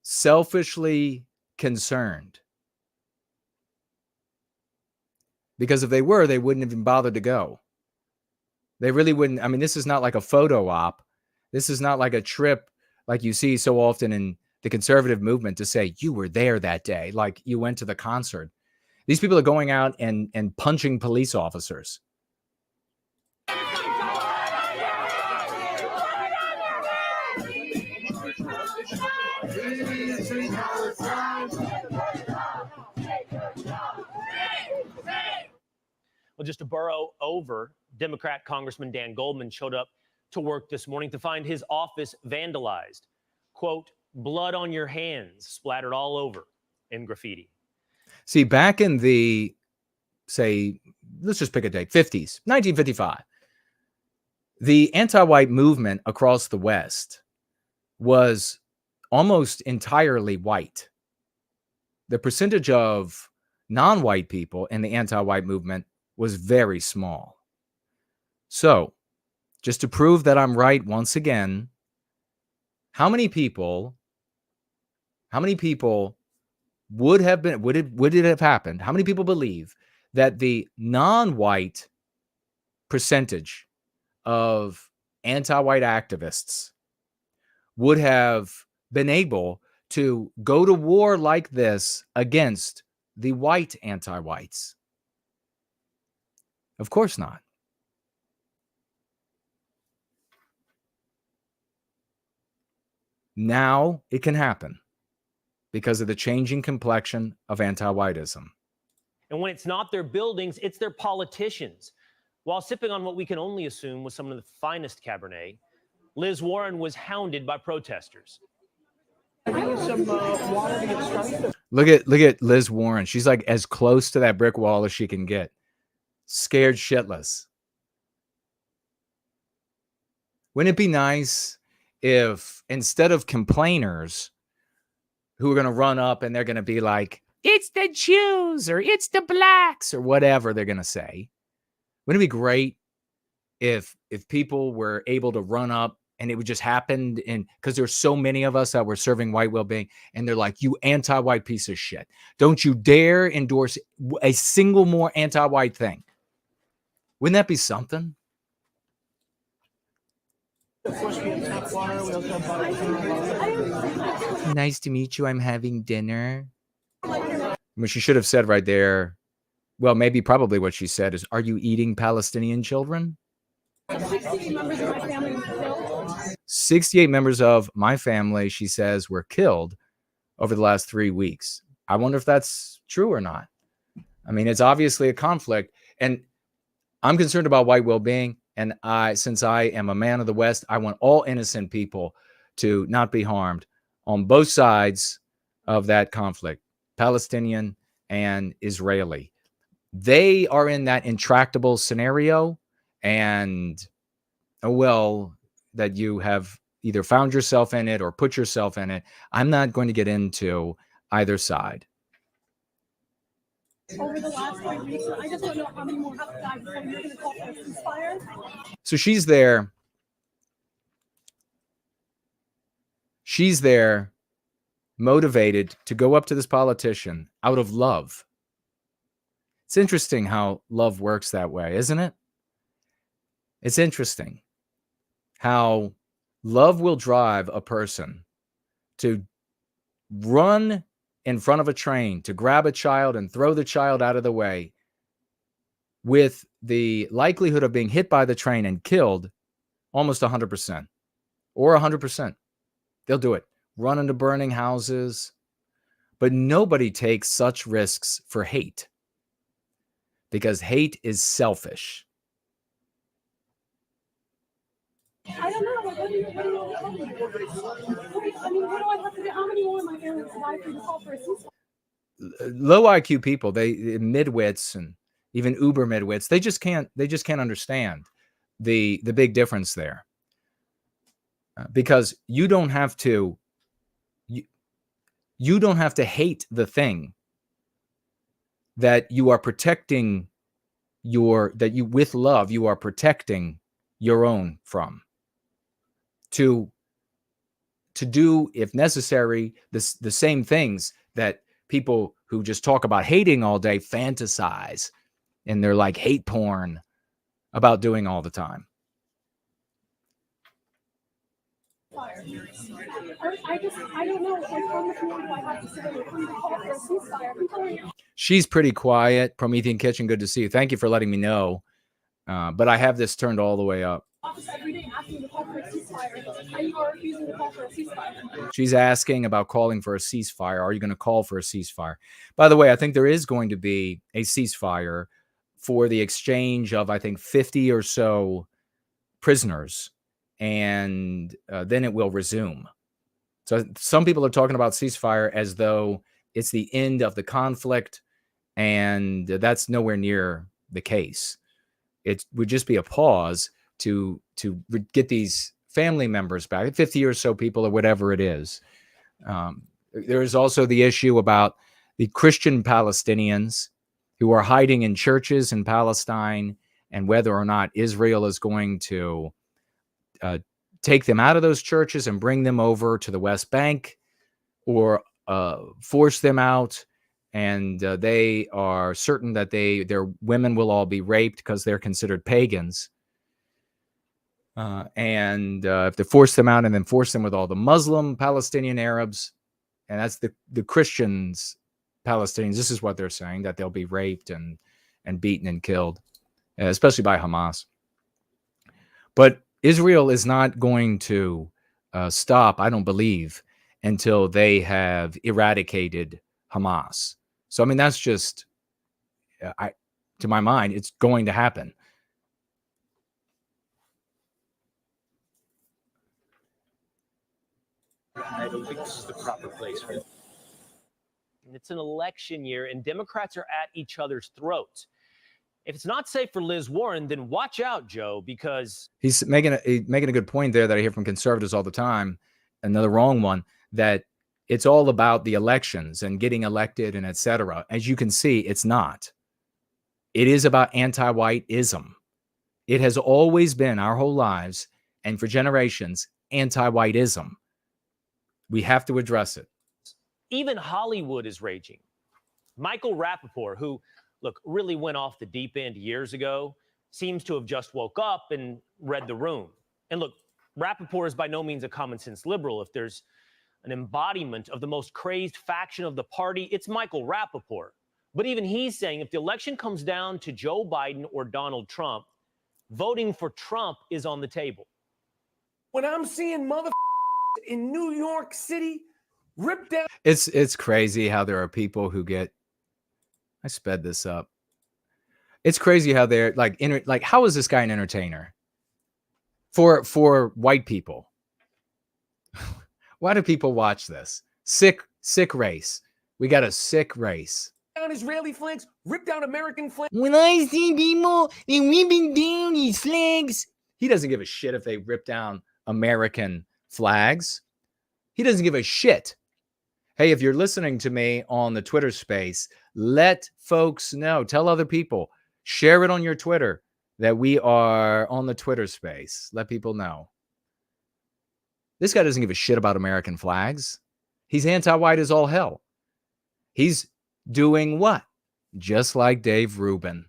selfishly concerned? Because if they were, they wouldn't have even bothered to go. They really wouldn't. I mean, this is not like a photo op. This is not like a trip like you see so often in the conservative movement to say you were there that day, like you went to the concert. These people are going out and punching police officers. Well, just to burrow over, Democrat Congressman Dan Goldman showed up to work this morning to find his office vandalized. Quote, blood on your hands splattered all over in graffiti. See, back in the, say, let's just pick a date, 50s, 1955, the anti-white movement across the West was almost entirely white. The percentage of non-white people in the anti-white movement was very small. So, just to prove that I'm right once again, how many people would it have happened? How many people believe that the non-white percentage of anti-white activists would have been able to go to war like this against the white anti-whites? Of course not. Now it can happen because of the changing complexion of anti-whiteism. And when it's not their buildings, it's their politicians. While sipping on what we can only assume was some of the finest Cabernet, Liz Warren was hounded by protesters. Look at Liz Warren. She's like as close to that brick wall as she can get. Scared shitless. Wouldn't it be nice if instead of complainers who are going to run up and they're going to be like, it's the Jews or it's the blacks or whatever they're going to say. Wouldn't it be great if people were able to run up and it would just happen, and because there's so many of us that were serving white well-being, and they're like, you anti-white piece of shit. Don't you dare endorse a single more anti-white thing. Wouldn't that be something? Nice to meet you. I'm having dinner. What she should have said right there, well, probably what she said is, are you eating Palestinian children? 68 members of my family, she says, were killed over the last 3 weeks. I wonder if that's true or not. I mean, it's obviously a conflict, and I'm concerned about white well-being. And since I am a man of the West, I want all innocent people to not be harmed on both sides of that conflict, Palestinian and Israeli. They are in that intractable scenario, and that you have either found yourself in it or put yourself in it. I'm not going to get into either side. Over the last 5 weeks, I just don't know how many more have died before you're going to call for a ceasefire. So she's there. She's there, motivated to go up to this politician out of love, It's interesting how love works that way, isn't it? It's interesting how love will drive a person to run in front of a train, to grab a child and throw the child out of the way, with the likelihood of being hit by the train and killed almost 100% or 100%. They'll do it. Run into burning houses. But nobody takes such risks for hate, because hate is selfish. I don't know. Like, what do you want to tell me? I mean, what do I have to do? How many more of my parents die for the call for a ceasefire? Low IQ people, they midwits and even uber midwits, they just can't understand the big difference there. Because you don't have to hate the thing that you are protecting with love you are protecting your own from. To do, if necessary, the same things that people who just talk about hating all day fantasize, and they're like hate porn about doing all the time. I don't know. Like, how much more do I have to say? Who to call for a ceasefire? People are She's pretty quiet. Promethean Kitchen, good to see you. Thank you for letting me know. But I have this turned all the way up. office every day asking to call for a ceasefire, and you are refusing to call for a ceasefire. She's asking about calling for a ceasefire. Are you going to call for a ceasefire? By the way, I think there is going to be a ceasefire for the exchange of, I think, 50 or so prisoners, and then it will resume. So some people are talking about ceasefire as though it's the end of the conflict, and that's nowhere near the case. It would just be a pause to get these family members back, 50 or so people or whatever it is. There is also the issue about the Christian Palestinians who are hiding in churches in Palestine, and whether or not Israel is going to take them out of those churches and bring them over to the West Bank, or force them out. And they are certain that their women will all be raped because they're considered pagans. And if they force them out and then force them with all the Muslim Palestinian Arabs, and that's the Christians, Palestinians, this is what they're saying, that they'll be raped and beaten and killed, especially by Hamas. But Israel is not going to stop, I don't believe, until they have eradicated Hamas. So, I mean, that's just, to my mind, it's going to happen. I don't think this is the proper place for it. It's an election year, and Democrats are at each other's throats. If it's not safe for Liz Warren, then watch out, Joe, because he's making a good point there that I hear from conservatives all the time, another wrong one, that it's all about the elections and getting elected and etc. As you can see, it's not. It is about anti-whiteism. It has always been our whole lives, and for generations, anti-whiteism. We have to address it. even Hollywood is raging. Michael Rappaport, who, look, really went off the deep end years ago, seems to have just woke up and read the room. And look, Rappaport is by no means a common sense liberal. If there's an embodiment of the most crazed faction of the party, it's Michael Rappaport. But even he's saying if the election comes down to Joe Biden or Donald Trump, voting for Trump is on the table. When I'm seeing mother in New York City ripped down. It's crazy how there are people who get, I sped this up. It's crazy how they're like, how is this guy an entertainer for white people? Why do people watch this? Sick race. We got a sick race. Down Israeli flags, rip down American flags. When I see people, they ripping down these flags. He doesn't give a shit if they rip down American flags. He doesn't give a shit. Hey, if you're listening to me on the Twitter space, let folks know. Tell other people. Share it on your Twitter that we are on the Twitter space. Let people know. This guy doesn't give a shit about American flags. He's anti-white as all hell. He's doing what? just like Dave Rubin.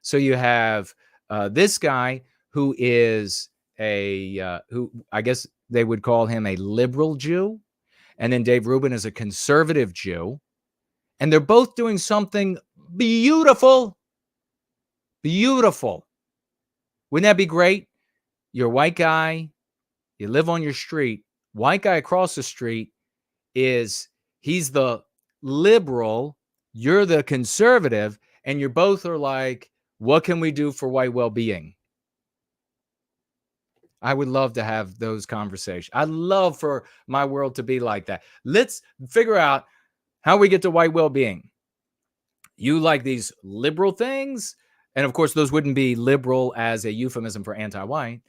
So you have this guy who is who I guess they would call him a liberal Jew. And then Dave Rubin is a conservative Jew. And they're both doing something beautiful. Beautiful. Wouldn't that be great? You're a white guy. You live on your street. White guy across the street he's the liberal. You're the conservative. And you both are like, what can we do for white well-being? I would love to have those conversations. I'd love for my world to be like that. Let's figure out how we get to white well-being. You like these liberal things? And of course, those wouldn't be liberal as a euphemism for anti-white,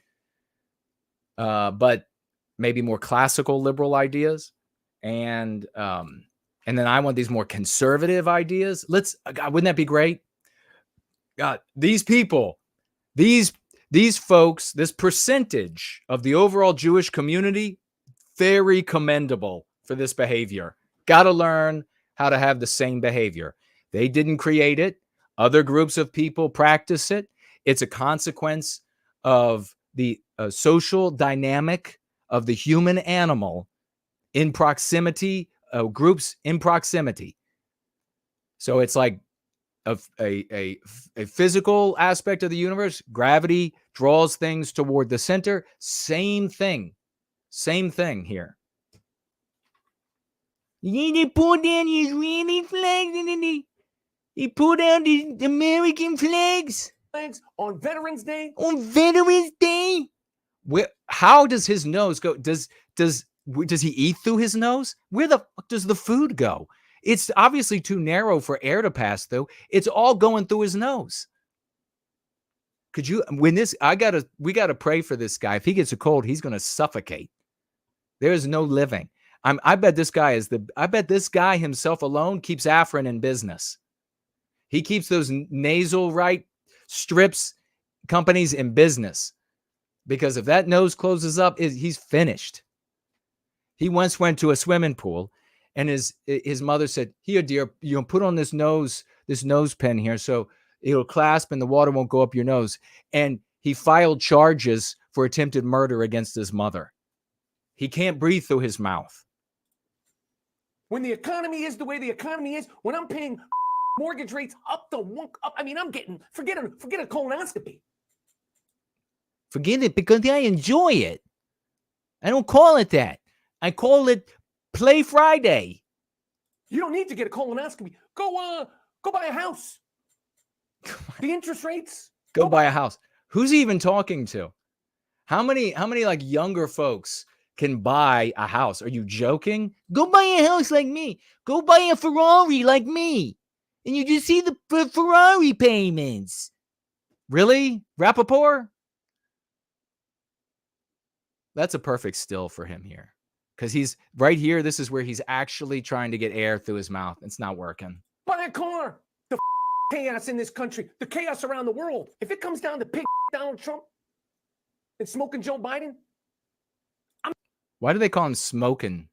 but maybe more classical liberal ideas. And then I want these more conservative ideas. God, wouldn't that be great? God, these people, these folks, this percentage of the overall Jewish community, very commendable for this behavior. Got to learn how to have the same behavior. They didn't create it. Other groups of people practice it. It's a consequence of the social dynamic of the human animal in proximity, groups in proximity. So it's like a physical aspect of the universe. Gravity draws things toward the center. Same thing here. He pulled down the Israeli flags and he pulled down the American flags. Flags on Veterans Day. On Veterans Day. How does his nose go? Does he eat through his nose? Where the fuck does the food go? It's obviously too narrow for air to pass through. It's all going through his nose. Could you, we gotta pray for this guy. If he gets a cold, he's gonna suffocate. There's no living. I bet this guy himself alone keeps Afrin in business. He keeps those nasal strips companies in business. Because if that nose closes up, he's finished. He once went to a swimming pool and his mother said, "Here, dear, put on this nose pen here so it'll clasp and the water won't go up your nose." And he filed charges for attempted murder against his mother. He can't breathe through his mouth. When the economy is the way the economy is, when I'm paying mortgage rates up, I mean, I'm getting, forget a colonoscopy. Forget it because I enjoy it. I don't call it that. I call it Play Friday. You don't need to get a colonoscopy. Go buy a house. The interest rates. Go buy a house. Who's he even talking to? How many like younger folks can buy a house? Are you joking? Go buy a house like me. Go buy a Ferrari like me. And you just see the Ferrari payments. Really? Rappaport? That's a perfect still for him here. Because he's right here. This is where he's actually trying to get air through his mouth. It's not working. Buy a car. The chaos in this country. The chaos around the world. If it comes down to pig Donald Trump and smoking Joe Biden. Why do they call him Smoking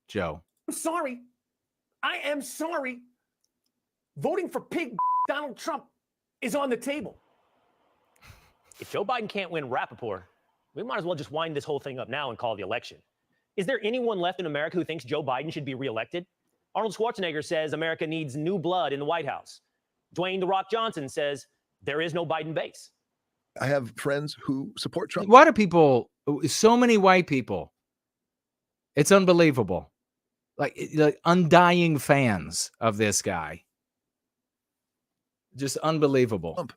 Joe? I'm sorry. I am sorry. Voting for pig Donald Trump is on the table. If Joe Biden can't win Rappaport, we might as well just wind this whole thing up now and call the election. Is there anyone left in America who thinks Joe Biden should be reelected? Arnold Schwarzenegger says America needs new blood in the White House. Dwayne "The Rock" Johnson says there is no Biden base. I have friends who support Trump. Why do people, so many white people, it's unbelievable. Like undying fans of this guy. Just unbelievable. Trump.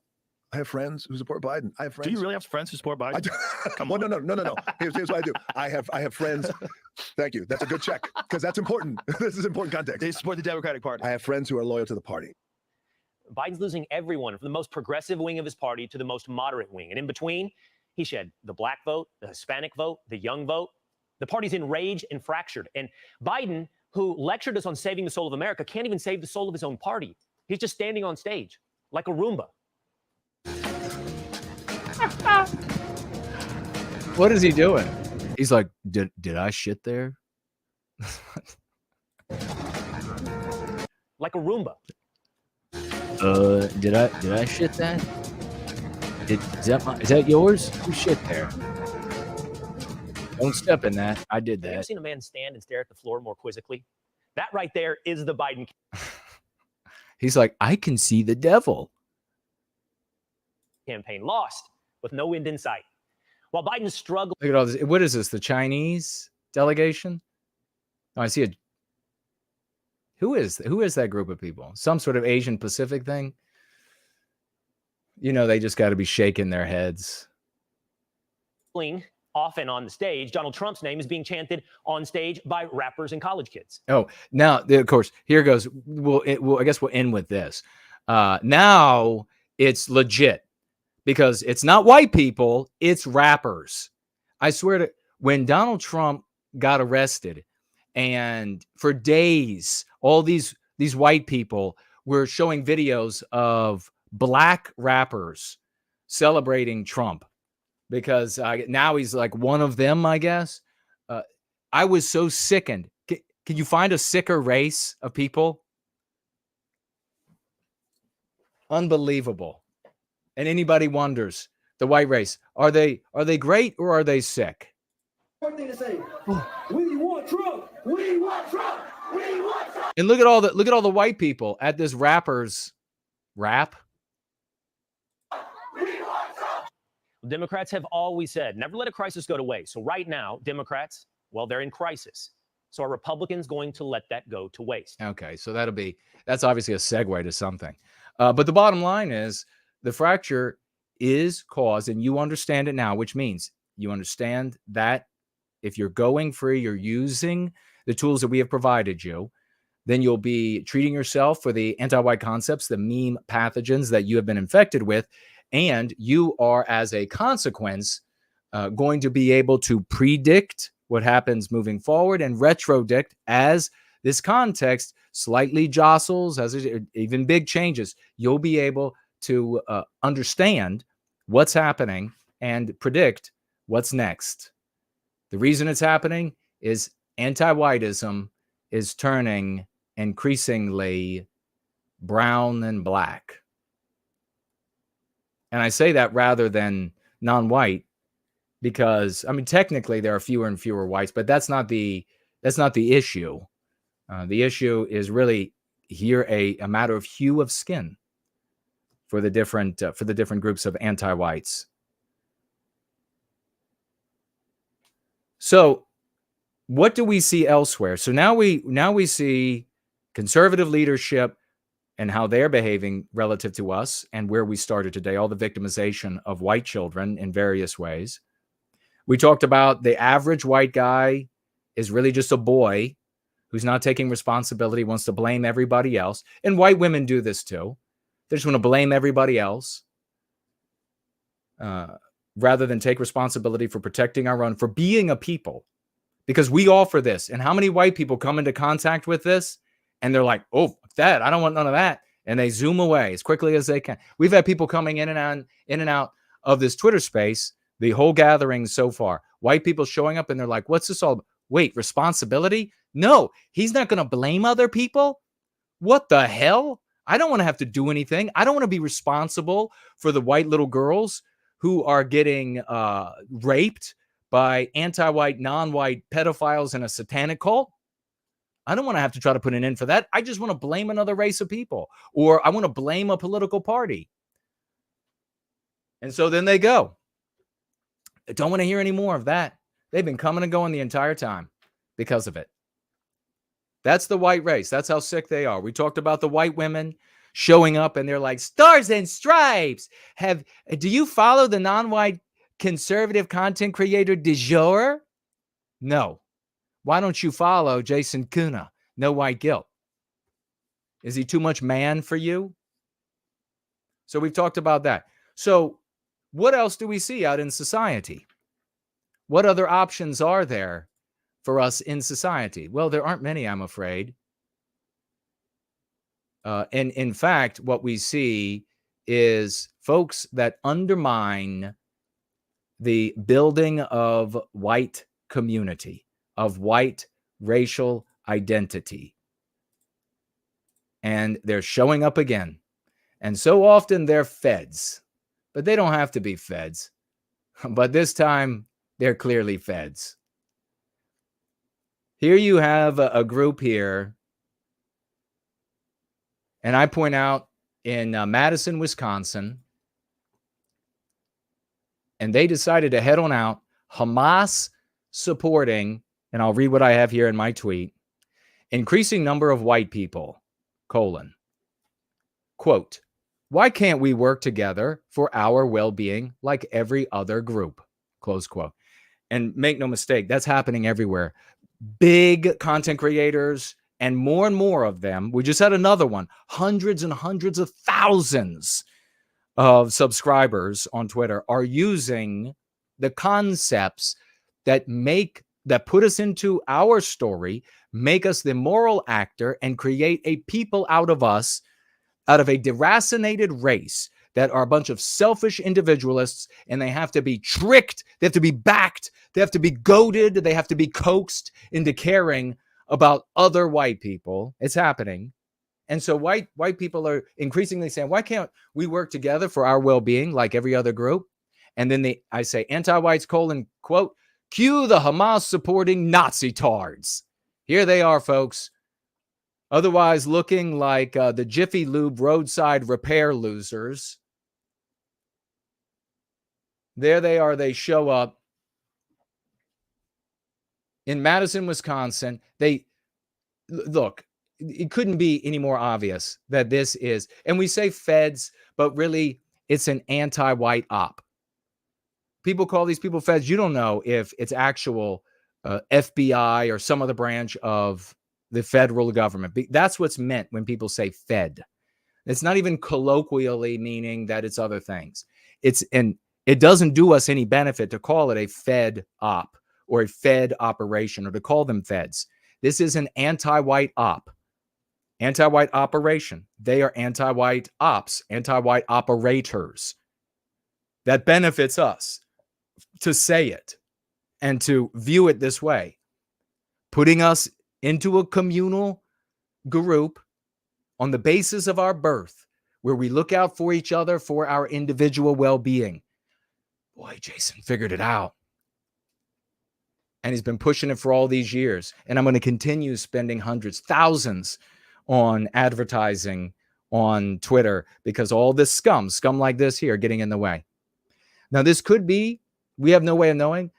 I have friends who support Biden. I have friends. Do you really have friends who support Biden? I do. Well, no. Here's what I do. I have friends. Thank you. That's a good check because that's important. This is important context. They support the Democratic Party. I have friends who are loyal to the party. Biden's losing everyone from the most progressive wing of his party to the most moderate wing. And in between, he shed the black vote, the Hispanic vote, the young vote. The party's enraged and fractured. And Biden, who lectured us on saving the soul of America, can't even save the soul of his own party. He's just standing on stage like a Roomba. What is he doing? He's like, did I shit there? Like a Roomba. Did I shit that? Is that yours? Who shit there? Don't step in that. I did Have you ever that. seen a man stand and stare at the floor more quizzically? That right there is the Biden He's like, I can see the devil. campaign, lost with no end in sight. While Biden struggled. Look at all this. What is this? The Chinese delegation? Oh, I see a. Who is that group of people? Some sort of Asian Pacific thing? You know, they just got to be shaking their heads. Off and on the stage, Donald Trump's name is being chanted on stage by rappers and college kids. Oh, now, of course, here goes. I guess we'll end with this. Now it's legit because it's not white people, it's rappers. I swear to, when Donald Trump got arrested, and for days, all these white people were showing videos of black rappers celebrating Trump because now he's like one of them, I guess. I was so sickened. Can you find a sicker race of people? Unbelievable. And anybody wonders, the white race, are they great or are they sick? To say, we want Trump. We want Trump. We want Trump. And look at all the white people at this rappers rap. Democrats have always said, never let a crisis go to waste. So right now, Democrats, well, they're in crisis. So are Republicans going to let that go to waste? Okay, so that's obviously a segue to something. But the bottom line is the fracture is caused, and you understand it now, which means you understand that if you're going free, you're using the tools that we have provided you, then you'll be treating yourself for the anti-white concepts, the meme pathogens that you have been infected with, and you are, as a consequence, going to be able to predict what happens moving forward and retrodict as this context slightly jostles, as even big changes. You'll be able to understand what's happening and predict what's next. The reason it's happening is anti-whiteism is turning increasingly brown and black. And I say that rather than non-white because, I mean, technically there are fewer and fewer whites, but that's not the issue. The issue is really here a matter of hue of skin for the different groups of anti-whites. So what do we see elsewhere? So now we see conservative leadership and how they're behaving relative to us and where we started today, all the victimization of white children in various ways. We talked about the average white guy is really just a boy who's not taking responsibility, wants to blame everybody else. And white women do this too. They just want to blame everybody else rather than take responsibility for protecting our own, for being a people. Because we offer this. And how many white people come into contact with this and they're like, oh, that, I don't want none of that. And they zoom away as quickly as they can. We've had people coming in and out of this Twitter space, the whole gathering so far. White people showing up and they're like, what's this all about? Wait, responsibility? No, he's not going to blame other people. What the hell? I don't want to have to do anything. I don't want to be responsible for the white little girls who are getting raped by anti-white, non-white pedophiles in a satanic cult. I don't want to have to try to put an end for that. I just want to blame another race of people, or I want to blame a political party. And so then they go. I don't want to hear any more of that. They've been coming and going the entire time because of it. That's the white race. That's how sick they are. We talked about the white women showing up and they're like, stars and stripes. Do you follow the non-white conservative content creator du jour? No. Why don't you follow Jason Kuna? No white guilt. Is he too much man for you? So we've talked about that. So what else do we see out in society? What other options are there for us in society? Well, there aren't many, I'm afraid. And in fact, what we see is folks that undermine the building of white community, of white racial identity. And they're showing up again. And so often they're feds, but they don't have to be feds. But this time they're clearly feds. Here you have a group here. And I point out in Madison, Wisconsin, and they decided to head on out, Hamas supporting, and I'll read what I have here in my tweet, increasing number of white people, quote, why can't we work together for our well-being like every other group, close quote. And make no mistake, that's happening everywhere. Big content creators and more of them. We just had another one, hundreds and hundreds of thousands of subscribers on Twitter are using the concepts that put us into our story, make us the moral actor, and create a people out of us, out of a deracinated race that are a bunch of selfish individualists, and they have to be tricked, they have to be backed, they have to be goaded, they have to be coaxed into caring about other white people. It's happening. And so white people are increasingly saying, why can't we work together for our well-being like every other group? And then I say, anti-whites, quote, cue the Hamas supporting Nazi-TARDS. Here they are, folks. Otherwise looking like the Jiffy Lube roadside repair losers. There they are. They show up in Madison, Wisconsin. Look, it couldn't be any more obvious that this is, and we say feds, but really it's an anti-white op. People call these people feds. You don't know if it's actual FBI or some other branch of the federal government. That's what's meant when people say fed. It's not even colloquially meaning that it's other things. It doesn't do us any benefit to call it a fed op or a fed operation or to call them feds. This is an anti-white op, anti-white operation. They are anti-white ops, anti-white operators. That benefits us to say it and to view it this way, putting us into a communal group on the basis of our birth, where we look out for each other for our individual well-being. Boy, Jason figured it out. And he's been pushing it for all these years. And I'm going to continue spending hundreds, thousands on advertising on Twitter because all this scum like this here, getting in the way. Now, this could be, we have no way of knowing,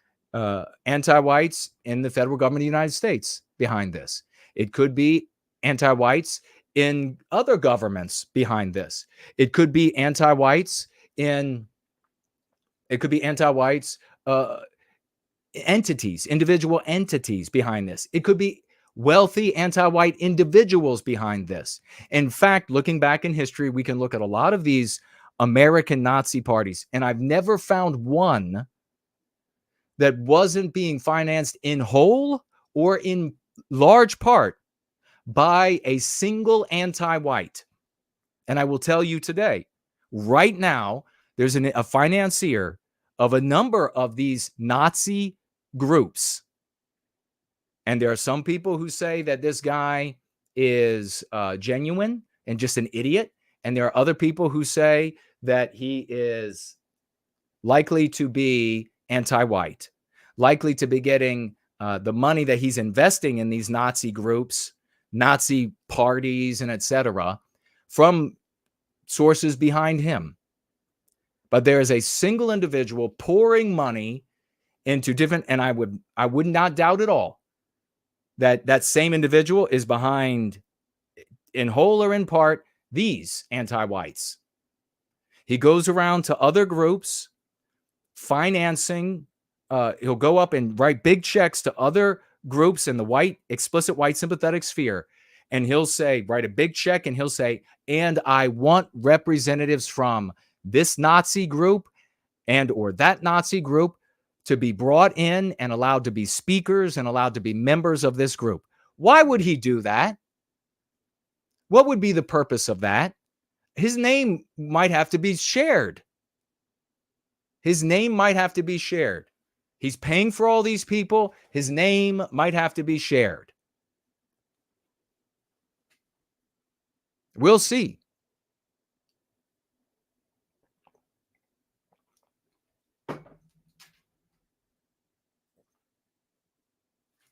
anti-whites in the federal government of the United States behind this. It could be anti-whites in other governments behind this. It could be anti-whites entities, individual entities behind this. It could be wealthy anti-white individuals behind this. In fact, looking back in history, we can look at a lot of these American Nazi parties, and I've never found one that wasn't being financed in whole or in large part by a single anti-white. And I will tell you today, right now, there's a financier of a number of these Nazi groups. And there are some people who say that this guy is genuine and just an idiot. And there are other people who say that he is likely to be anti-white, likely to be getting the money that he's investing in these Nazi groups, Nazi parties, and etc., from sources behind him. But there is a single individual pouring money into different, and I would not doubt at all that that same individual is behind, in whole or in part, these anti-whites. He goes around to other groups, financing. He'll go up and write big checks to other groups in the explicit white sympathetic sphere. And he'll say, write a big check, and he'll say, and I want representatives from this Nazi group and or that Nazi group to be brought in and allowed to be speakers and allowed to be members of this group. Why would he do that? What would be the purpose of that? His name might have to be shared. His name might have to be shared. He's paying for all these people. His name might have to be shared. We'll see.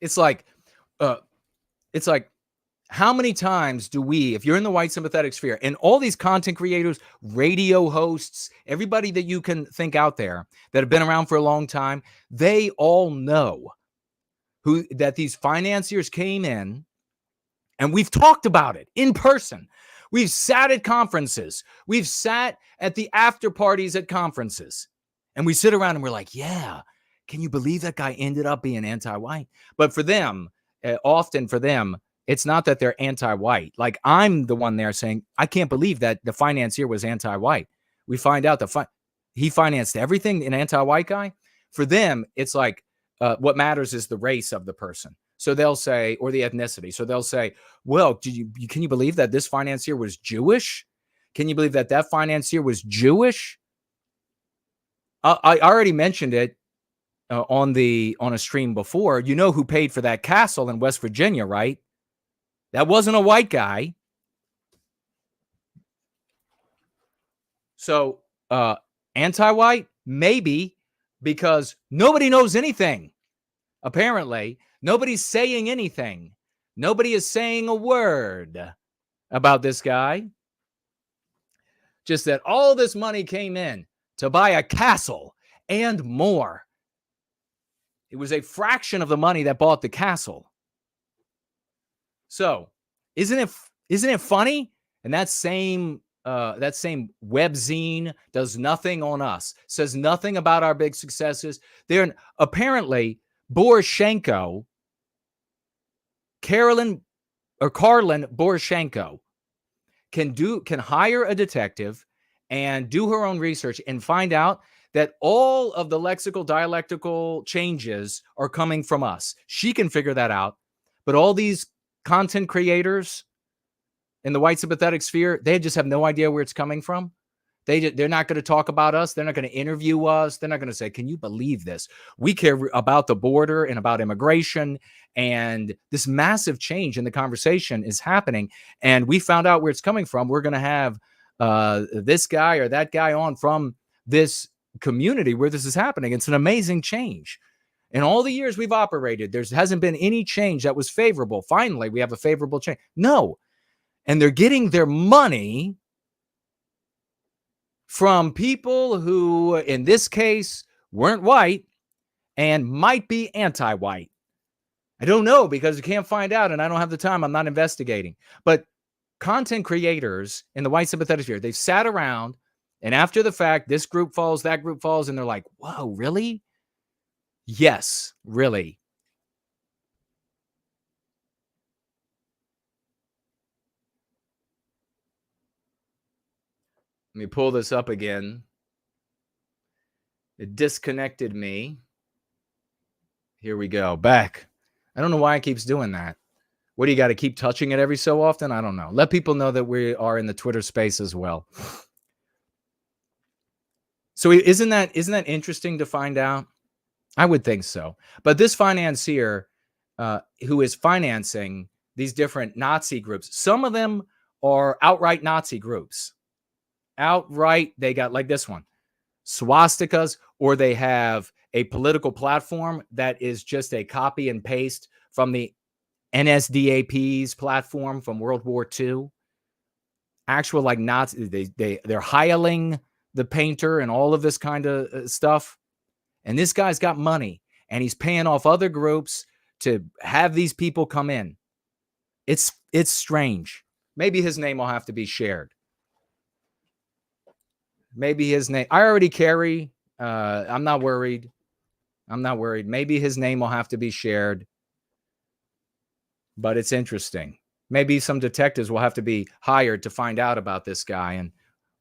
It's like, how many times do we, if you're in the white sympathetic sphere, and all these content creators, radio hosts, everybody that you can think out there that have been around for a long time, they all know that these financiers came in, and we've talked about it in person. We've sat at conferences. We've sat at the after parties at conferences, and we sit around and we're like, yeah, can you believe that guy ended up being anti-white? But for them, often for them, it's not that they're anti-white. Like, I'm the one there saying, I can't believe that the financier was anti-white. We find out he financed everything, an anti-white guy. For them, it's like, what matters is the race of the person. So they'll say, or the ethnicity. So they'll say, well, can you believe that this financier was Jewish? Can you believe that that financier was Jewish? I already mentioned it on a stream before. You know who paid for that castle in West Virginia, right? That wasn't a white guy. So anti-white? Maybe, because nobody knows anything. Apparently, nobody's saying anything. Nobody is saying a word about this guy. Just that all this money came in to buy a castle and more. It was a fraction of the money that bought the castle. So, isn't it funny? And that same webzine does nothing on us, says nothing about our big successes. They're apparently Poroshenko, Karlin Poroshenko can hire a detective and do her own research and find out that all of the lexical dialectical changes are coming from us. She can figure that out. But all these content creators in the white sympathetic sphere, they just have no idea where it's coming from. They're not going to talk about us. They're not going to interview us. They're not going to say, can you believe this? We care about the border and about immigration, and this massive change in the conversation is happening. And we found out where it's coming from. We're going to have this guy or that guy on from this community where this is happening. It's an amazing change. In all the years we've operated, there hasn't been any change that was favorable. Finally, we have a favorable change. No. And they're getting their money from people who, in this case, weren't white and might be anti-white. I don't know, because you can't find out, and I don't have the time. I'm not investigating. But content creators in the white sympathetic sphere, they've sat around, and after the fact, this group falls, that group falls, and they're like, whoa, really? Yes, really. Let me pull this up again. It disconnected me. Here we go. Back. I don't know why it keeps doing that. What do you got to keep touching it every so often? I don't know. Let people know that we are in the Twitter space as well. So isn't that interesting to find out? I would think so. But this financier who is financing these different Nazi groups, some of them are outright Nazi groups. Outright, they got like this one, swastikas, or they have a political platform that is just a copy and paste from the NSDAP's platform from World War II. Actual like Nazi, they're hiling the painter and all of this kind of stuff. And this guy's got money, and he's paying off other groups to have these people come in. It's strange. Maybe his name will have to be shared. Maybe his name. I already carry. I'm not worried. Maybe his name will have to be shared. But it's interesting. Maybe some detectives will have to be hired to find out about this guy and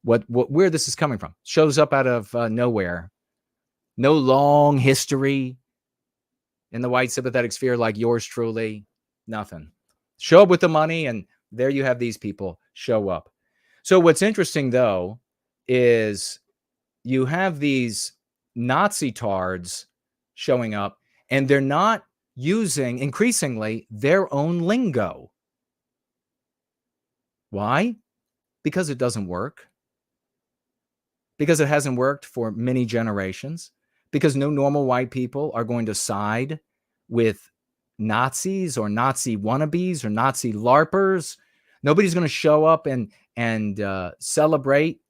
where this is coming from. Shows up out of nowhere. No long history in the white sympathetic sphere like yours truly. Nothing. Show up with the money, and there you have these people show up. So what's interesting, though, is you have these Nazi-TARDS showing up, and they're not using, increasingly, their own lingo. Why? Because it doesn't work. Because it hasn't worked for many generations. Because no normal white people are going to side with Nazis or Nazi wannabes or Nazi larpers. Nobody's going to show up and celebrate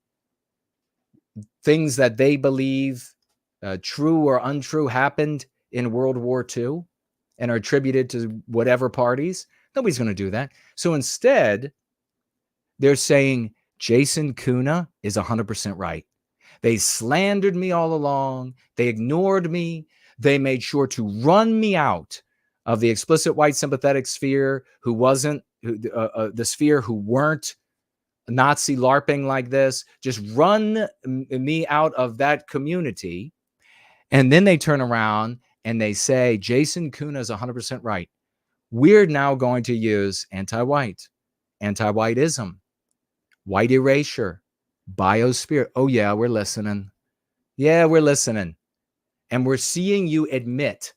things that they believe true or untrue happened in World War II and are attributed to whatever parties. Nobody's going to do that. So instead, they're saying Jason Kuna is 100% right. They slandered me all along. They ignored me. They made sure to run me out of the explicit white sympathetic sphere the sphere who weren't Nazi LARPing like this. Just run me out of that community. And then they turn around and they say, Jason Kuna is 100% right. We're now going to use anti-white, anti-whiteism, white erasure, biospirit. Oh, yeah, we're listening. Yeah, we're listening. And we're seeing you admit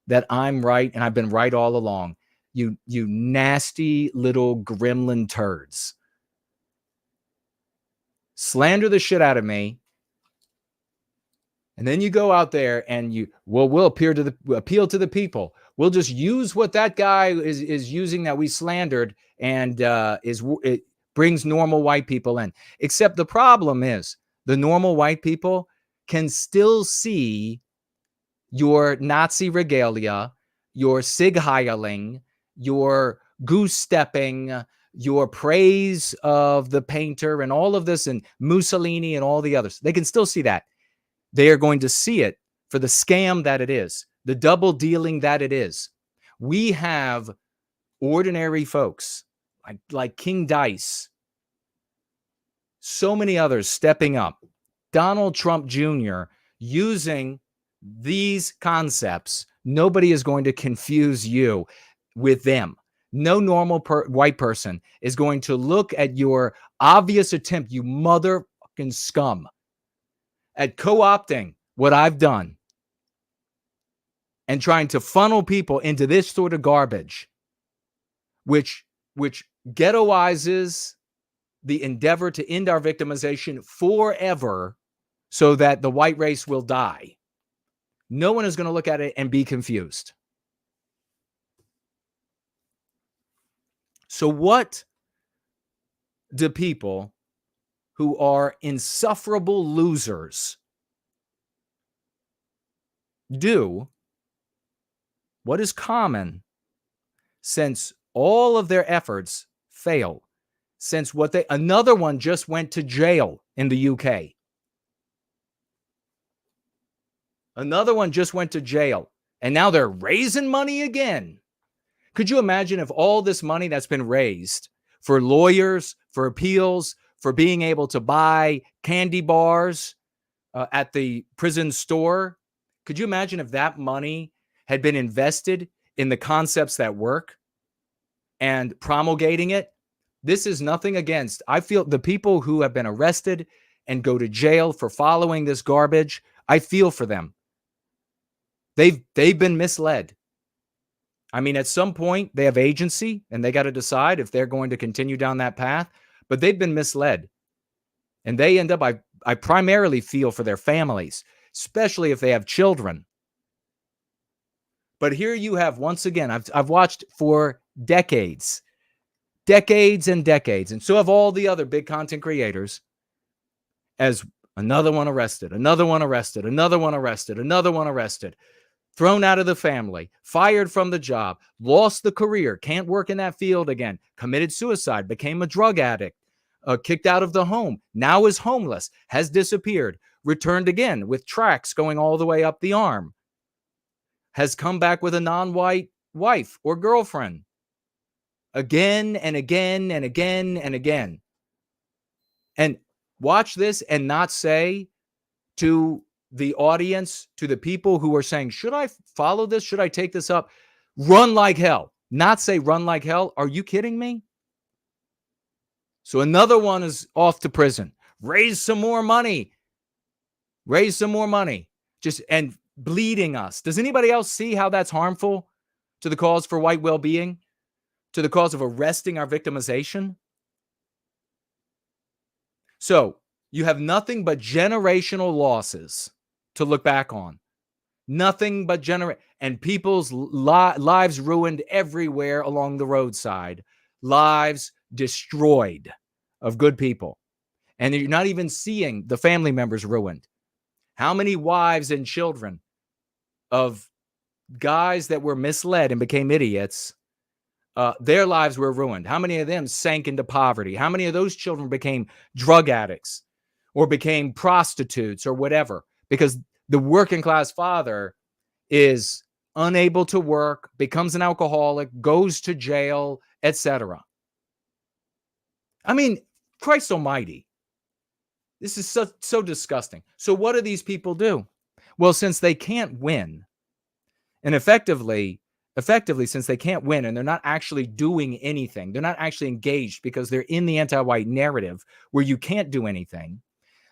that I'm right and I've been right all along. You nasty little gremlin turds. Slander the shit out of me. And then you go out there and we'll appeal to the people. We'll just use what that guy is using that we slandered and it brings normal white people in. Except the problem is the normal white people can still see your Nazi regalia, your Sig Heiling, your goose stepping, your praise of the painter and all of this and Mussolini and all the others. They can still see that. They are going to see it for the scam that it is, the double dealing that it is. We have ordinary folks like King Dice, so many others stepping up, Donald Trump Jr. using these concepts. Nobody is going to confuse you with them. No normal white person is going to look at your obvious attempt, you motherfucking scum, at co-opting what I've done and trying to funnel people into this sort of garbage, which ghettoizes the endeavor to end our victimization forever so that the white race will die. No one is going to look at it and be confused. So what do people who are insufferable losers do? What is common since all of their efforts fail? Since another one just went to jail in the UK. Another one just went to jail. And now they're raising money again. Could you imagine if all this money that's been raised for lawyers, for appeals, for being able to buy candy bars at the prison store, could you imagine if that money had been invested in the concepts that work and promulgating it? This is nothing against. I feel the people who have been arrested and go to jail for following this garbage, I feel for them. They've been misled. I mean, at some point, they have agency and they got to decide if they're going to continue down that path, but they've been misled. And they end up, I primarily feel for their families, especially if they have children. But here you have, once again, I've watched for decades and decades, and so have all the other big content creators, as another one arrested, another one arrested, another one arrested, another one arrested, thrown out of the family, fired from the job, lost the career, can't work in that field again, committed suicide, became a drug addict, kicked out of the home, now is homeless, has disappeared, returned again with tracks going all the way up the arm, has come back with a non-white wife or girlfriend, again and again and again and again. And watch this and not say to the audience, to the people who are saying, should I follow this? Should I take this up? Run like hell. Not say run like hell. Are you kidding me? So another one is off to prison. Raise some more money. Raise some more money. And bleeding us. Does anybody else see how that's harmful to the cause for white well-being? To the cause of arresting our victimization? So you have nothing but generational losses to look back on. Nothing but and people's lives ruined everywhere along the roadside. Lives destroyed of good people. And you're not even seeing the family members ruined. How many wives and children of guys that were misled and became idiots, their lives were ruined? How many of them sank into poverty? How many of those children became drug addicts or became prostitutes or whatever? Because the working class father is unable to work, becomes an alcoholic, goes to jail, etc. I mean, Christ almighty. This is so disgusting. So what do these people do? Well, since they can't win, and effectively, since they can't win and they're not actually doing anything, they're not actually engaged because they're in the anti-white narrative where you can't do anything,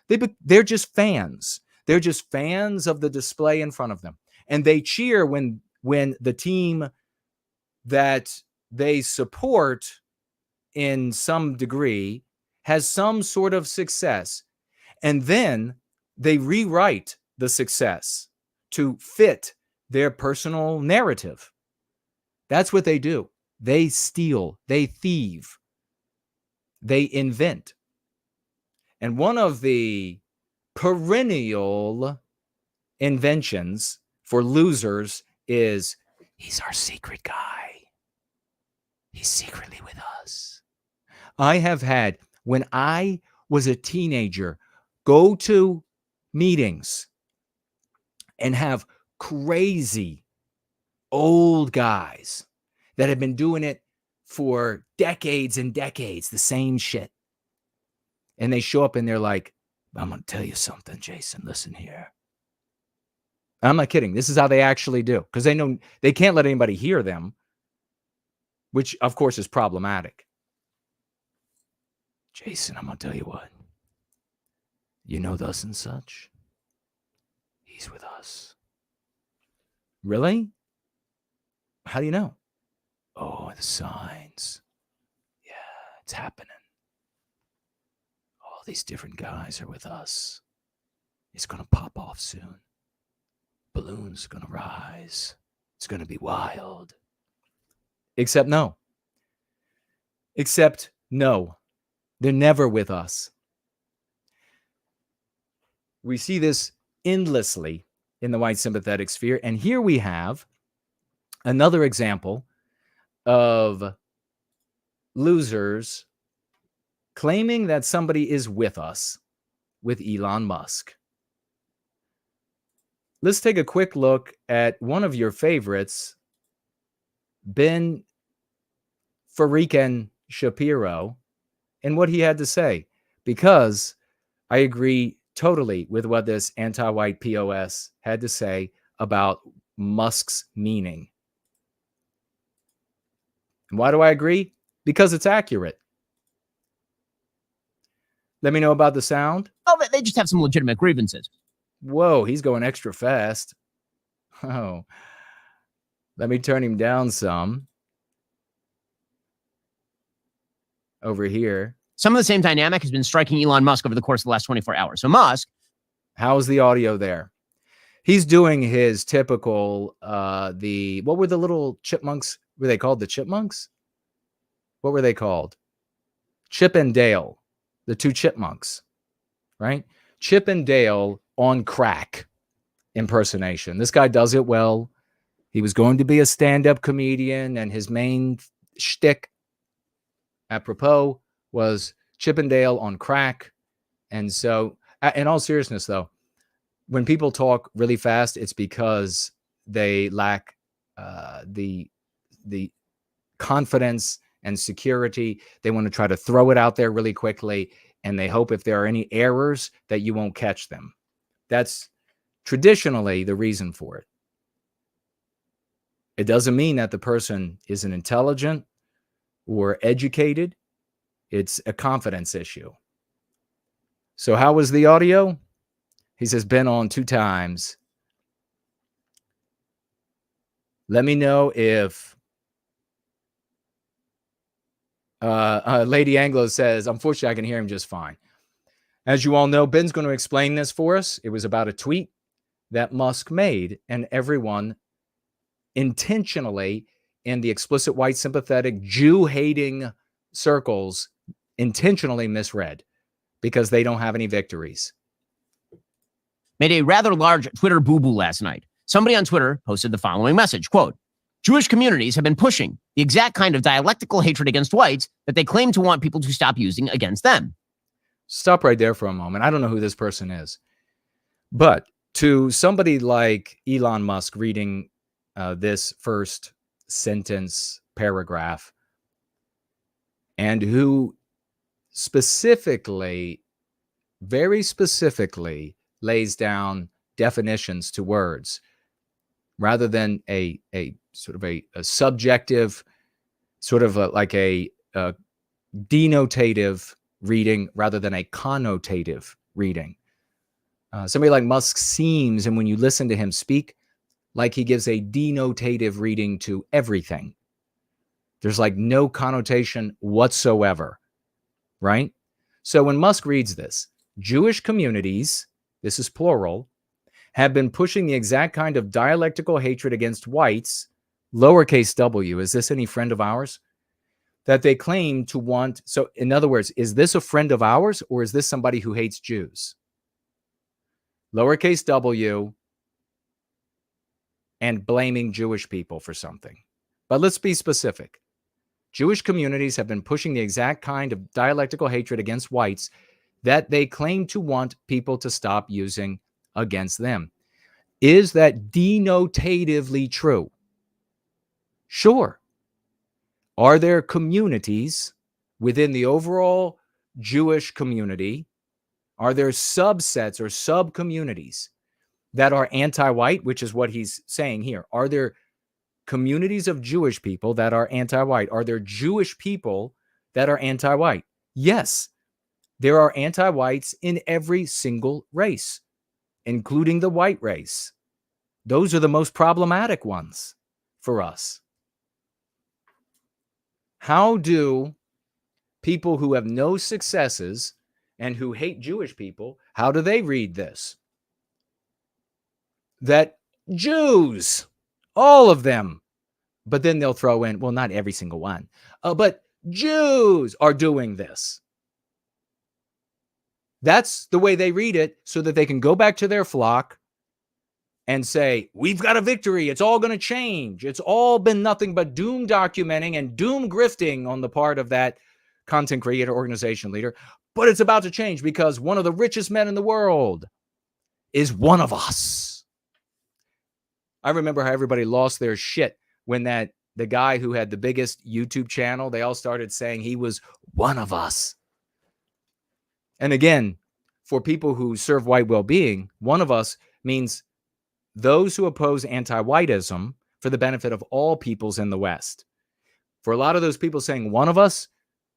they're just fans. They're just fans of the display in front of them. And they cheer when the team that they support in some degree has some sort of success. And then they rewrite the success to fit their personal narrative. That's what they do. They steal, they thieve, they invent. And one of the perennial inventions for losers is, he's our secret guy. He's secretly with us. I have had, when I was a teenager, go to meetings and have crazy old guys that have been doing it for decades and decades, the same shit. And they show up and they're like, I'm going to tell you something, Jason, listen here. I'm not kidding. This is how they actually do, because they know they can't let anybody hear them, which of course is problematic. Jason, I'm going to tell you what. You know thus and such? He's with us. Really? How do you know? Oh, the signs. Yeah, it's happening. All these different guys are with us. It's going to pop off soon. Balloon's going to rise. It's going to be wild. Except no. They're never with us. We see this endlessly in the white sympathetic sphere. And here we have another example of losers claiming that somebody is with us, with Elon Musk. Let's take a quick look at one of your favorites, Ben freaking Shapiro, and what he had to say, because I agree totally with what this anti-white POS had to say about Musk's meaning. And why do I agree? Because it's accurate. Let me know about the sound. Oh, they just have some legitimate grievances. Whoa, he's going extra fast. Oh, let me turn him down some. Over here. Some of the same dynamic has been striking Elon Musk over the course of the last 24 hours. So Musk. How's the audio there? He's doing his typical, what were the little chipmunks? Were they called the chipmunks? What were they called? Chip and Dale, the two chipmunks, right? Chip and Dale on crack impersonation. This guy does it well. He was going to be a stand-up comedian, and his main shtick, apropos, was Chip and Dale on crack. And so, in all seriousness, though, when people talk really fast, it's because they lack the confidence and security. They want to try to throw it out there really quickly, and they hope if there are any errors that you won't catch them. That's traditionally the reason for it. It doesn't mean that the person isn't intelligent or educated. It's a confidence issue. So how was the audio? He says, been on 2 times. Let me know if Lady Anglo says, unfortunately, I can hear him just fine. As you all know, Ben's going to explain this for us. It was about a tweet that Musk made, and everyone intentionally in the explicit white sympathetic Jew-hating circles intentionally misread because they don't have any victories. Made a rather large Twitter boo-boo last night. Somebody on Twitter posted the following message, quote, Jewish communities have been pushing the exact kind of dialectical hatred against whites that they claim to want people to stop using against them. Stop right there for a moment. I don't know who this person is. But to somebody like Elon Musk reading this first sentence paragraph, and who specifically, very specifically, lays down definitions to words rather than a sort of a subjective, sort of like a denotative reading rather than a connotative reading. Somebody like Musk seems, and when you listen to him speak, like he gives a denotative reading to everything. There's like no connotation whatsoever, right? So when Musk reads this, Jewish communities, this is plural, have been pushing the exact kind of dialectical hatred against whites, lowercase w, is this any friend of ours? That they claim to want. So in other words, is this a friend of ours or is this somebody who hates Jews? Lowercase w and blaming Jewish people for something. But let's be specific. Jewish communities have been pushing the exact kind of dialectical hatred against whites that they claim to want people to stop using against them. Is that denotatively true? Sure. Are there communities within the overall Jewish community? Are there subsets or sub-communities that are anti-white, which is what he's saying here? Are there communities of Jewish people that are anti-white? Are there Jewish people that are anti-white? Yes. There are anti-whites in every single race, including the white race. Those are the most problematic ones for us. How do people who have no successes and who hate Jewish people, how do they read this? That Jews, all of them, but then they'll throw in, well, not every single one, but Jews are doing this. That's the way they read it so that they can go back to their flock and say, we've got a victory. It's all going to change. It's all been nothing but doom documenting and doom grifting on the part of that content creator organization leader. But it's about to change because one of the richest men in the world is one of us. I remember how everybody lost their shit when the guy who had the biggest YouTube channel, they all started saying he was one of us. And again, for people who serve white well-being, one of us means those who oppose anti-whiteism for the benefit of all peoples in the West. For a lot of those people saying one of us,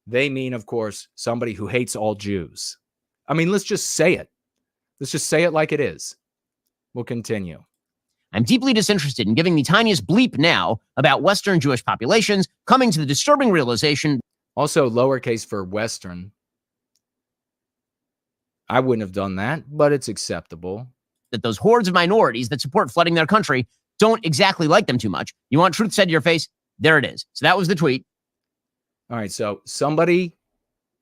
they mean, of course, somebody who hates all Jews. I mean, let's just say it. Let's just say it like it is. We'll continue. I'm deeply disinterested in giving the tiniest bleep now about Western Jewish populations, coming to the disturbing realization. Also, lowercase for Western. I wouldn't have done that, but it's acceptable. That those hordes of minorities that support flooding their country don't exactly like them too much. You want truth said to your face? There it is. So that was the tweet. All right. So somebody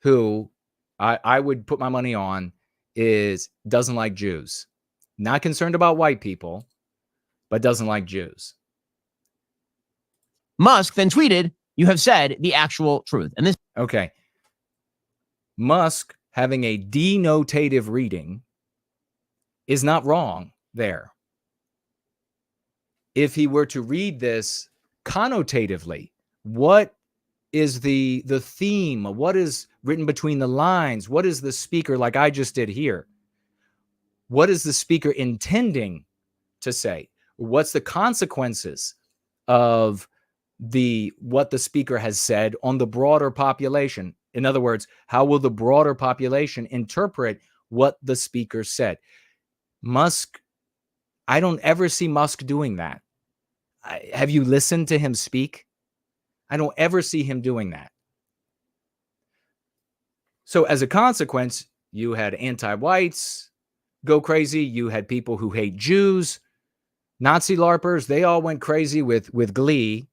who I would put my money on doesn't like Jews. Not concerned about white people, but doesn't like Jews. Musk then tweeted, you have said the actual truth. And this. Okay. Musk having a denotative reading is not wrong there. If he were to read this connotatively, what is the theme? What is written between the lines? What is the speaker, like I just did here? What is the speaker intending to say? What's the consequences of what the speaker has said on the broader population? In other words, how will the broader population interpret what the speaker said? Musk, I don't ever see Musk doing that. Have you listened to him speak? I don't ever see him doing that. So as a consequence, you had anti-whites, go crazy. You had people who hate Jews, Nazi larpers. They all went crazy with glee,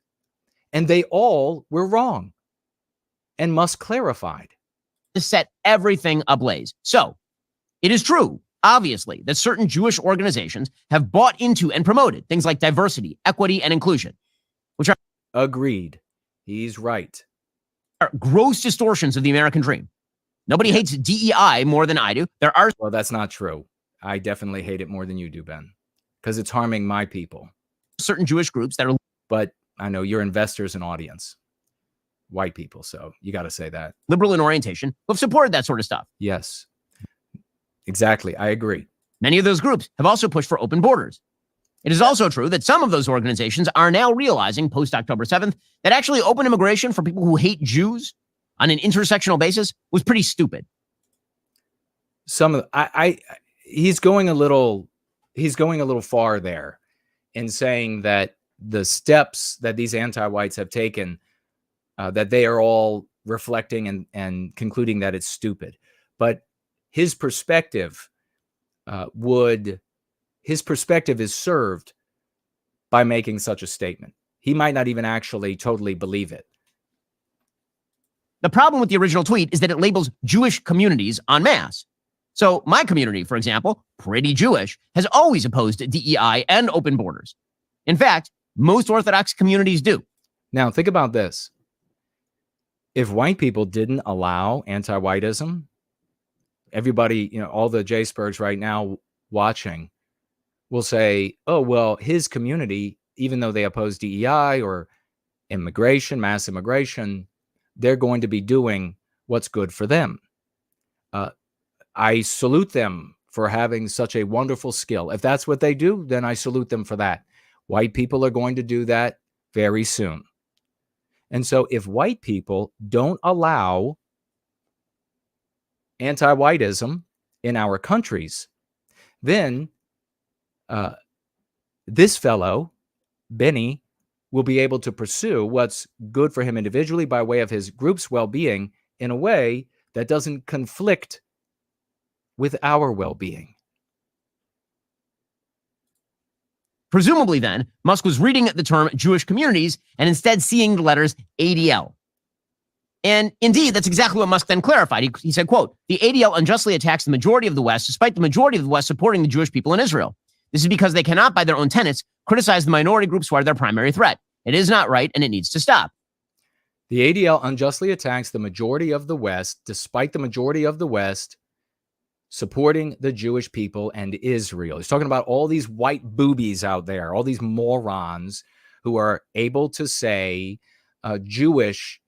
and they all were wrong. And Musk clarified. To set everything ablaze. So it is true, obviously, that certain Jewish organizations have bought into and promoted things like diversity, equity, and inclusion, which are agreed. He's right. Are gross distortions of the American dream. Nobody hates DEI more than I do. There are. Well, that's not true. I definitely hate it more than you do, Ben, because it's harming my people. Certain Jewish groups that are. But I know your investors and audience, white people. So you got to say that. Liberal in orientation who have supported that sort of stuff. Yes, exactly. I agree. Many of those groups have also pushed for open borders. It is also true that some of those organizations are now realizing post-October 7th that actually open immigration for people who hate Jews on an intersectional basis was pretty stupid. Some of he's going a little far there in saying that the steps that these anti-whites have taken, that they are all reflecting and concluding that it's stupid. But his perspective is served by making such a statement. He might not even actually totally believe it. The problem with the original tweet is that it labels Jewish communities en masse. So my community, for example, pretty Jewish, has always opposed DEI and open borders. In fact, most Orthodox communities do. Now, think about this. If white people didn't allow anti-whiteism, everybody, all the j-spergs right now watching will say, oh, well, his community, even though they oppose DEI or immigration, mass immigration, they're going to be doing what's good for them. I salute them for having such a wonderful skill. If that's what they do, then I salute them for that. White people are going to do that very soon. And so if white people don't allow anti-whiteism in our countries, then this fellow, Benny, will be able to pursue what's good for him individually by way of his group's well-being in a way that doesn't conflict with our well-being. Presumably then, Musk was reading the term Jewish communities and instead seeing the letters ADL. And indeed, that's exactly what Musk then clarified. He said, quote, the ADL unjustly attacks the majority of the West, despite the majority of the West supporting the Jewish people in Israel. This is because they cannot, by their own tenets, criticize the minority groups who are their primary threat. It is not right, and it needs to stop. The ADL unjustly attacks the majority of the West, despite the majority of the West supporting the Jewish people and Israel. He's talking about all these white boobies out there, all these morons who are able to say Jewish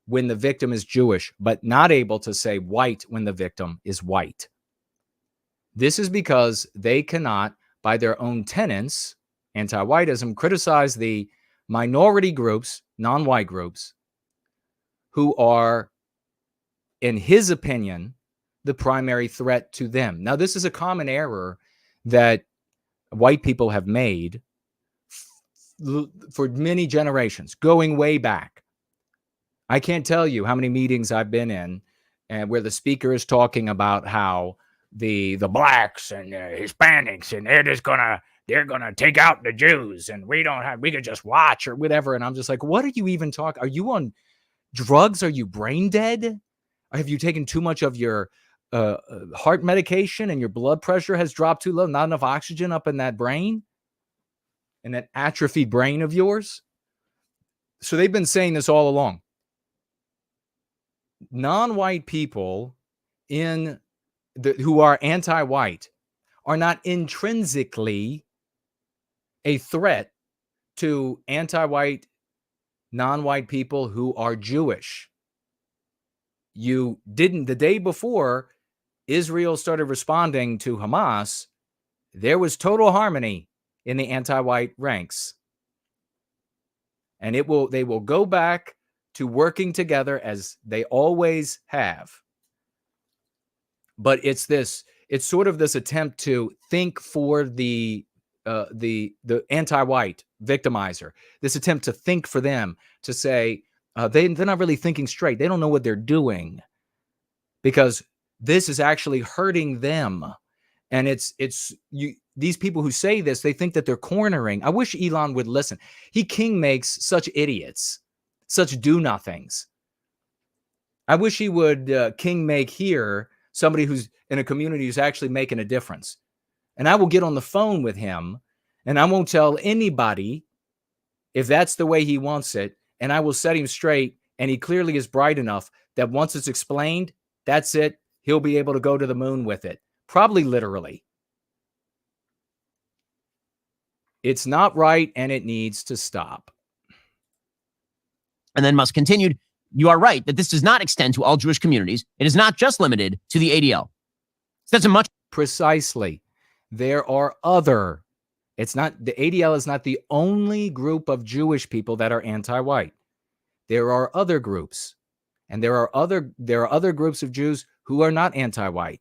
when the victim is Jewish, but not able to say white when the victim is white. This is because they cannot, by their own tenets, anti-whiteism, criticize the minority groups, non-white groups, who are, in his opinion, the primary threat to them. Now, this is a common error that white people have made for many generations, going way back. I can't tell you how many meetings I've been in and where the speaker is talking about how the blacks and the Hispanics and they're gonna take out the Jews and we could just watch or whatever. And I'm just like, what are you even talking? Are you on drugs? Are you brain dead? Or have you taken too much of your heart medication and your blood pressure has dropped too low? Not enough oxygen up in that brain, in that atrophied brain of yours? So they've been saying this all along. Non-white people who are anti-white are not intrinsically a threat to anti-white, non-white people who are Jewish. You didn't, the day before Israel started responding to Hamas, there was total harmony in the anti-white ranks. And they will go back to working together as they always have. But it's sort of this attempt to think for the anti-white victimizer, this attempt to think for them, to say they're not really thinking straight. They don't know what they're doing because this is actually hurting them. And these people who say this, they think that they're cornering. I wish Elon would listen. He king makes such idiots, such do-nothings. I wish he would king make here somebody who's in a community who's actually making a difference. And I will get on the phone with him, and I won't tell anybody if that's the way he wants it. And I will set him straight. And he clearly is bright enough that once it's explained, that's it. He'll be able to go to the moon with it. Probably literally. It's not right, and it needs to stop. And then Musk continued, you are right that this does not extend to all Jewish communities. It is not just limited to the ADL. That's a much. Precisely. There are other. It's not, the ADL is not the only group of Jewish people that are anti-white. There are other groups, and there are other groups of Jews who are not anti-white.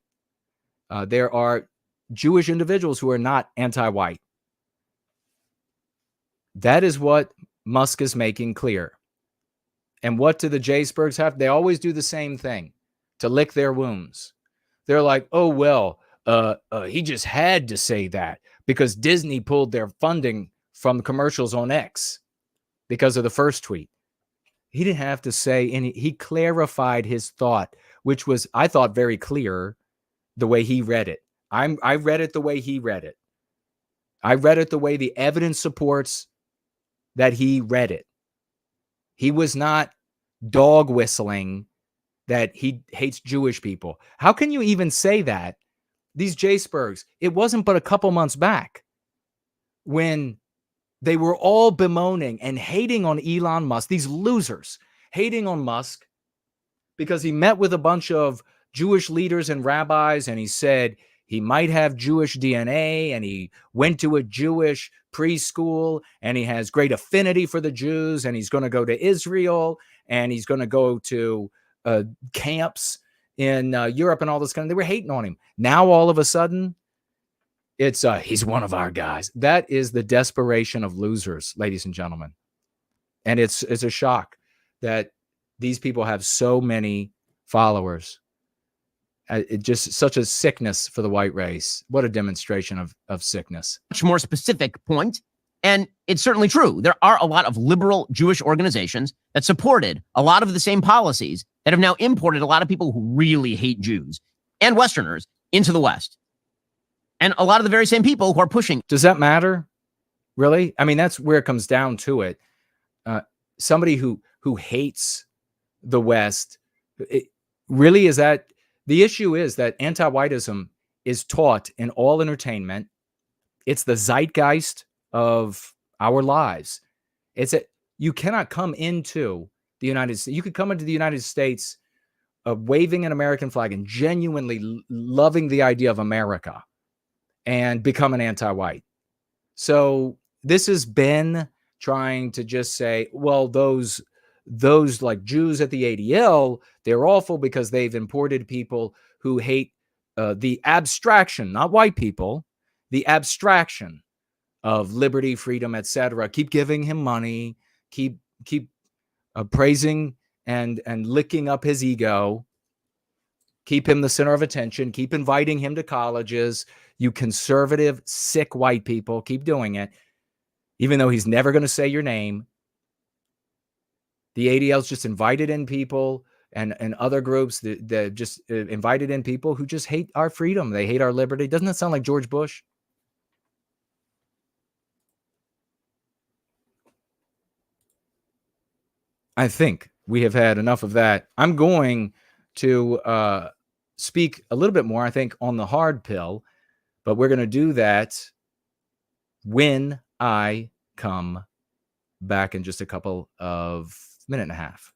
There are Jewish individuals who are not anti-white. That is what Musk is making clear. And what do the j-spergs have? They always do the same thing to lick their wounds. They're like, oh, well, he just had to say that because Disney pulled their funding from commercials on X because of the first tweet. He didn't have to say any. He clarified his thought, which was, I thought, very clear the way he read it. I read it the way he read it. I read it the way the evidence supports that he read it. He was not dog whistling that he hates Jewish people. How can you even say that? These j-spergs, it wasn't but a couple months back when they were all bemoaning and hating on Elon Musk, these losers hating on Musk because he met with a bunch of Jewish leaders and rabbis and he said he might have Jewish DNA and he went to a Jewish preschool and he has great affinity for the Jews and he's going to go to Israel and he's going to go to camps in Europe and all this kind of. They were hating on him. Now all of a sudden, it's he's one of our guys. That is the desperation of losers, ladies and gentlemen. And it's a shock that these people have so many followers. It just such a sickness for the white race. What a demonstration of sickness. Much more specific point, and it's certainly true. There are a lot of liberal Jewish organizations that supported a lot of the same policies that have now imported a lot of people who really hate Jews and Westerners into the West. And a lot of the very same people who are pushing. Does that matter? Really? I mean, that's where it comes down to it. Somebody who hates the West, really is that. The issue is that anti-whiteism is taught in all entertainment. It's the zeitgeist of our lives. You cannot come into the United States. You could come into the United States waving an American flag and genuinely loving the idea of America and become an anti-white. So this has been trying to just say, well, those like Jews at the ADL, they're awful because they've imported people who hate the abstraction, not white people, the abstraction of liberty, freedom, etc. Keep giving him money, keep praising and licking up his ego, keep him the center of attention, keep inviting him to colleges. You conservative, sick white people, keep doing it, even though he's never going to say your name. The ADL's just invited in people and other groups that just invited in people who just hate our freedom. They hate our liberty. Doesn't that sound like George Bush? I think we have had enough of that. I'm going to speak a little bit more, I think, on the hard pill, but we're going to do that when I come back in just a couple of minute and a half.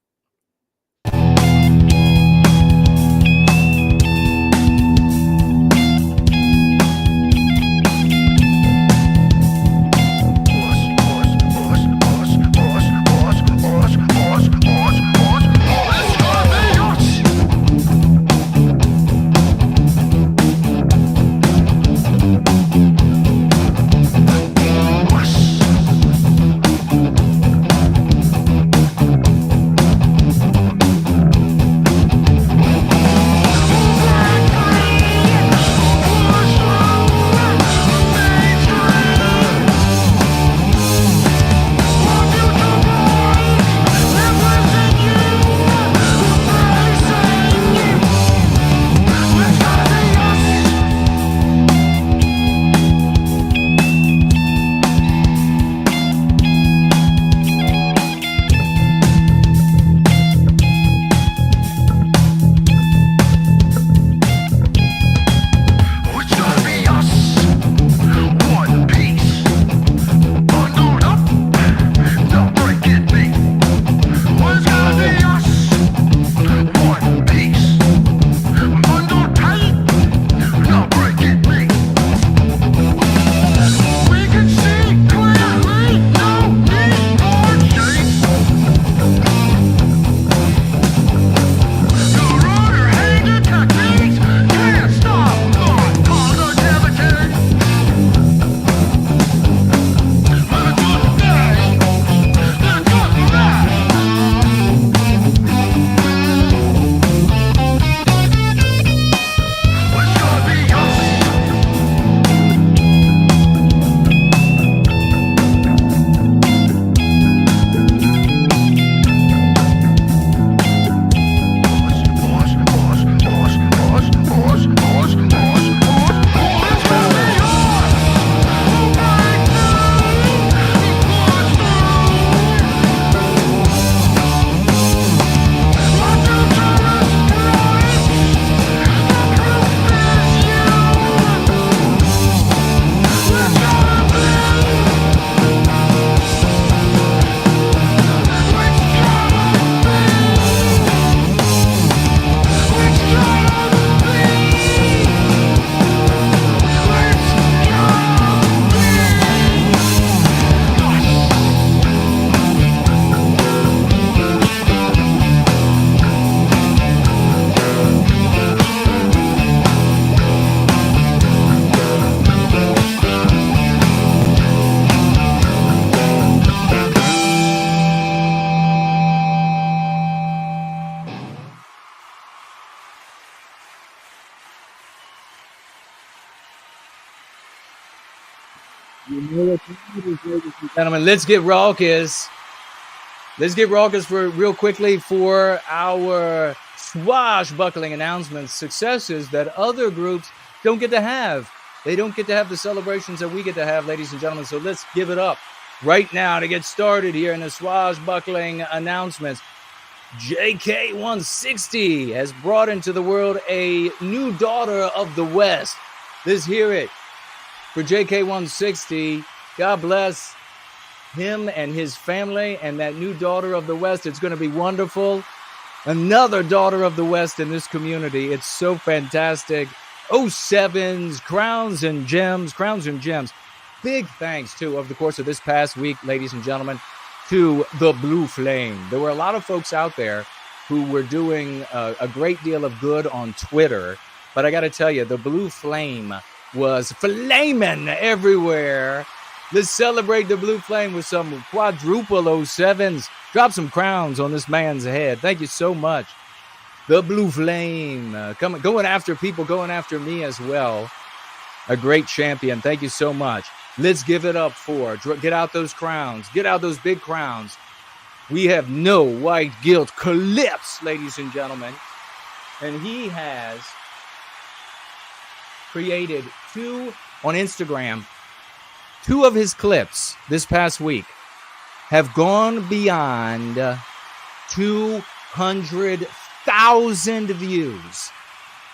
Gentlemen, let's get raucous. Let's get raucous for real quickly for our swashbuckling announcements, successes that other groups don't get to have. They don't get to have the celebrations that we get to have, ladies and gentlemen. So let's give it up right now to get started here in the swashbuckling announcements. JK160 has brought into the world a new daughter of the West. Let's hear it for JK160. God bless him and his family and that new daughter of the West. It's going to be wonderful. Another daughter of the West in this community. It's so fantastic. 07s, crowns and gems. Big thanks to, over the course of this past week, ladies and gentlemen, to the Blue Flame. There were a lot of folks out there who were doing a great deal of good on Twitter, but I got to tell you, the Blue Flame was flaming everywhere. Let's celebrate the Blue Flame with some quadruple 07s. Drop some crowns on this man's head. Thank you so much. The Blue Flame, going after people, going after me as well. A great champion. Thank you so much. Let's give it up for, get out those crowns. Get out those big crowns. We have no white guilt clips, ladies and gentlemen. And he has created two on Instagram. Two of his clips this past week have gone beyond 200,000 views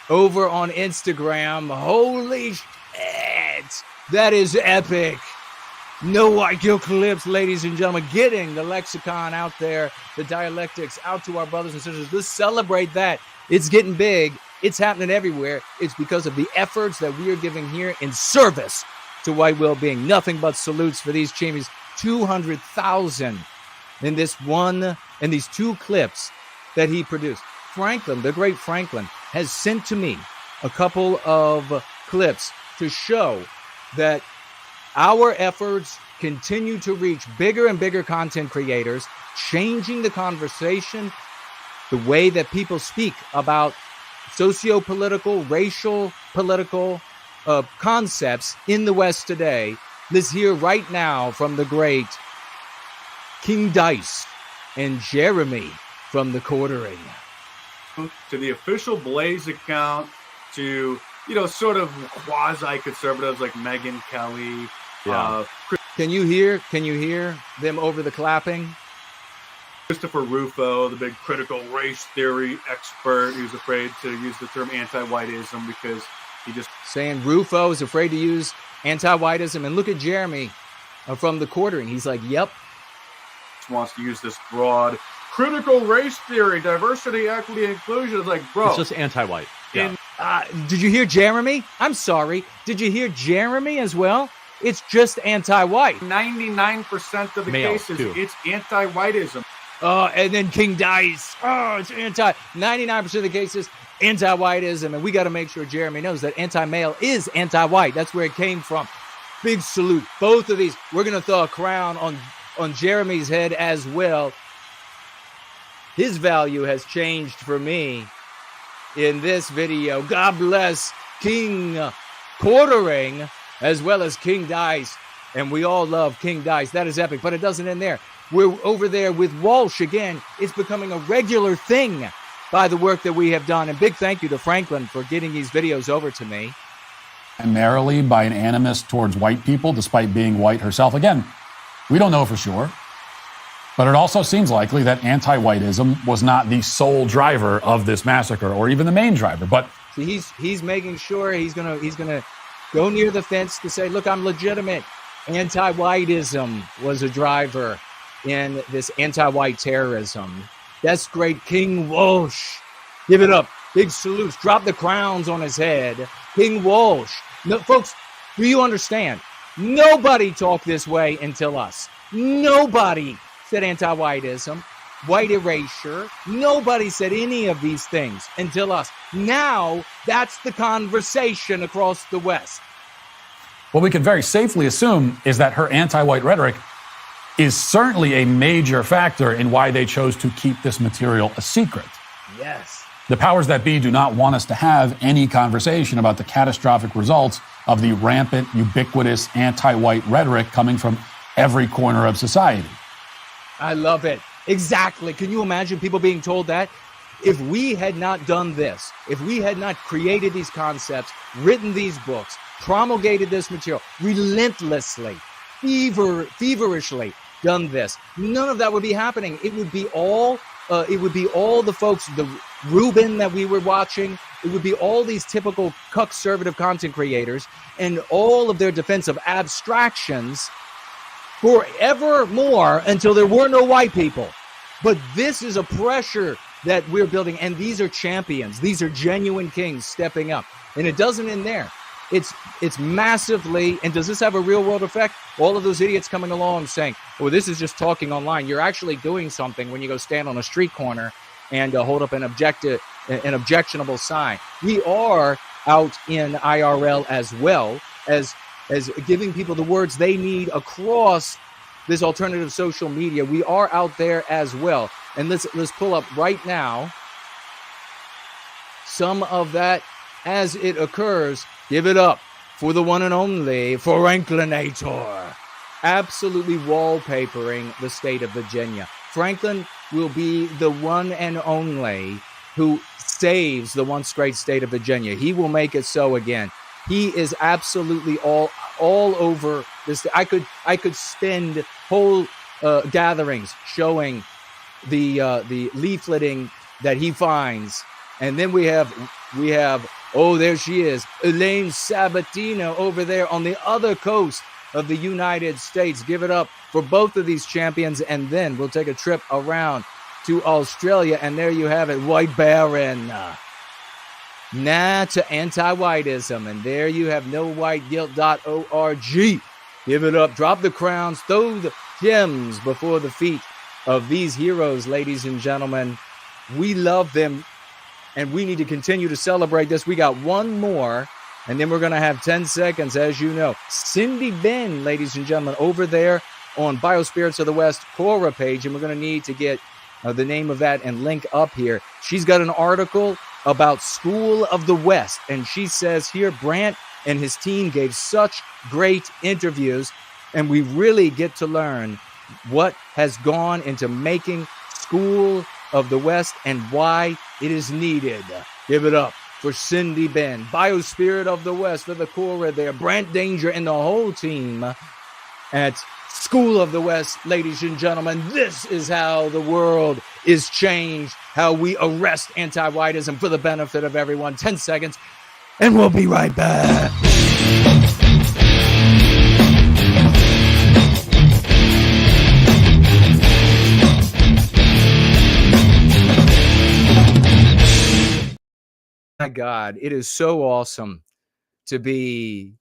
over on Instagram. Holy shit. That is epic. No white guilt clips, ladies and gentlemen. Getting the lexicon out there, the dialectics out to our brothers and sisters. Let's celebrate that. It's getting big. It's happening everywhere. It's because of the efforts that we are giving here in service to white well-being. Nothing but salutes for these champions. 200,000 in these two clips that he produced. Franklin, the great Franklin, has sent to me a couple of clips to show that our efforts continue to reach bigger and bigger content creators, changing the conversation, the way that people speak about socio-political, racial, political concepts in the West today. Let's hear right now from the great King Dice and Jeremy from the Quartering. To the official Blaze account, to, sort of quasi-conservatives like Megyn Kelly. Yeah. Can you hear them over the clapping? Christopher Rufo, the big critical race theory expert, who's afraid to use the term anti-whiteism because he just... Saying Rufo is afraid to use anti-whiteism. And look at Jeremy from the Quartering. He's like, yep. Wants to use this broad critical race theory, diversity, equity, inclusion. It's like, bro. It's just anti-white. Yeah. Did you hear Jeremy? I'm sorry. Did you hear Jeremy as well? It's just anti-white. 99% of the cases, it's anti-whiteism. And then King Dice. It's 99% of the cases, anti-whiteism. And we got to make sure Jeremy knows that anti-male is anti-white. That's where it came from. Big salute. Both of these. We're going to throw a crown on Jeremy's head as well. His value has changed for me in this video. God bless King Quartering as well as King Dice. And we all love King Dice. That is epic, but it doesn't end there. We're over there with Walsh again. It's becoming a regular thing by the work that we have done. And big thank you to Franklin for getting these videos over to me. Primarily by an animus towards white people, despite being white herself. Again, we don't know for sure. But it also seems likely that anti-whiteism was not the sole driver of this massacre, or even the main driver. But see, he's making sure he's gonna go near the fence to say, look, I'm legitimate. Anti-whiteism was a driver in this anti-white terrorism. That's great. King Walsh. Give it up. Big salutes. Drop the crowns on his head. King Walsh. No, folks, do you understand? Nobody talked this way until us. Nobody said anti-whiteism, white erasure. Nobody said any of these things until us. Now, that's the conversation across the West. What we can very safely assume is that her anti-white rhetoric is certainly a major factor in why they chose to keep this material a secret. Yes. The powers that be do not want us to have any conversation about the catastrophic results of the rampant, ubiquitous anti-white rhetoric coming from every corner of society. I love it. Exactly. Can you imagine people being told that? If we had not done this, if we had not created these concepts, written these books, promulgated this material, relentlessly, feverishly done this, none of that would be happening. It would be all the folks, the Rubin that we were watching. It would be all these typical conservative content creators and all of their defensive abstractions forevermore until there were no white people. But this is a pressure that we're building, and these are champions. These are genuine kings stepping up. And it doesn't end there. It's massively, and does this have a real world effect? All of those idiots coming along saying, well, this is just talking online. You're actually doing something when you go stand on a street corner and hold up an objectionable sign. We are out in IRL as well as giving people the words they need across this alternative social media. We are out there as well. And let's pull up right now some of that as it occurs. Give it up for the one and only Franklinator. Absolutely wallpapering the state of Virginia. Franklin will be the one and only who saves the once great state of Virginia. He will make it so again. He is absolutely all over this. I could spend whole gatherings showing the leafleting that he finds, and then we have oh, there she is, Elaine Sabatino over there on the other coast of the United States. Give it up for both of these champions, and then we'll take a trip around to Australia, and there you have it, White Baron. Nah to anti-whiteism, and there you have nowhiteguilt.org. Give it up, drop the crowns, throw the gems before the feet of these heroes, ladies and gentlemen. We love them, and we need to continue to celebrate this. We got one more, and then we're going to have 10 seconds, as you know. Cindy Ben, ladies and gentlemen, over there on Biospirits of the West Quora page, and we're going to need to get the name of that and link up here. She's got an article about School of the West, and she says here, Brant and his team gave such great interviews, and we really get to learn what has gone into making School of the West and why it is needed. Give it up for Cindy Ben, Biospirit of the West, for the Quora there, Brant Danger and the whole team at School of the West. Ladies and gentlemen, this is how the world is changed, how we arrest anti-whiteism for the benefit of everyone. 10 seconds, and we'll be right back. My God, it is so awesome to be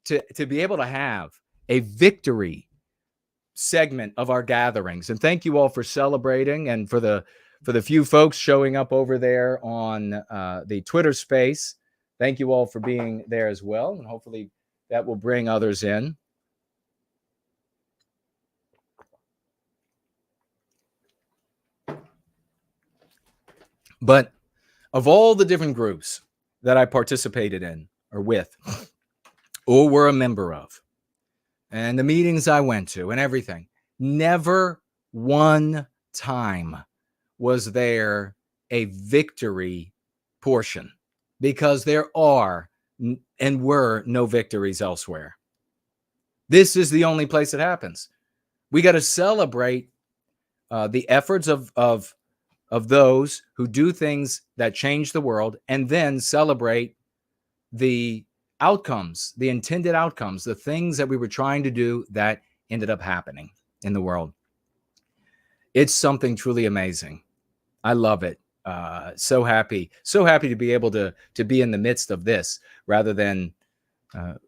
able to have a victory segment of our gatherings. And thank you all for celebrating, and for the few folks showing up over there on the Twitter space. Thank you all for being there as well, and hopefully that will bring others in. But of all the different groups that I participated in or with or were a member of, and the meetings I went to and everything, never one time was there a victory portion, because there are and were no victories elsewhere. This is the only place it happens. We got to celebrate the efforts of those who do things that change the world, and then celebrate the outcomes, the intended outcomes, the things that we were trying to do that ended up happening in the world. It's something truly amazing. I love it. So happy to be able to be in the midst of this rather than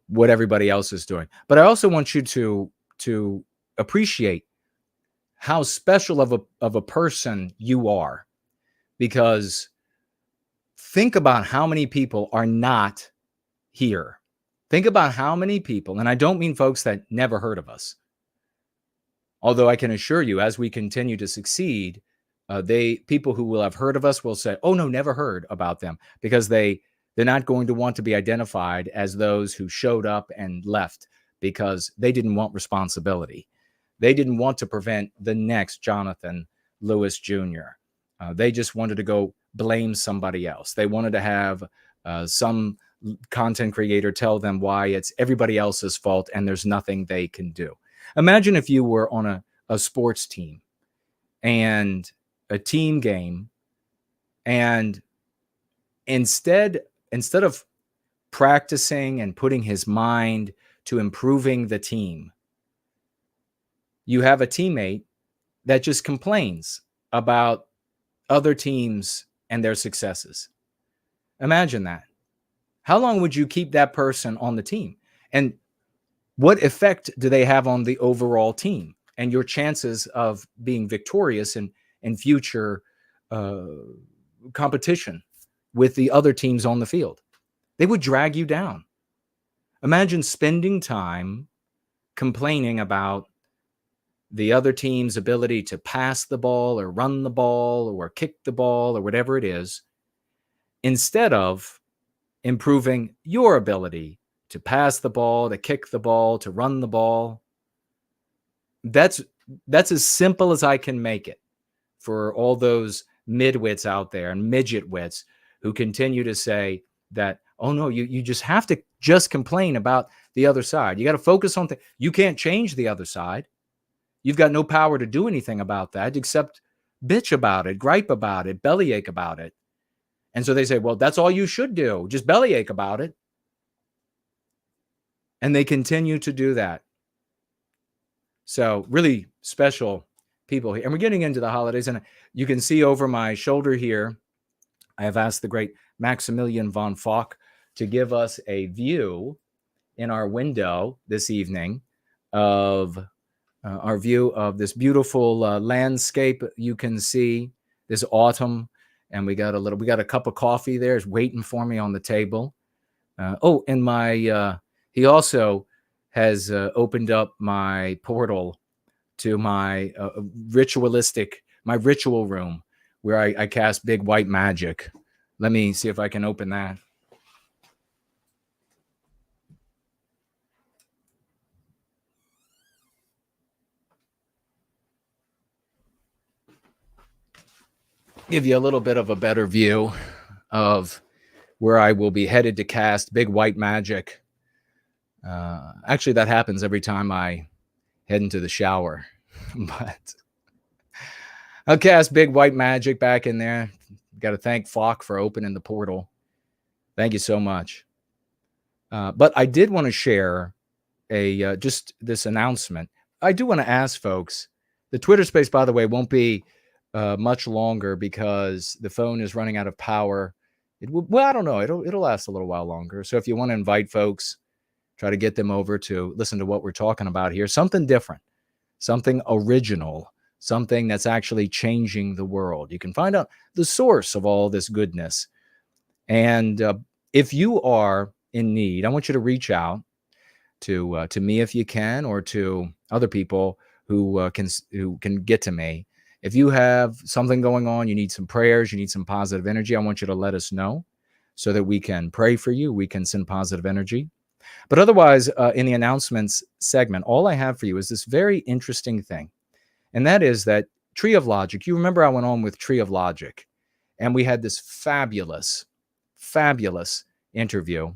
what everybody else is doing. But I also want you to appreciate how special of a person you are, because think about how many people are not here. Think about how many people, and I don't mean folks that never heard of us, although I can assure you, as we continue to succeed, people who will have heard of us will say, oh no, never heard about them, because they They're not going to want to be identified as those who showed up and left because they didn't want responsibility. They didn't want to prevent the next Jonathan Lewis Jr. They just wanted to go blame somebody else. They wanted to have some content creator tell them why it's everybody else's fault and there's nothing they can do. Imagine if you were on a sports team and a team game, and instead of practicing and putting his mind to improving the team, you have a teammate that just complains about other teams and their successes. Imagine that. How long would you keep that person on the team? And what effect do they have on the overall team and your chances of being victorious in future competition with the other teams on the field? They would drag you down. Imagine spending time complaining about the other team's ability to pass the ball or run the ball or kick the ball or whatever it is, instead of improving your ability to pass the ball, to kick the ball, to run the ball. That's as simple as I can make it for all those midwits out there and midget wits who continue to say that, oh no, you just have to just complain about the other side. You got to focus on things. You can't change the other side. You've got no power to do anything about that except bitch about it, gripe about it, bellyache about it. And so they say, well, that's all you should do. Just bellyache about it. And they continue to do that. So really special people here. And we're getting into the holidays. And you can see over my shoulder here, I have asked the great Maximilian von Fock to give us a view in our window this evening of our view of this beautiful landscape you can see this autumn. And we got a cup of coffee there. It's waiting for me on the table. And he also has opened up my portal to my ritual room where I cast big white magic. Let me see if I can open that. Give you a little bit of a better view of where I will be headed to cast big white magic. Actually, that happens every time I head into the shower. But I'll cast big white magic back in there. Got to thank Fock for opening the portal. Thank you so much. But I did want to share just this announcement. I do want to ask folks, the Twitter space, by the way, won't be much longer because the phone is running out of power. I don't know. It'll last a little while longer. So if you want to invite folks, try to get them over to listen to what we're talking about here. Something different, something original, something that's actually changing the world. You can find out the source of all this goodness. And if you are in need, I want you to reach out to me if you can, or to other people who can get to me. If you have something going on, you need some prayers, you need some positive energy, I want you to let us know so that we can pray for you. We can send positive energy. But otherwise, in the announcements segment, all I have for you is this very interesting thing. And that is that Tree of Logic, you remember I went on with Tree of Logic, and we had this fabulous interview.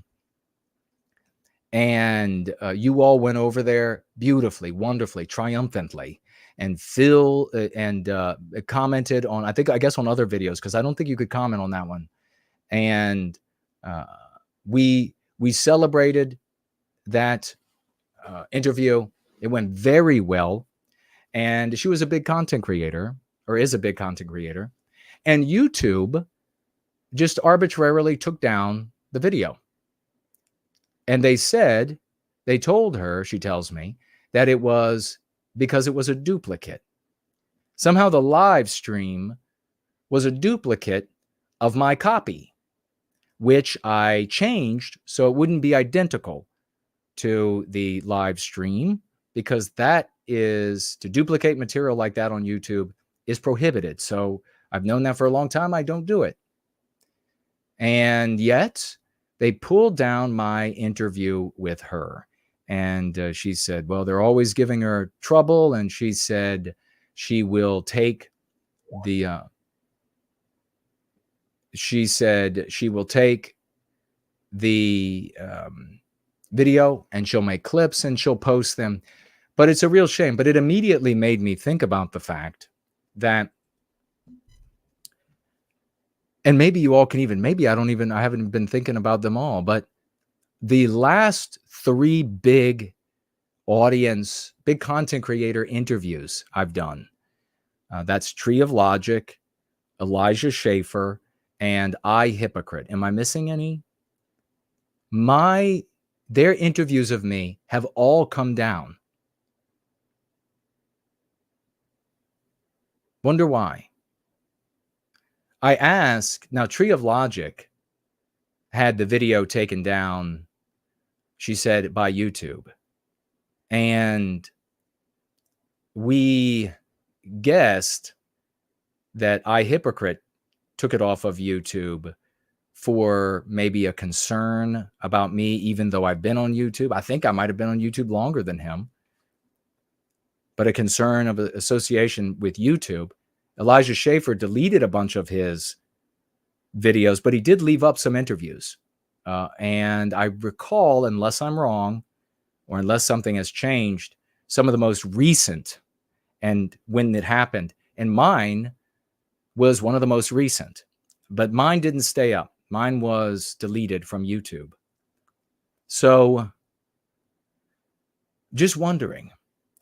And you all went over there beautifully, wonderfully, triumphantly. And Phil commented on, I guess on other videos, because I don't think you could comment on that one. And we celebrated that interview. It went very well. And she was a big content creator, or is a big content creator. And YouTube just arbitrarily took down the video. And they told her, she tells me, that it was because it was a duplicate. Somehow the live stream was a duplicate of my copy, which I changed so it wouldn't be identical to the live stream, because that is, to duplicate material like that on YouTube is prohibited. So I've known that for a long time. I don't do it. And yet they pulled down my interview with her. And she said, well, they're always giving her trouble. And she said she will take the, video and she'll make clips and she'll post them. But it's a real shame. But it immediately made me think about the fact that, and maybe you all can even, maybe I haven't been thinking about them all, but the last 3 big content creator interviews I've done, that's Tree of Logic, Elijah Schaffer, and I Hypocrite. Am I missing any? Their interviews of me have all come down. Wonder why? I ask, now Tree of Logic had the video taken down, she said, by YouTube. And we guessed that I Hypocrite took it off of YouTube for maybe a concern about me, even though I've been on YouTube. I think I might have been on YouTube longer than him. But a concern of association with YouTube. Elijah Schaffer deleted a bunch of his videos, but he did leave up some interviews. And I recall, unless I'm wrong, or unless something has changed, some of the most recent and when it happened. And mine was one of the most recent. But mine didn't stay up. Mine was deleted from YouTube. So, just wondering.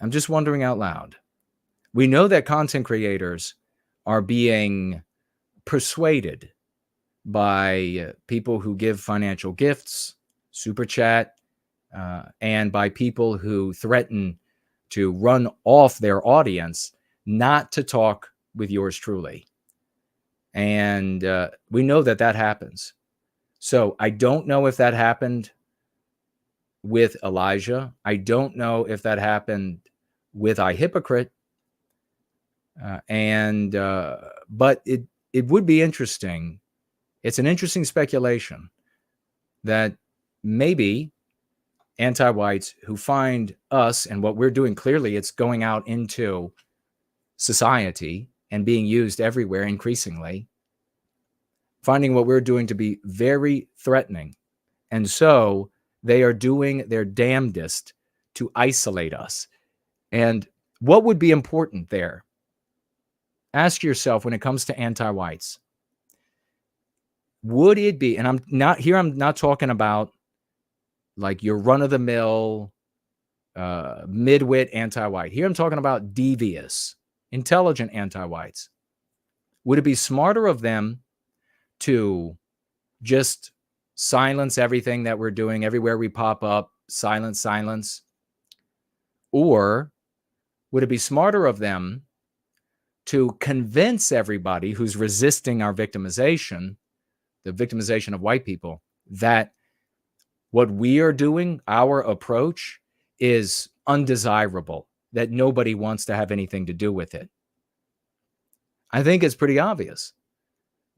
I'm just wondering out loud. We know that content creators are being persuaded by people who give financial gifts, super chat, and by people who threaten to run off their audience not to talk with yours truly. And we know that that happens. So I don't know if that happened with Elijah. I don't know if that happened with I Hypocrite. But it would be interesting. It's an interesting speculation that maybe anti-whites who find us and what we're doing, clearly it's going out into society and being used everywhere increasingly, finding what we're doing to be very threatening. And so they are doing their damnedest to isolate us. And what would be important there? Ask yourself when it comes to anti-whites, would it be, and I'm not talking about like your run-of-the-mill midwit anti-white. Here I'm talking about devious, intelligent anti-whites. Would it be smarter of them to just silence everything that we're doing everywhere we pop up, silence? Or would it be smarter of them to convince everybody who's resisting our victimization, the victimization of white people, that what we are doing, our approach, is undesirable, that nobody wants to have anything to do with it? I think it's pretty obvious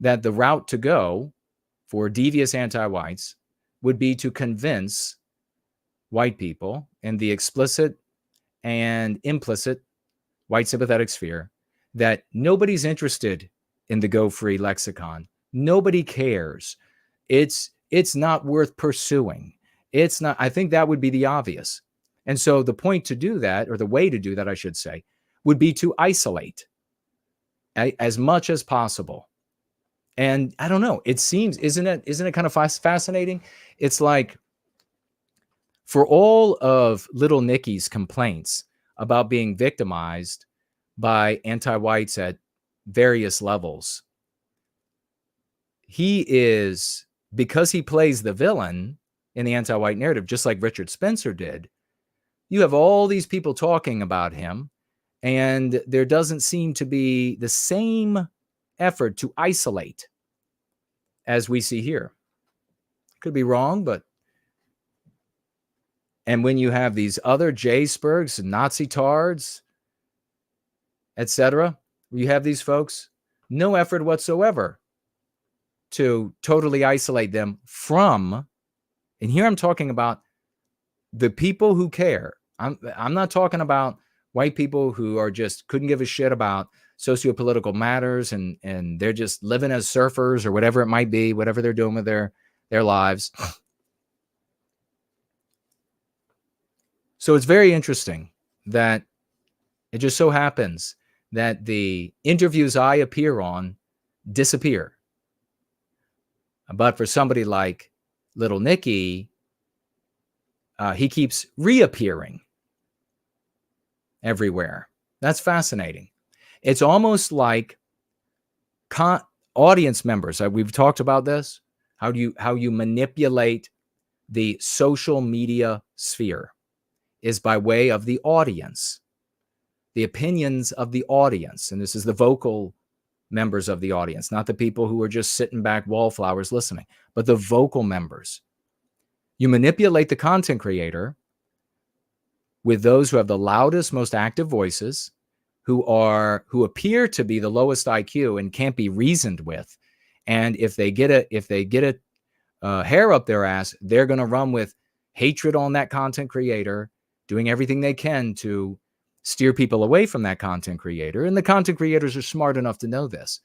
that the route to go for devious anti-whites would be to convince white people in the explicit and implicit white sympathetic sphere that nobody's interested in the Go Free lexicon. Nobody cares. It's not worth pursuing. It's not. I think that would be the obvious. And so the point to do that, or the way to do that, I should say, would be to isolate as much as possible. And I don't know, it seems, isn't it kind of fascinating? It's like, for all of little Nicky's complaints about being victimized by anti-whites at various levels, he is, because he plays the villain in the anti-white narrative, just like Richard Spencer did, you have all these people talking about him, and there doesn't seem to be the same effort to isolate as we see here. Could be wrong, but... And when you have these other j-spergs, Nazi-TARDS, etc., you have these folks, no effort whatsoever to totally isolate them from And here I'm talking about the people who care. I'm not talking about white people who are just couldn't give a shit about socio-political matters and they're just living as surfers or whatever it might be, whatever they're doing with their lives. So it's very interesting that it just so happens that the interviews I appear on disappear. But for somebody like Little Nicky, he keeps reappearing everywhere. That's fascinating. It's almost like audience members. We've talked about this. How you manipulate the social media sphere is by way of the audience, the opinions of the audience. And this is the vocal members of the audience, not the people who are just sitting back wallflowers listening, but the vocal members. You manipulate the content creator with those who have the loudest, most active voices, who appear to be the lowest IQ and can't be reasoned with. And if they get a hair up their ass, they're going to run with hatred on that content creator, doing everything they can to steer people away from that content creator. And the content creators are smart enough to know this,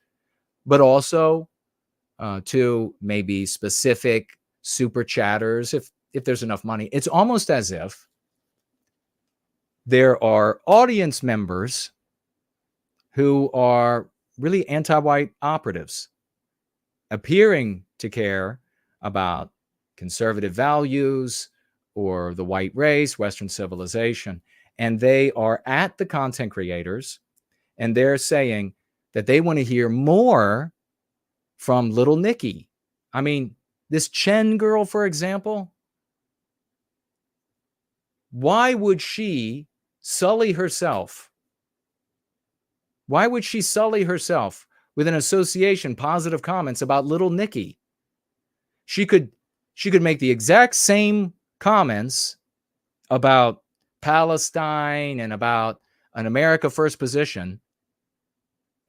but also to maybe specific super chatters if there's enough money. It's almost as if there are audience members who are really anti-white operatives, appearing to care about conservative values or the white race, Western civilization. And they are at the content creators and they're saying that they want to hear more from Little Nicky. I mean, this Chen girl, for example, why would she sully herself? Why would she sully herself with an association, positive comments about Little Nicky? She could make the exact same comments about Palestine and about an America First position.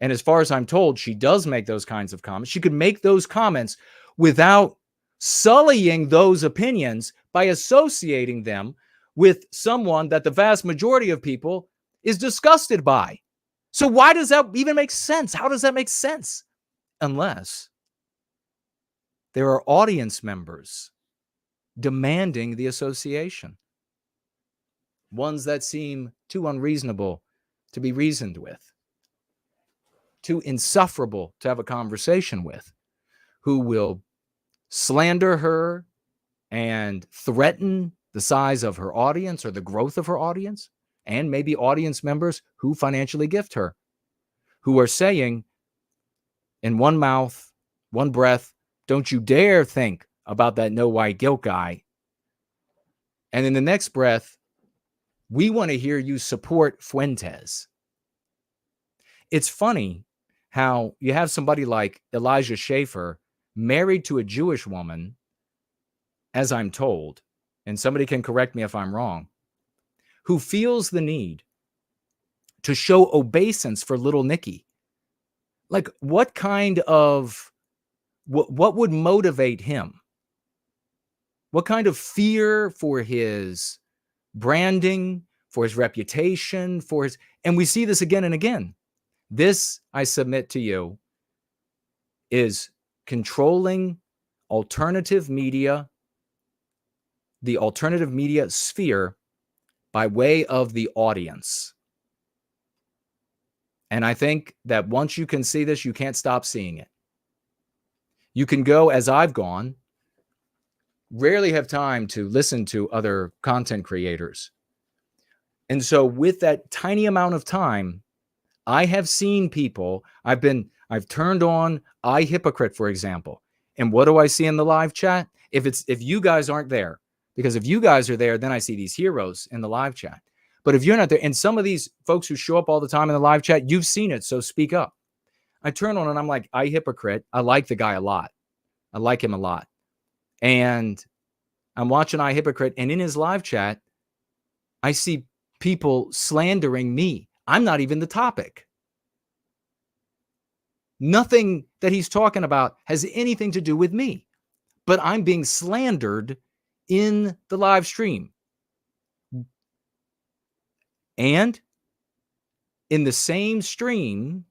And as far as I'm told, she does make those kinds of comments. She could make those comments without sullying those opinions by associating them with someone that the vast majority of people is disgusted by. So why does that even make sense? How does that make sense? Unless there are audience members demanding the association. Ones that seem too unreasonable to be reasoned with, too insufferable to have a conversation with, who will slander her and threaten the size of her audience or the growth of her audience, and maybe audience members who financially gift her, who are saying in one mouth, one breath, don't you dare think about that no white guilt guy. And in the next breath, we want to hear you support Fuentes. It's funny how you have somebody like Elijah Schaffer married to a Jewish woman, as I'm told, and somebody can correct me if I'm wrong, who feels the need to show obeisance for Little Nicky. Like, what would motivate him? What kind of fear for his branding, for his reputation, and we see this again and again. This, I submit to you, is controlling alternative media, the alternative media sphere, by way of the audience. And I think that once you can see this, you can't stop seeing it. You can go, as I've gone, rarely have time to listen to other content creators. And so with that tiny amount of time, I have seen people, I've turned on iHypocrite, for example. And what do I see in the live chat? If you guys aren't there, because if you guys are there, then I see these heroes in the live chat. But if you're not there, and some of these folks who show up all the time in the live chat, you've seen it, so speak up. I turn on and I'm like, iHypocrite. I like the guy a lot. I like him a lot. And I'm watching iHypocrite, and in his live chat, I see people slandering me. I'm not even the topic. Nothing that he's talking about has anything to do with me, but I'm being slandered in the live stream. And in the same stream,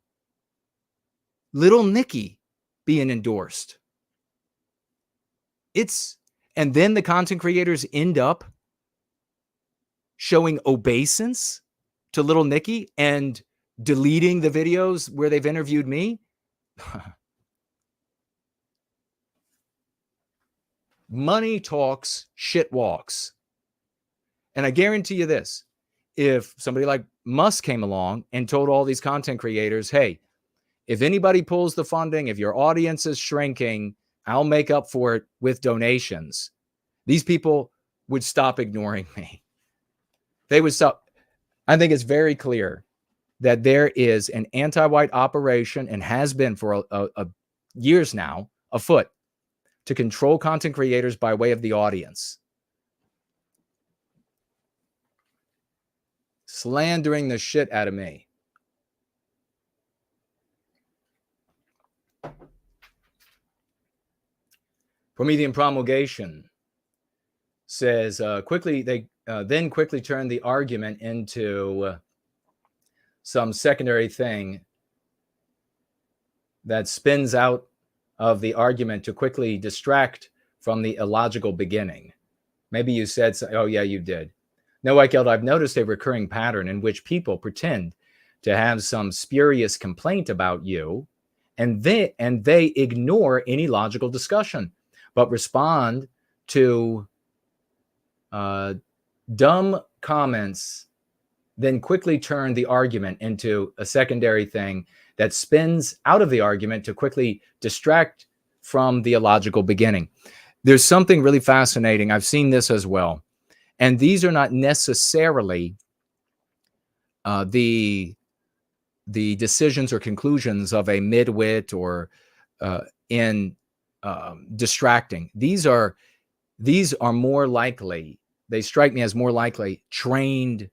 Little Nicky being endorsed. And then the content creators end up showing obeisance to Little Nicky and deleting the videos where they've interviewed me. Money talks, shit walks. And I guarantee you this, if somebody like Musk came along and told all these content creators, hey, if anybody pulls the funding, if your audience is shrinking, I'll make up for it with donations. These people would stop ignoring me. They would stop. I think it's very clear that there is an anti-white operation, and has been for years now, afoot to control content creators by way of the audience. Slandering the shit out of me. Promethean Promulgation says, they then quickly turned the argument into some secondary thing that spins out of the argument to quickly distract from the illogical beginning. Maybe you said, oh yeah, you did. No, Weicheld, I've noticed a recurring pattern in which people pretend to have some spurious complaint about you, and they ignore any logical discussion, but respond to dumb comments, then quickly turn the argument into a secondary thing that spins out of the argument to quickly distract from the illogical beginning. There's something really fascinating. I've seen this as well. And these are not necessarily the decisions or conclusions of a midwit or in distracting. These are more likely, they strike me as more likely trained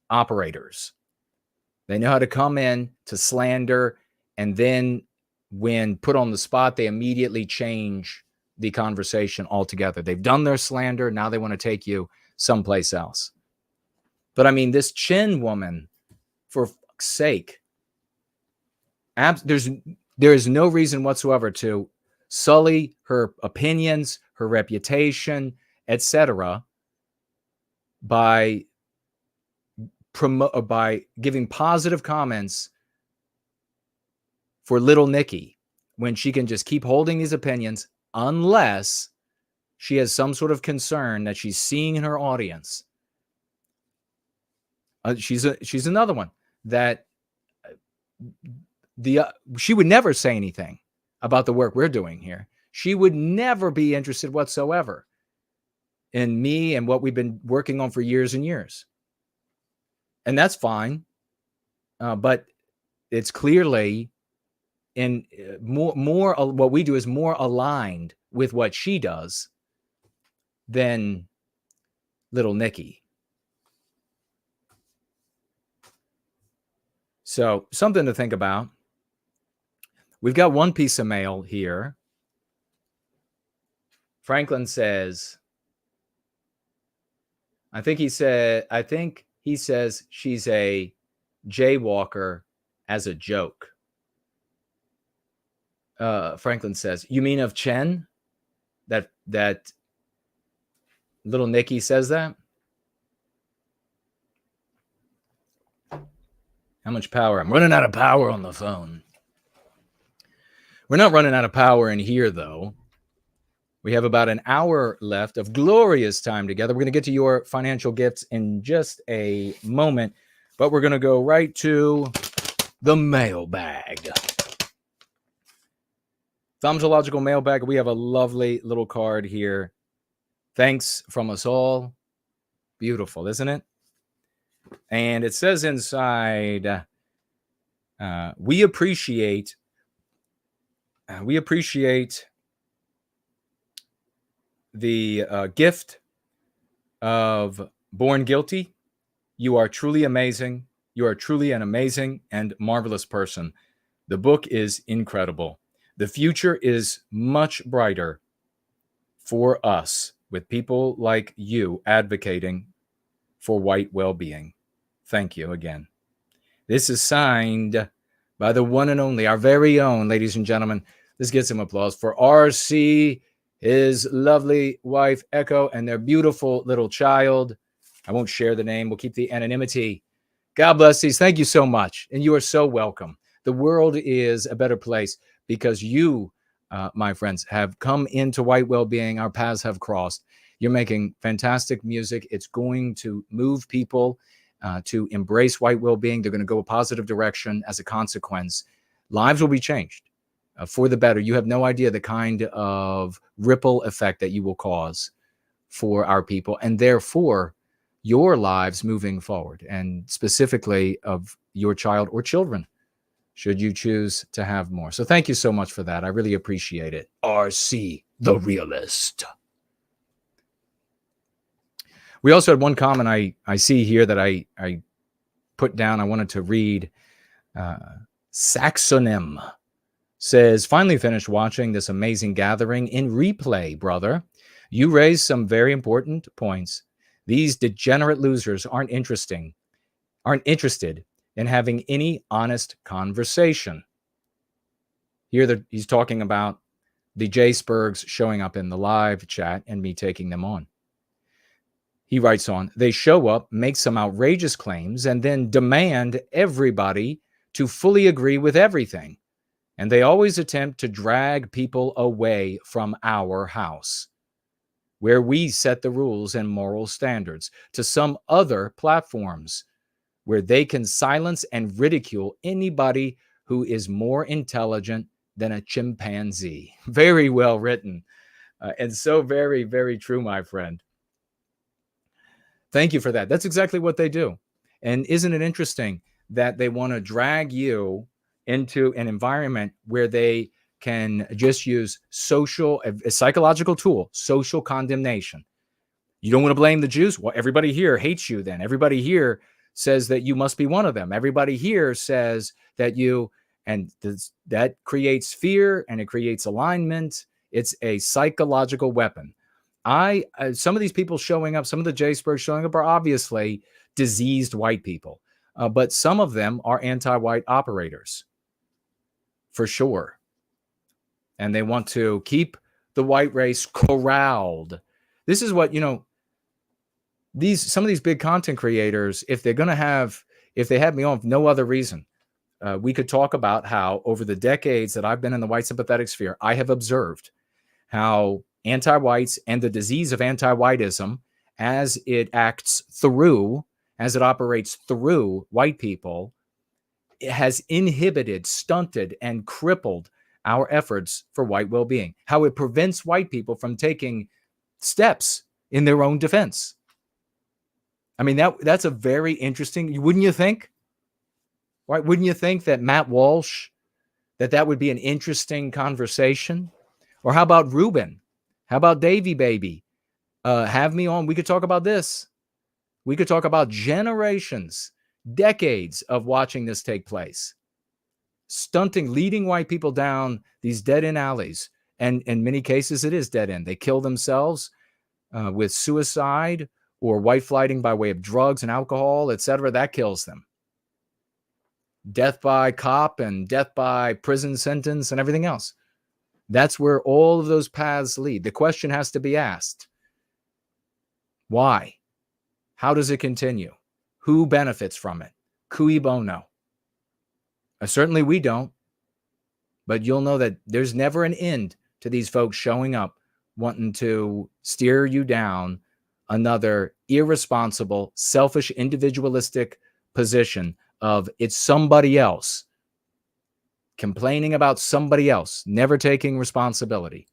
operators. They know how to come in to slander, and then when put on the spot, they immediately change the conversation altogether. They've done their slander. Now they want to take you someplace else. But I mean, this Chin woman, for fuck's sake, there is no reason whatsoever to sully her opinions, her reputation, etc., by giving positive comments for Little Nicky when she can just keep holding these opinions, unless she has some sort of concern that she's seeing in her audience. She's another one that she would never say anything about the work we're doing here. She would never be interested whatsoever in me and what we've been working on for years and years. And that's fine. But it's clearly in more what we do is more aligned with what she does than Little Nicky. So something to think about. We've got one piece of mail here. Franklin says, I think he says she's a jaywalker as a joke. Franklin says, you mean of Chen? That Little Nicky says that? How much power? I'm running out of power on the phone. We're not running out of power in here, though. We have about an hour left of glorious time together. We're going to get to your financial gifts in just a moment, but we're going to go right to the mailbag. Thomsological mailbag. We have a lovely little card here. Thanks from us all. Beautiful, isn't it? And it says inside, we appreciate the gift of Born Guilty. You are truly amazing. You are truly an amazing and marvelous person. The book is incredible. The future is much brighter for us with people like you advocating for white well-being. Thank you again. This is signed by the one and only, our very own, ladies and gentlemen. Let's get some applause for RC, his lovely wife, Echo, and their beautiful little child. I won't share the name. We'll keep the anonymity. God bless these. Thank you so much. And you are so welcome. The world is a better place because you, my friends, have come into white well-being. Our paths have crossed. You're making fantastic music. It's going to move people to embrace white well-being. They're going to go a positive direction as a consequence. Lives will be changed for the better. You have no idea the kind of ripple effect that you will cause for our people, and therefore your lives moving forward, and specifically of your child or children, should you choose to have more. So thank you so much for that. I really appreciate it. RC, the Realist. We also had one comment I see here that I put down. I wanted to read. Saxonym says, finally finished watching this amazing gathering in replay, brother. You raised some very important points. These degenerate losers aren't interested in having any honest conversation. Here he's talking about the j-spergs showing up in the live chat and me taking them on. He writes on, they show up, make some outrageous claims, and then demand everybody to fully agree with everything. And they always attempt to drag people away from our house, where we set the rules and moral standards, to some other platforms where they can silence and ridicule anybody who is more intelligent than a chimpanzee. Very well written. And so very, very true, my friend. Thank you for that. That's exactly what they do. And isn't it interesting that they want to drag you into an environment where they can just use a psychological tool, social condemnation. You don't want to blame the Jews? Well, everybody here hates you then. Everybody here says that you must be one of them. Everybody here says that that creates fear and it creates alignment. It's a psychological weapon. Some of these people showing up, some of the j-spergs showing up are obviously diseased white people, but some of them are anti-white operators, for sure. And they want to keep the white race corralled. This is what, some of these big content creators, if they had me on for no other reason, we could talk about how over the decades that I've been in the white sympathetic sphere, I have observed how anti-whites and the disease of anti-whiteism, as it operates through white people, it has inhibited, stunted, and crippled our efforts for white well-being, how it prevents white people from taking steps in their own defense. I mean, that's a very interesting, wouldn't you think? Right? Wouldn't you think that Matt Walsh, that would be an interesting conversation? Or how about Rubin? How about Davy Baby? Have me on. We could talk about this. We could talk about generations, decades of watching this take place. Leading white people down these dead-end alleys. And in many cases, it is dead-end. They kill themselves with suicide or white flighting by way of drugs and alcohol, etc. That kills them. Death by cop and death by prison sentence and everything else. That's where all of those paths lead. The question has to be asked. Why? How does it continue? Who benefits from it? Cui bono? Certainly we don't. But you'll know that there's never an end to these folks showing up wanting to steer you down another irresponsible, selfish, individualistic position of it's somebody else. Complaining about somebody else, never taking responsibility.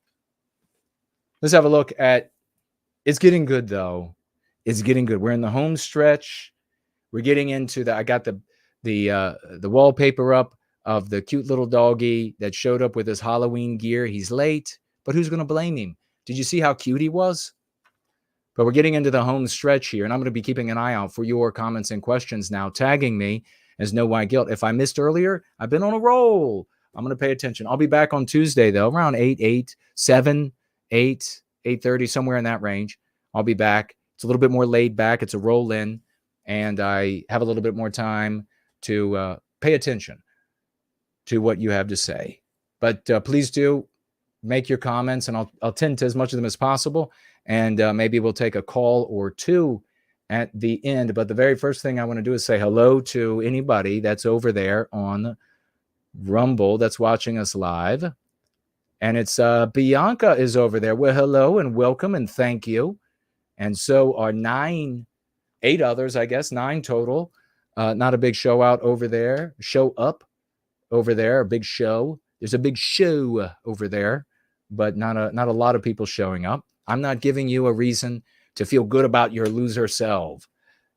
Let's have a look at, it's getting good though. It's getting good. We're in the home stretch. We're getting into I got the wallpaper up of the cute little doggy that showed up with his Halloween gear. He's late, but who's going to blame him? Did you see how cute he was? But we're getting into the home stretch here, and I'm going to be keeping an eye out for your comments and questions now, tagging me as No White Guilt. If I missed earlier, I've been on a roll. I'm going to pay attention. I'll be back on Tuesday, though, around 7, 8, 8:30, somewhere in that range. I'll be back. It's a little bit more laid back. It's a roll in, and I have a little bit more time to pay attention to what you have to say. But please do make your comments, and I'll tend to as much of them as possible. And maybe we'll take a call or two at the end. But the very first thing I want to do is say hello to anybody that's over there on Rumble that's watching us live. And it's Bianca is over there. Well, hello and welcome and thank you. And so are 8 others, I guess, 9 total. Not a big show out over there. Show up over there, a big show. There's a big show over there, but not a lot of people showing up. I'm not giving you a reason to feel good about your loser self.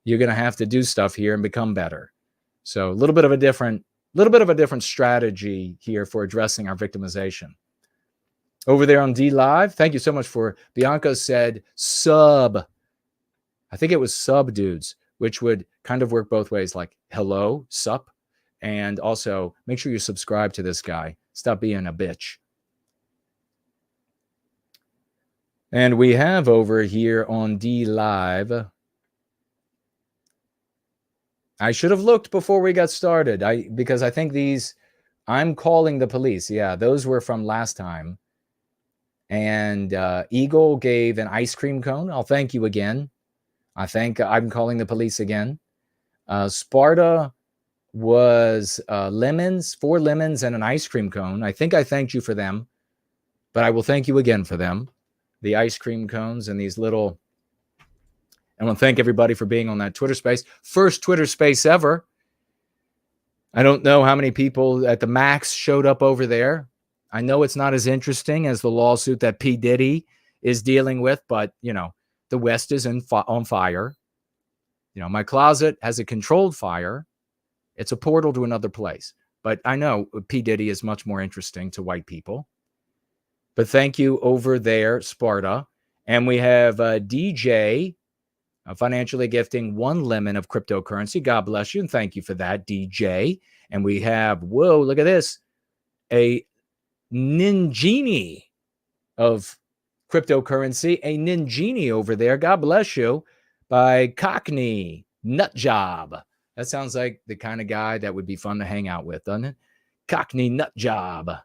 You're going to have to do stuff here and become better. So a little bit of a different strategy here for addressing our victimization. Over there on D Live, thank you so much for Bianca said sub. I think it was sub dudes, which would kind of work both ways, like hello, sup, and also make sure you subscribe to this guy. Stop being a bitch. And we have over here on D Live. I should have looked before we got started. Because I think these, I'm calling the police. Yeah, those were from last time. And Eagle gave an ice cream cone. I'll thank you again. I think I'm calling the police again. Sparta was lemons, 4 lemons and an ice cream cone. I think I thanked you for them, but I will thank you again for them. The ice cream cones and these little. I want to thank everybody for being on that Twitter space. First Twitter space ever. I don't know how many people at the max showed up over there. I know it's not as interesting as the lawsuit that P. Diddy is dealing with, but, you know, the West is on fire. You know, my closet has a controlled fire. It's a portal to another place. But I know P. Diddy is much more interesting to white people. But thank you over there, Sparta. And we have DJ financially gifting 1 lemon of cryptocurrency. God bless you. And thank you for that, DJ. And we have, whoa, look at this. A Ninjini of cryptocurrency. A Ninjini over there. God bless you. By Cockney Nutjob. That sounds like the kind of guy that would be fun to hang out with, doesn't it? Cockney Nutjob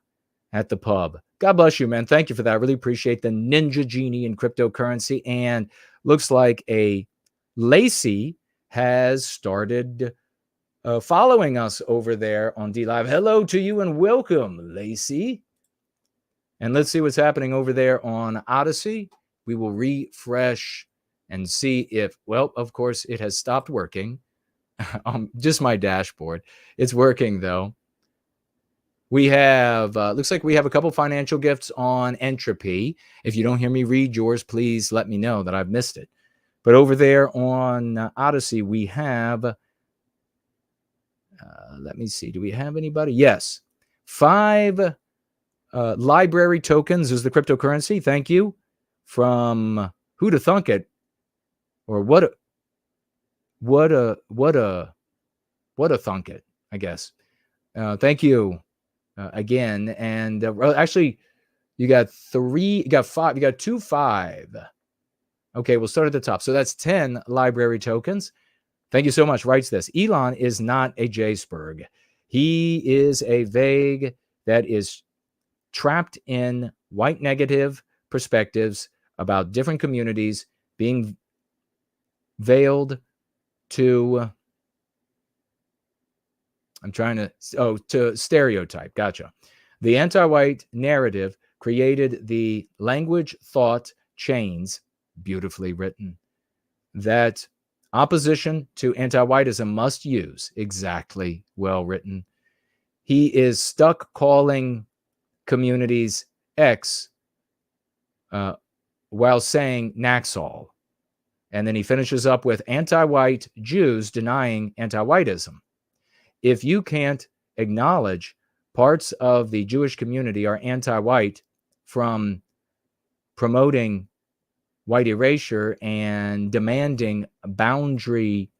at the pub. God bless you, man. Thank you for that. I really appreciate the Ninja Genie in cryptocurrency. And looks like a Lacey has started following us over there on D Live. Hello to you and welcome, Lacey. And let's see what's happening over there on Odyssey. We will refresh and see if, well, of course, it has stopped working. Just my dashboard. It's working, though. We have, looks like we have a couple financial gifts on Entropy. If you don't hear me read yours, please let me know that I've missed it. But over there on Odyssey, we have, let me see, do we have anybody? Yes. 5 library tokens is the cryptocurrency. Thank you. From Who to Thunk It, or what a thunk it, I guess. Thank you. Again, and actually, you got 3, you got 5, you got 2 5. Okay, we'll start at the top. So that's 10 library tokens. Thank you so much. Writes this. Elon is not a j-sperg. He is a vague that is trapped in white negative perspectives about different communities being veiled to. I'm trying to stereotype. Gotcha. The anti-white narrative created the language thought chains, beautifully written, that opposition to anti-whiteism must use. Exactly. Well written. He is stuck calling communities X while saying Naxal. And then he finishes up with anti-white Jews denying anti-whiteism. If you can't acknowledge parts of the Jewish community are anti-white from promoting white erasure and demanding boundary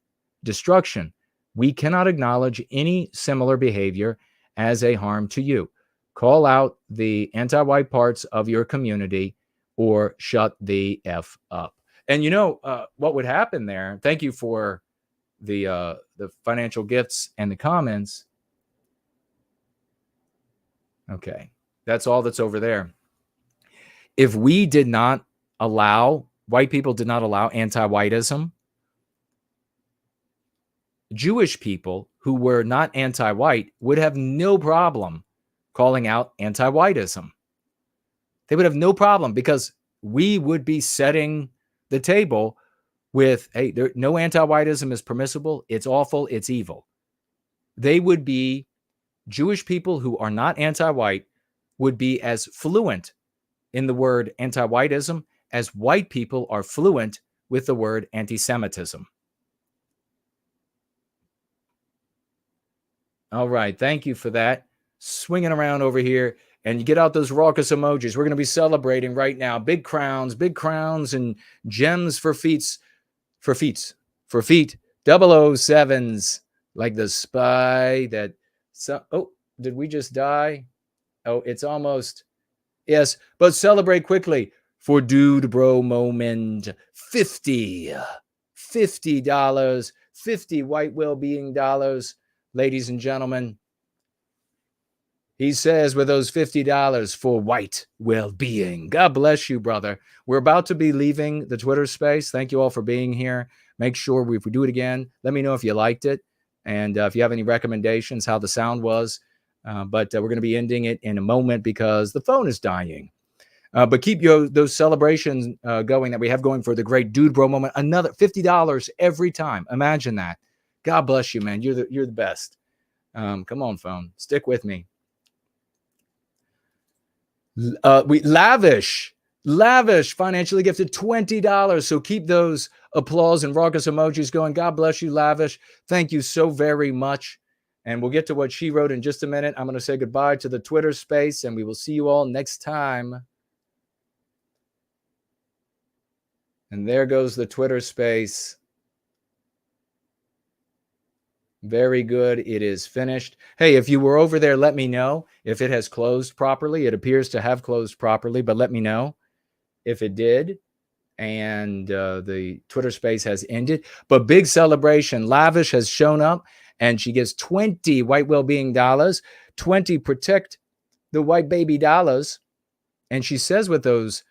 destruction, we cannot acknowledge any similar behavior as a harm to you. Call out the anti-white parts of your community, or shut the F up. And you know what would happen there? Thank you for the financial gifts and the comments. Okay, that's all that's over there. If we did not allow, white people did not allow anti-whiteism, Jewish people who were not anti-white would have no problem calling out anti-whiteism. They would have no problem because we would be setting the table with, hey, no anti-whiteism is permissible. It's awful. It's evil. They would be, Jewish people who are not anti-white would be as fluent in the word anti-whiteism as white people are fluent with the word anti-Semitism. All right. Thank you for that. Swinging around over here, and you get out those raucous emojis. We're going to be celebrating right now. Big crowns and gems for feet. 007s, like the spy that, oh, did we just die? Oh, it's almost, yes, but celebrate quickly for Dude Bro Moment. $50, 50 white well-being dollars, ladies and gentlemen. He says with those $50 for white well-being. God bless you, brother. We're about to be leaving the Twitter space. Thank you all for being here. Make sure if we do it again, let me know if you liked it. And if you have any recommendations, how the sound was. But we're going to be ending it in a moment because the phone is dying. But keep those celebrations going that we have going for the great Dude Bro Moment. Another $50 every time. Imagine that. God bless you, man. You're the best. Come on, phone. Stick with me. We lavish financially gifted $20. So keep those applause and raucous emojis going. God bless you, Lavish. Thank you so very much. And we'll get to what she wrote in just a minute. I'm going to say goodbye to the Twitter space, and we will see you all next time. And there goes the Twitter space. Very good. It is finished. Hey, if you were over there, let me know if it has closed properly. It appears to have closed properly, but let me know if it did. And the Twitter space has ended. But big celebration. Lavish has shown up, and she gets 20 white well-being dollars, 20 protect the white baby dollars. And she says with those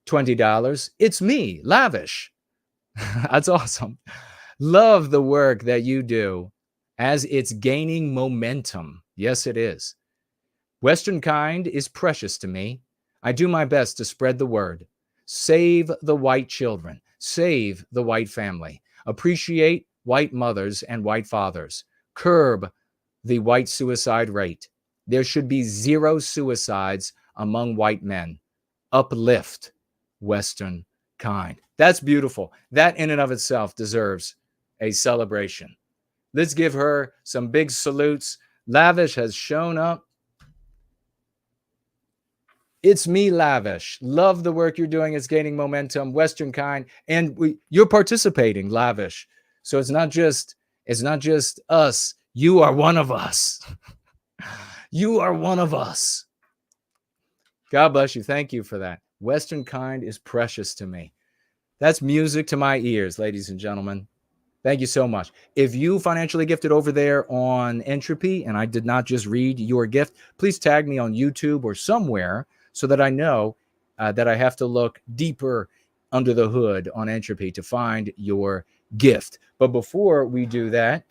$20, it's me, Lavish. That's awesome. Love the work that you do as it's gaining momentum. Yes, it is. Western kind is precious to me. I do my best to spread the word. Save the white children. Save the white family. Appreciate white mothers and white fathers. Curb the white suicide rate. There should be 0 suicides among white men. Uplift Western kind. That's beautiful. That in and of itself deserves a celebration. Let's give her some big salutes. Lavish has shown up. It's me, Lavish. Love the work you're doing. It's gaining momentum. Western kind. And you're participating, Lavish. So it's not just us. You are one of us. You are one of us. God bless you. Thank you for that. Western kind is precious to me. That's music to my ears, ladies and gentlemen. Thank you so much. If you financially gifted over there on Entropy and I did not just read your gift, please tag me on YouTube or somewhere so that I know that I have to look deeper under the hood on Entropy to find your gift. But before we do that,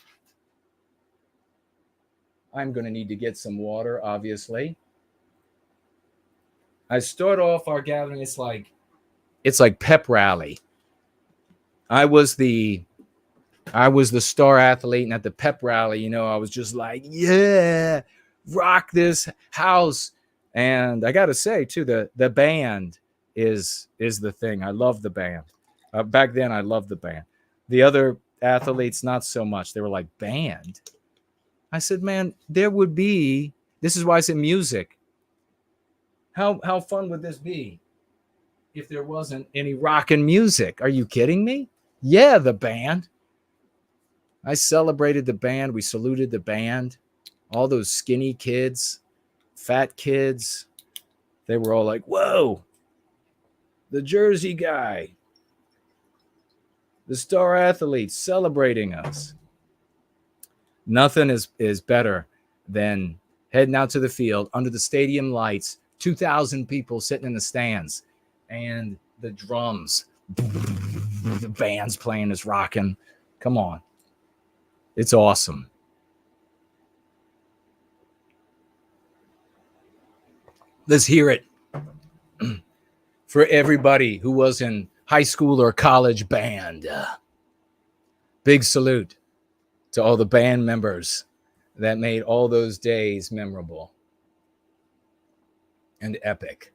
I'm going to need to get some water, obviously. I start off our gathering. It's like pep rally. I was the star athlete, and at the pep rally, I was just like, yeah, rock this house. And I got to say too, the band is the thing. I love the band. Back then, I loved the band. The other athletes, not so much. They were like, band? I said, man, there would be. This is why I said music. How fun would this be if there wasn't any rock and music? Are you kidding me? Yeah, the band. I celebrated the band. We saluted the band. All those skinny kids, fat kids, they were all like, whoa. the Jersey guy, the star athletes celebrating us. Nothing is better than heading out to the field under the stadium lights, 2,000 people sitting in the stands, and the drums, the band's playing is rocking. Come on. It's awesome. Let's hear it for everybody who was in high school or college band. Big salute to all the band members that made all those days memorable and epic.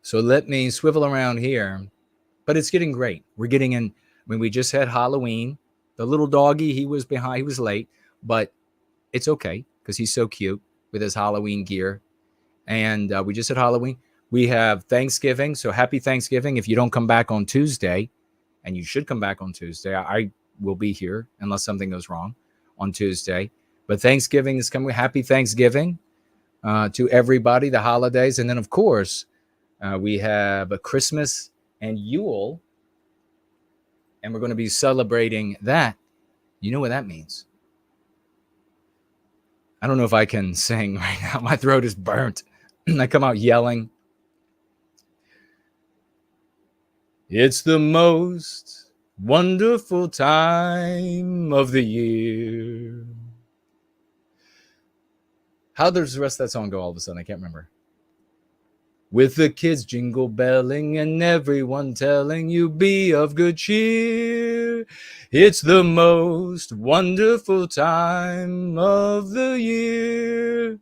So let me swivel around here, but it's getting great. We're getting in. I mean, we just had Halloween. The little doggy, he was behind, he was late, but it's okay because he's so cute with his Halloween gear. And we just had Halloween. We have Thanksgiving. So happy Thanksgiving. If you don't come back on Tuesday, and you should come back on Tuesday, I will be here unless something goes wrong on Tuesday. But Thanksgiving is coming. Happy Thanksgiving to everybody, the holidays. And then, of course, we have a Christmas and Yule. And we're going to be celebrating that. You know what that means? I don't know if I can sing right now. My throat is burnt. I come out yelling. It's the most wonderful time of the year. How does the rest of that song go all of a sudden? I can't remember. With the kids jingle belling and everyone telling you be of good cheer. It's the most wonderful time of the year.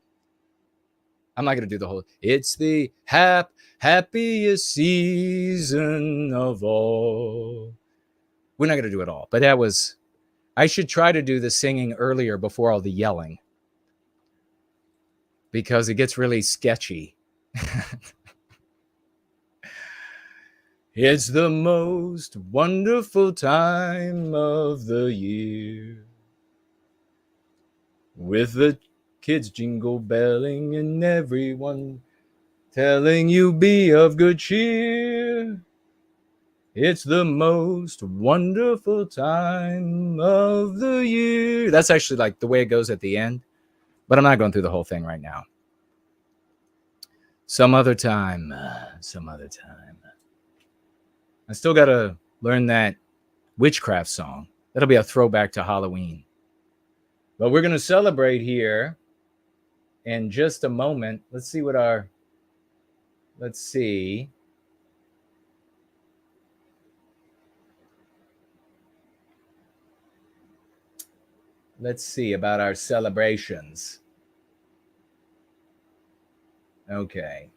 I'm not going to do the whole. It's the happiest season of all. We're not going to do it all, but that was. I should try to do the singing earlier before all the yelling, because it gets really sketchy. It's the most wonderful time of the year. With the kids jingle belling and everyone telling you be of good cheer. It's the most wonderful time of the year. That's actually like the way it goes at the end, but I'm not going through the whole thing right now. Some other time. I still got to learn that witchcraft song. That'll be a throwback to Halloween. But we're going to celebrate here in just a moment. Let's see. Let's see about our celebrations. Okay.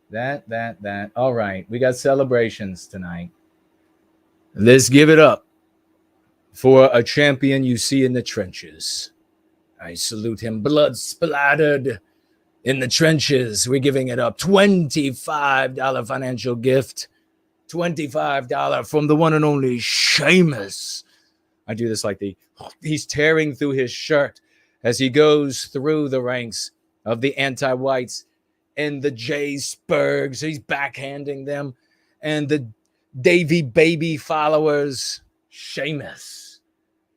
That. All right. We got celebrations tonight. Let's give it up for a champion you see in the trenches. I salute him. Blood splattered in the trenches. We're giving it up. $25 financial gift. $25 from the one and only Seamus. I do this like he's tearing through his shirt as he goes through the ranks of the anti-whites and the j-spergs. He's backhanding them. And the Davy Baby followers. Seamus.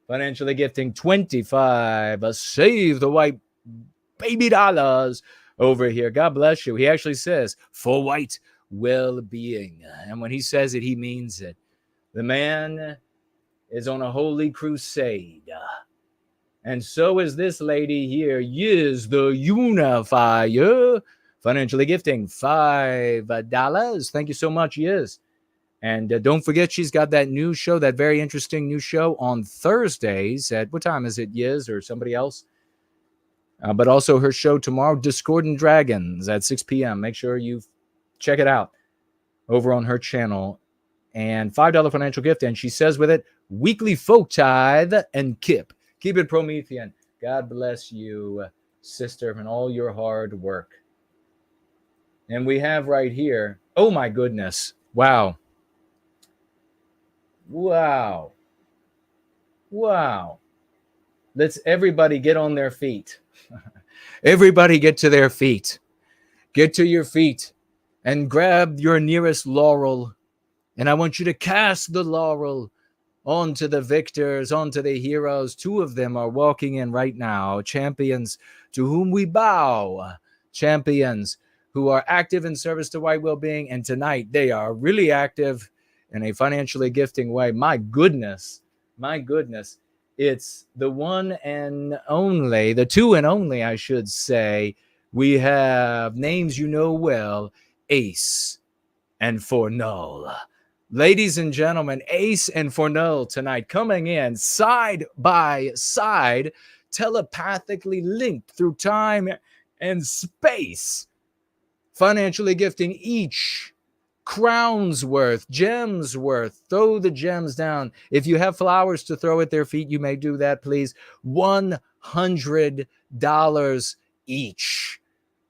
Financially gifting $25. Save the white baby dollars over here. God bless you. He actually says, for white well-being. And when he says it, he means it. The man is on a holy crusade. And so is this lady here. Is the unifier. Financially gifting $5. Thank you so much, Yiz. And don't forget, she's got that new show, that very interesting new show on Thursdays at, what time is it, Yiz or somebody else? But also her show tomorrow, Discordant Dragons at 6 p.m. Make sure you check it out over on her channel. And $5 financial gift. And she says with it, weekly folk tithe and kip. Keep it Promethean. God bless you, sister, and all your hard work. And we have right here, oh my goodness. Wow. Let's everybody get on their feet. Everybody get to their feet. Get to your feet. and grab your nearest laurel, and I want you to cast the laurel onto the victors, onto the heroes. 2 of them are walking in right now, champions to whom we bow, champions who are active in service to white well-being, and tonight they are really active in a financially gifting way. My goodness, it's the one and only, the 2 and only, I should say. We have names you know well, Ace and ForNull. Ladies and gentlemen, Ace and ForNull tonight, coming in side by side, telepathically linked through time and space, financially gifting each crowns worth, gems worth. Throw the gems down. If you have flowers to throw at their feet, you may do that, please. $100 each,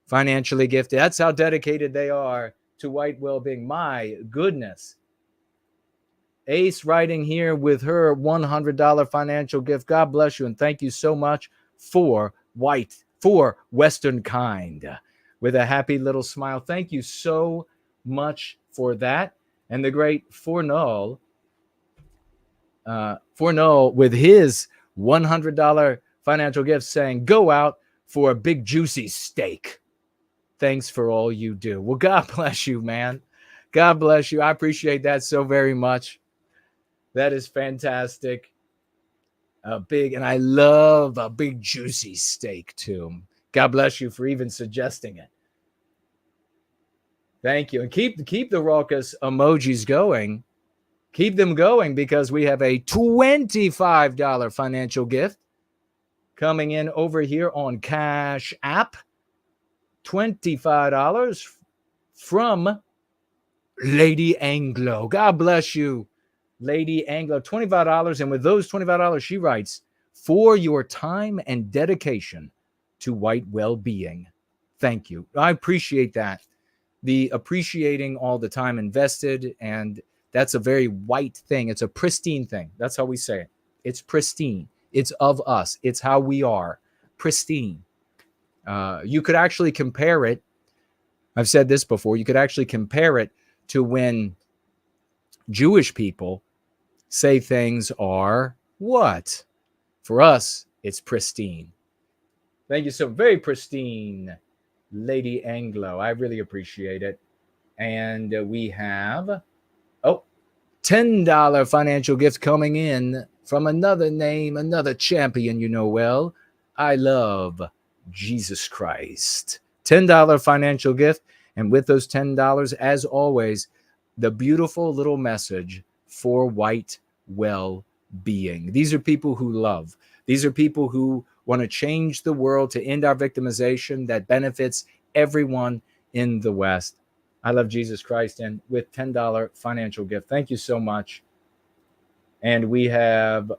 financially gifted. That's how dedicated they are to white well-being. My goodness. Ace writing here with her $100 financial gift. God bless you, and thank you so much for Western kind, with a happy little smile. Thank you so much for that. And the great ForNull with his $100 financial gift, saying, go out for a big juicy steak. Thanks for all you do. Well, God bless you, man. God bless you. I appreciate that so very much. That is fantastic. And I love a big juicy steak too. God bless you for even suggesting it. Thank you. And keep the raucous emojis going. Keep them going, because we have a $25 financial gift coming in over here on Cash App. $25 from Lady Anglo. God bless you, Lady Anglo. $25. And with those $25, she writes, for your time and dedication to white well-being. Thank you. I appreciate that. The appreciating all the time invested, and that's a very white thing. It's a pristine thing. That's how we say it. It's pristine. It's of us. It's how we are. Pristine. You could actually compare it. I've said this before. You could actually compare it to when Jewish people say things are what? For us, it's pristine. Thank you so very pristine, Lady Anglo. I really appreciate it. And we have $10 financial gift coming in from another name, another champion you know well. I love Jesus Christ. $10 financial gift. And with those $10, as always, the beautiful little message for white well-being. These are people who love. These are people who want to change the world to end our victimization that benefits everyone in the West. I love Jesus Christ, and with $10 financial gift. Thank you so much. And we have,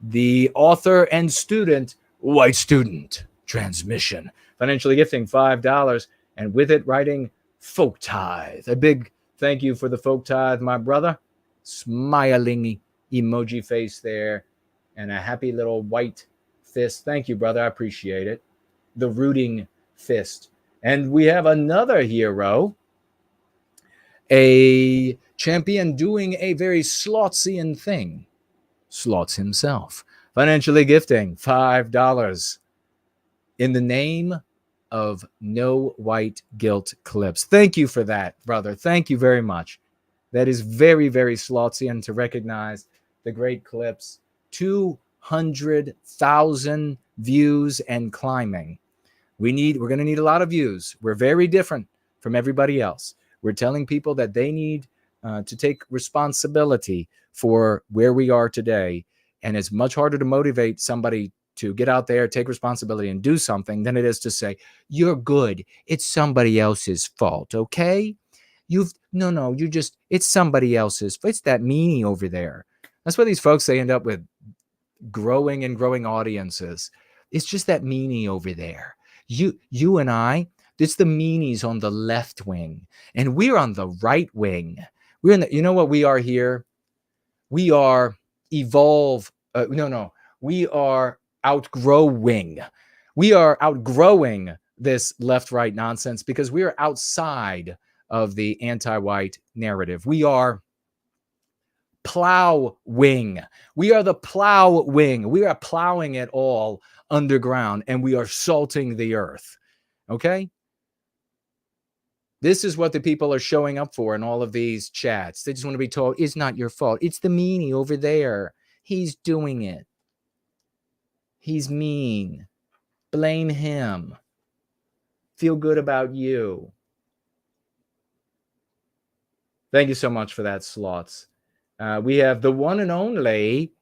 the author and student, white student transmission, financially gifting $5, and with it writing folk tithe. A big thank you for the folk tithe, my brother. Smiling emoji face there, and a happy little white fist. Thank you, brother. I appreciate it. The rooting fist. And we have another hero, a champion doing a very Slotzian thing. Slots himself. Financially gifting $5 in the name of No White Guilt Clips. Thank you for that, brother. Thank you very much. That is very, very Slotzian to recognize the great clips. 200,000 views and climbing. We're going to need a lot of views. We're very different from everybody else. We're telling people that they need to take responsibility for where we are today. And it's much harder to motivate somebody to get out there, take responsibility, and do something than it is to say, you're good. It's somebody else's fault, okay? It's somebody else's. It's that meanie over there. That's why these folks, they end up with growing and growing audiences. It's just that meanie over there. You and I, it's the meanies on the left wing, and we're on the right wing. We're in the, you know what we are here? We are evolve. We are outgrowing. We are outgrowing this left-right nonsense because we are outside of the anti-white narrative. We are plowing. We are the plow wing. We are plowing it all underground, and we are salting the earth. Okay? This is what the people are showing up for in all of these chats. They just want to be told, it's not your fault. It's the meanie over there. He's doing it. He's mean. Blame him. Feel good about you. Thank you so much for that, Slots. We have the one and only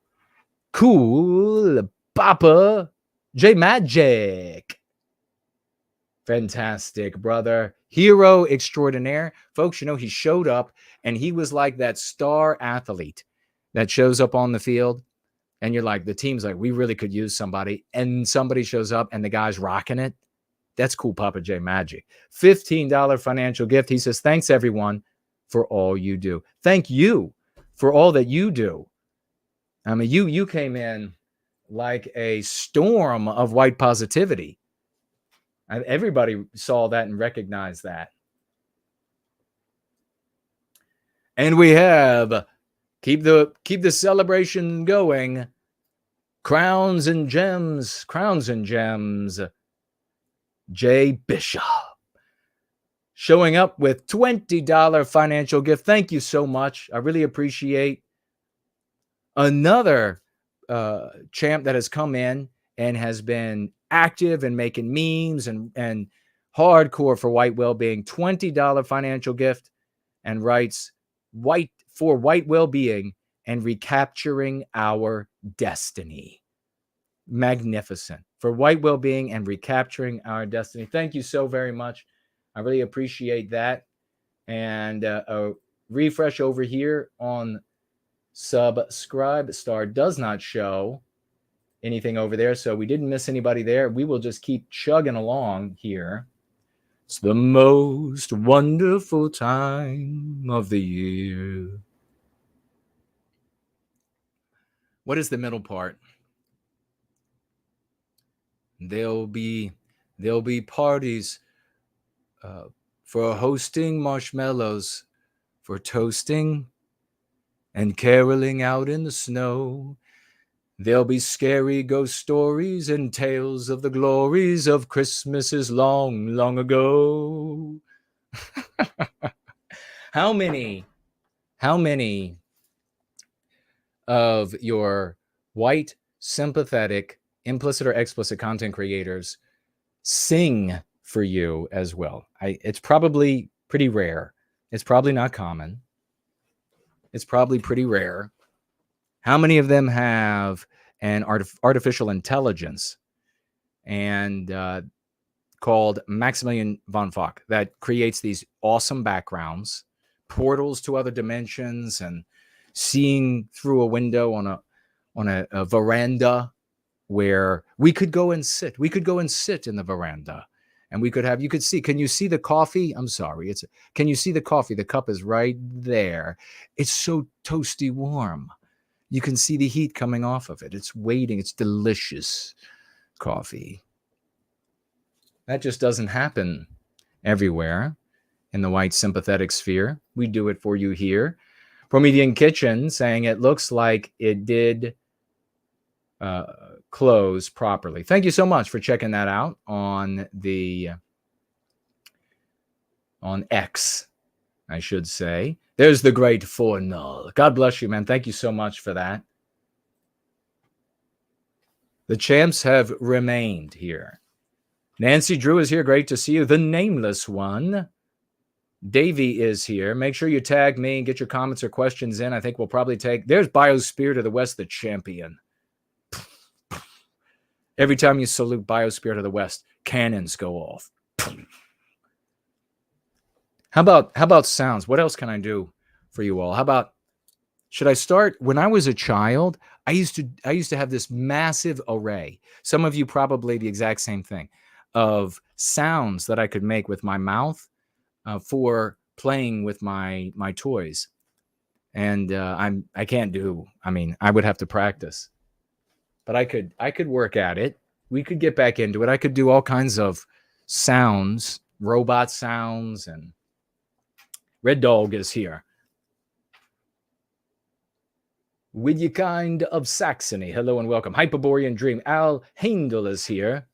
Cool Papa J Magic. Fantastic, brother. Hero extraordinaire. Folks, you know, he showed up and he was like that star athlete that shows up on the field. And you're like, the team's like, we really could use somebody. And somebody shows up and the guy's rocking it. That's Cool Papa J Magic. $15 financial gift. He says, thanks, everyone, for all you do. Thank you for all that you do. I mean, you came in like a storm of white positivity. Everybody saw that and recognized that. And we have keep the celebration going. Crowns and gems. Jay Bishop showing up with $20 financial gift. Thank you so much. I really appreciate. Another champ that has come in and has been active and making memes and hardcore for white well-being. $20 financial gift, and writes white well-being and recapturing our destiny. Magnificent. For white well-being and recapturing our destiny. Thank you so very much. I really appreciate that. And a refresh over here on Subscribe Star does not show anything over there, so we didn't miss anybody there. We will just keep chugging along here. It's the most wonderful time of the year. What is the middle part? There'll be parties for hosting marshmallows, for toasting and caroling out in the snow. There'll be scary ghost stories and tales of the glories of Christmases long, long ago. How many of your white, sympathetic, implicit or explicit content creators sing for you as well? It's probably pretty rare. It's probably not common. It's probably pretty rare. How many of them have an artificial intelligence and called Maximilian von Fock that creates these awesome backgrounds, portals to other dimensions, and seeing through a window on a veranda where we could go and sit. We could go and sit in the veranda, and we could have. You could see. Can you see the coffee? I'm sorry. Can you see the coffee? The cup is right there. It's so toasty warm. You can see the heat coming off of it. It's waiting. It's delicious coffee. That just doesn't happen everywhere in the white sympathetic sphere. We do it for you here. Promedian Kitchen saying it looks like it did close properly. Thank you so much for checking that out on X, I should say. There's the great ForNull. God bless you, man. Thank you so much for that. The champs have remained here. Nancy Drew is here. Great to see you. The Nameless One. Davey is here. Make sure you tag me and get your comments or questions in. I think we'll probably take... There's Biospirit of the West, the champion. Every time you salute Biospirit of the West, cannons go off. How about sounds? What else can I do for you all? How about, should I start? When I was a child, I used to have this massive array. Some of you probably the exact same thing, of sounds that I could make with my mouth for playing with my toys. And I can't do. I mean, I would have to practice, but I could work at it. We could get back into it. I could do all kinds of sounds, robot sounds, and Red Dog is here. With you kind of Saxony. Hello and welcome. Hyperborean Dream. Al Heindel is here.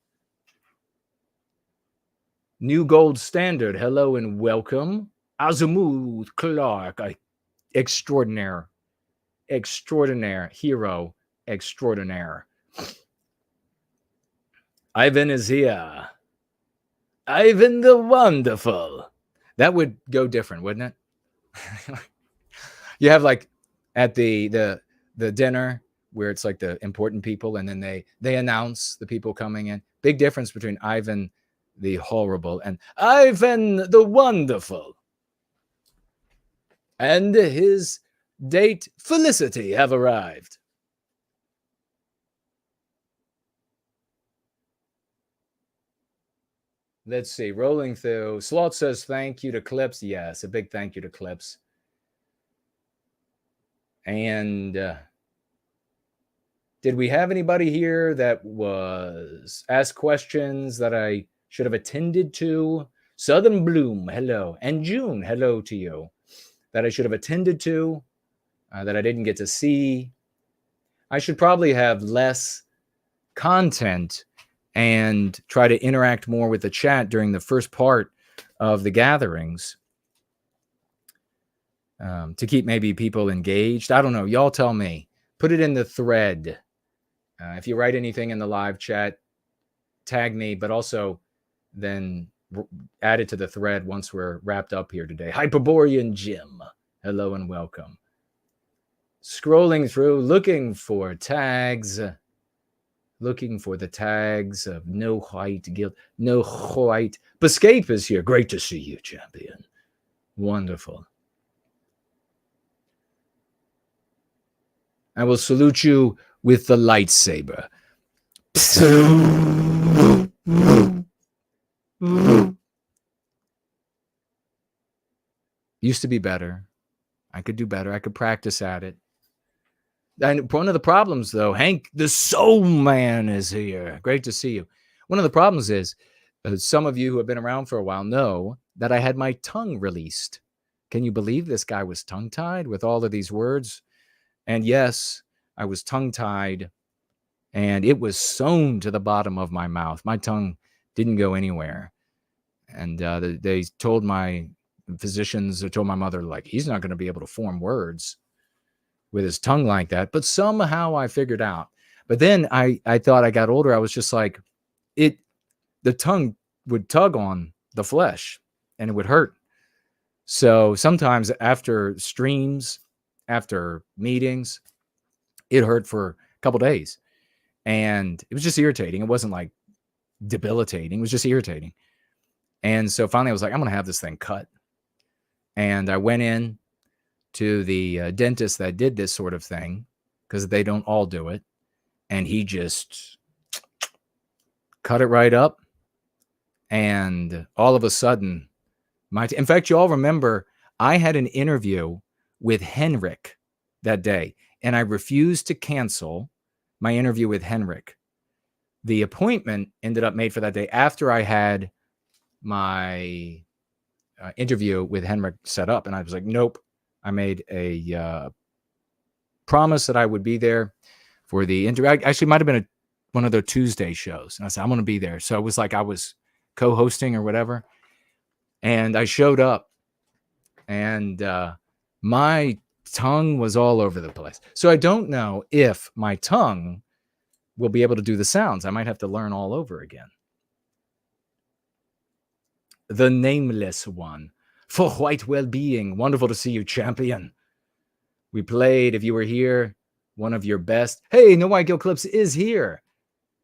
New Gold Standard. Hello and welcome. Azimuth Clark. Extraordinaire. Extraordinaire. Hero. Extraordinaire. Ivan is here. Ivan the Wonderful. That would go different, wouldn't it? You have like at the dinner where it's like the important people, and then they announce the people coming in. Big difference between Ivan the Horrible and Ivan the Wonderful. And his date Felicity have arrived. Let's see, rolling through. Sloth says thank you to Clips. Yes, a big thank you to Clips. And did we have anybody here that was asked questions that I should have attended to? Southern Bloom, hello. And June, hello to you. That I should have attended to, that I didn't get to see. I should probably have less content and try to interact more with the chat during the first part of the gatherings to keep maybe people engaged. I don't know. Y'all tell me. Put it in the thread. If you write anything in the live chat, tag me, but also then add it to the thread once we're wrapped up here today. Hyperborean Jim, hello and welcome. Scrolling through, looking for tags. Looking for the tags of no white guilt, no white. Bescape is here. Great to see you, champion. Wonderful. I will salute you with the lightsaber. Used to be better. I could do better. I could practice at it. And one of the problems, though, Hank, the soul man is here. Great to see you. One of the problems is some of you who have been around for a while know that I had my tongue released. Can you believe this guy was tongue-tied with all of these words? And yes, I was tongue-tied, and it was sewn to the bottom of my mouth. My tongue didn't go anywhere. And they told my physicians, they told my mother, like, he's not going to be able to form words with his tongue like that. But somehow I figured out. But then I thought I got older. I was just like, the tongue would tug on the flesh and it would hurt. So sometimes after streams, after meetings, it hurt for a couple days. And it was just irritating. It wasn't like debilitating. It was just irritating. And so finally I was like, I'm going to have this thing cut. And I went in to the dentist that did this sort of thing, because they don't all do it. And he just cut it right up. And all of a sudden, in fact, you all remember, I had an interview with Henrik that day, and I refused to cancel my interview with Henrik. The appointment ended up made for that day after I had my interview with Henrik set up. And I was like, nope. I made a promise that I would be there for the interview. Actually, might have been one of their Tuesday shows. And I said, I'm going to be there. So it was like I was co-hosting or whatever. And I showed up, and my tongue was all over the place. So I don't know if my tongue will be able to do the sounds. I might have to learn all over again. The Nameless One. For white well-being. Wonderful to see you, champion. We played, if you were here, one of your best. Hey, No White Guilt Clips is here.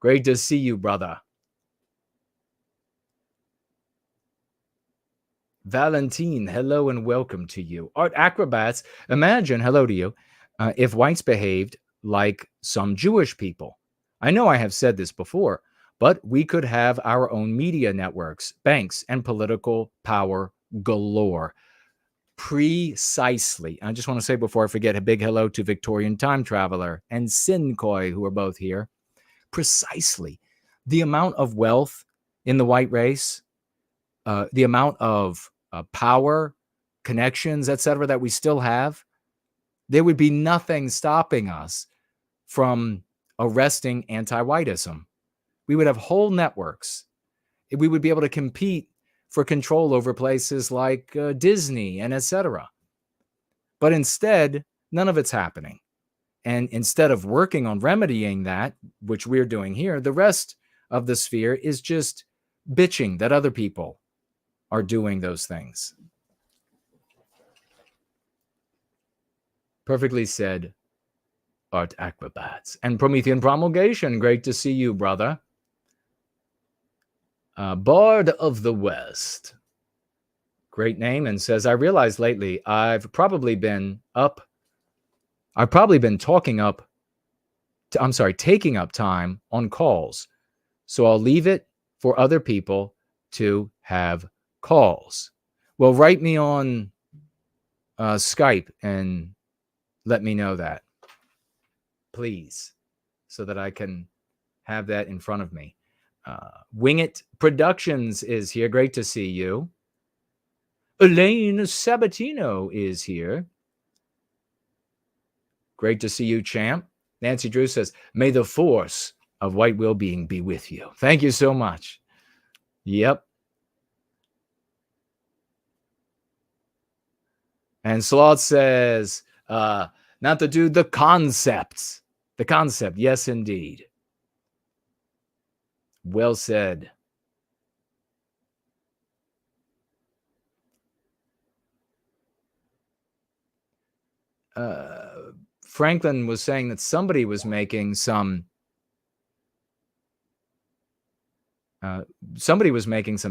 Great to see you, brother. Valentine, hello and welcome to you. Art Acrobats, imagine, hello to you, if whites behaved like some Jewish people. I know I have said this before, but we could have our own media networks, banks, and political power galore. Precisely. I just want to say before I forget, a big hello to Victorian Time Traveler and Sinkoi, who are both here. Precisely. The amount of wealth in the white race, the amount of power connections, etc., that we still have, there would be nothing stopping us from arresting anti-whiteism. We would have whole networks. We would be able to compete for control over places like Disney and etc. But instead, none of it's happening. And instead of working on remedying that, which we're doing here, the rest of the sphere is just bitching that other people are doing those things. Perfectly said, Art Acrobats. And Promethean Promulgation, great to see you, brother. Bard of the West. Great name, and says, I realized lately I've probably been taking up time on calls. So I'll leave it for other people to have calls. Well, write me on Skype and let me know that, please, so that I can have that in front of me. Wing It Productions is here. Great to see you. Elaine Sabatino is here. Great to see you, champ. Nancy Drew says, may the force of white well-being be with you. Thank you so much. Yep. And Sloth says, not to do the concepts. The concept, yes, indeed. Well said. Franklin was saying that somebody was making some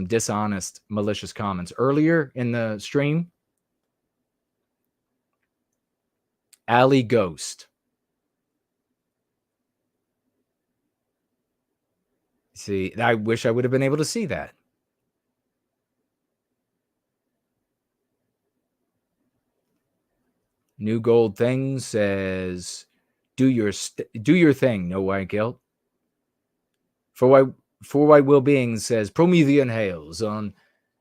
dishonest, malicious comments earlier in the stream. Alley Ghost. See, I wish I would have been able to see that. New Gold Thing says, do your thing, no white guilt. For white well-being says, Promethean hails. On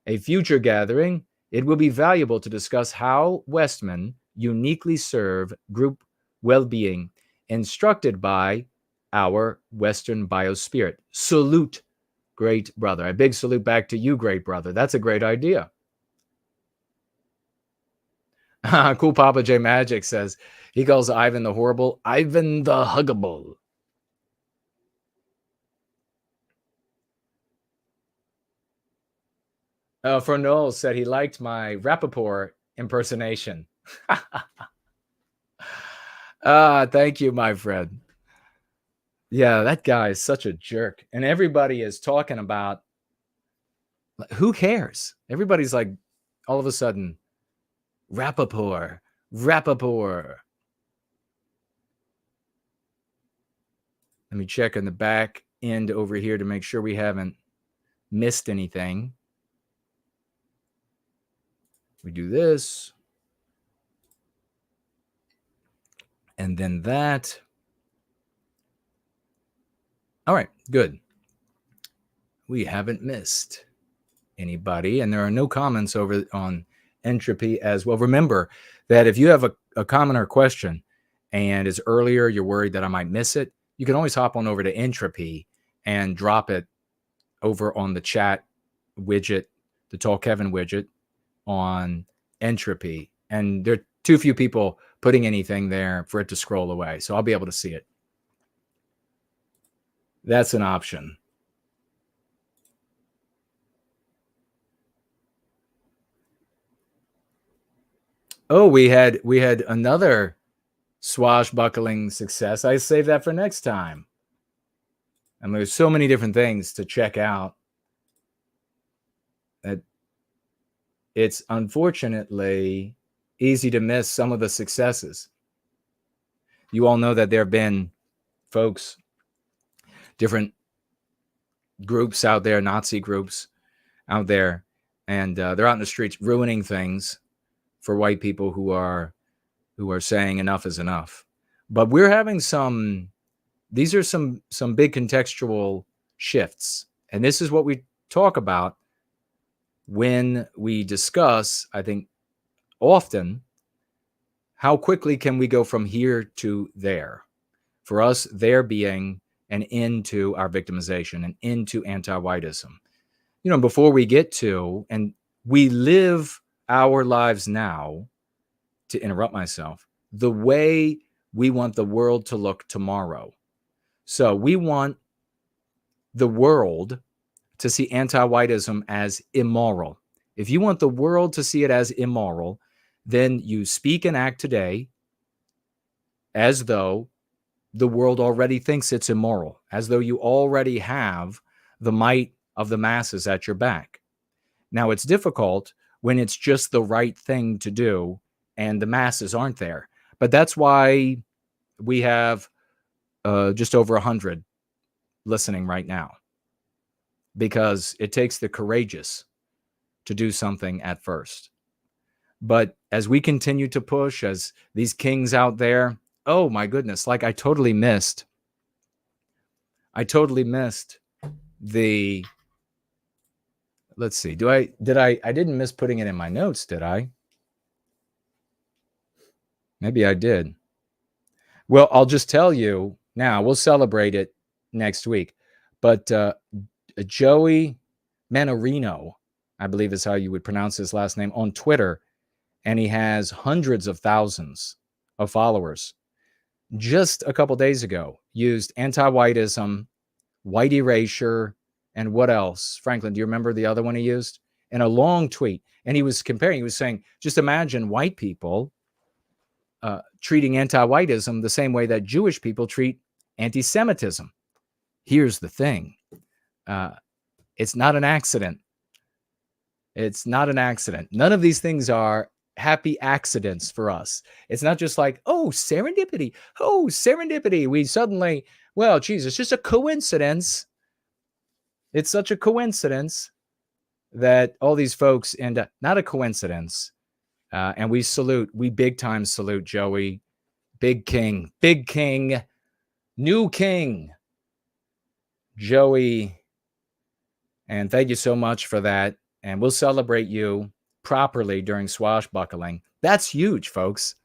a future gathering, it will be valuable to discuss how Westmen uniquely serve group well-being, instructed by our Western biospirit. Salute, great brother. A big salute back to you, great brother. That's a great idea. Cool Papa J Magic says, he calls Ivan the Horrible, Ivan the Huggable. ForNull said he liked my Rappaport impersonation. Thank you, my friend. Yeah, that guy is such a jerk. And everybody is talking about, who cares? Everybody's like, all of a sudden, Rappaport. Let me check on the back end over here to make sure we haven't missed anything. We do this. And then that. All right, good. We haven't missed anybody, and there are no comments over on entropy as well. Remember that if you have a comment or question and it's earlier, you're worried that I might miss it, you can always hop on over to entropy and drop it over on the chat widget, the Tall Kevin widget on entropy. And there are too few people putting anything there for it to scroll away. So I'll be able to see it. That's an option. Oh, we had another swashbuckling success. I saved that for next time. And there's so many different things to check out that it's unfortunately easy to miss some of the successes. You all know that there have been folks, different groups out there, Nazi groups out there, and they're out in the streets ruining things for white people who are saying enough is enough. But we're having these are some big contextual shifts. And this is what we talk about when we discuss, I think, often, how quickly can we go from here to there? For us, there being an end to our victimization, an end to anti-whiteism. You know, before we get to, and we live our lives now, to interrupt myself, the way we want the world to look tomorrow. So we want the world to see anti-whiteism as immoral. If you want the world to see it as immoral, then you speak and act today as though the world already thinks it's immoral, as though you already have the might of the masses at your back. Now, it's difficult when it's just the right thing to do and the masses aren't there. But that's why we have just over 100 listening right now, because it takes the courageous to do something at first. But as we continue to push, as these kings out there, oh my goodness, like I totally missed the, let's see, I didn't miss putting it in my notes, did I? Maybe I did. Well, I'll just tell you now, we'll celebrate it next week. But Joey Manorino, I believe is how you would pronounce his last name, on Twitter, and he has hundreds of thousands of followers, just a couple days ago used anti-whiteism, white erasure, and what else? Franklin, do you remember the other one he used? In a long tweet. And he was comparing, he was saying, just imagine white people treating anti-whiteism the same way that Jewish people treat anti-Semitism. Here's the thing. It's not an accident. It's not an accident. None of these things are happy accidents for us. It's not just like, oh, serendipity. Oh, serendipity. We suddenly, well, geez, it's just a coincidence. It's such a coincidence that all these folks end up, not a coincidence. And we big time salute Joey, big king, new king, Joey. And thank you so much for that. And we'll celebrate you properly during swashbuckling. That's huge, folks.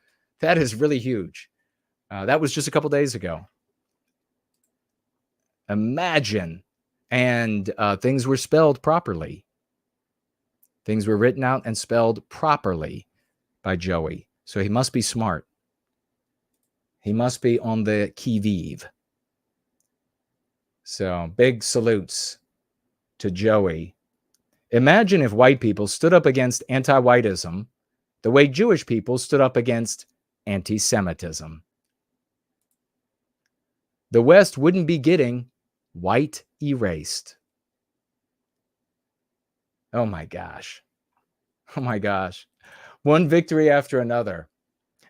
That is really huge. That was just a couple days ago. Imagine. And things were spelled properly. Things were written out and spelled properly by Joey. So he must be smart. He must be on the qui-vive. So big salutes to Joey. Imagine if white people stood up against anti-whiteism the way Jewish people stood up against anti-Semitism. The West wouldn't be getting white erased. Oh my gosh. Oh my gosh. One victory after another.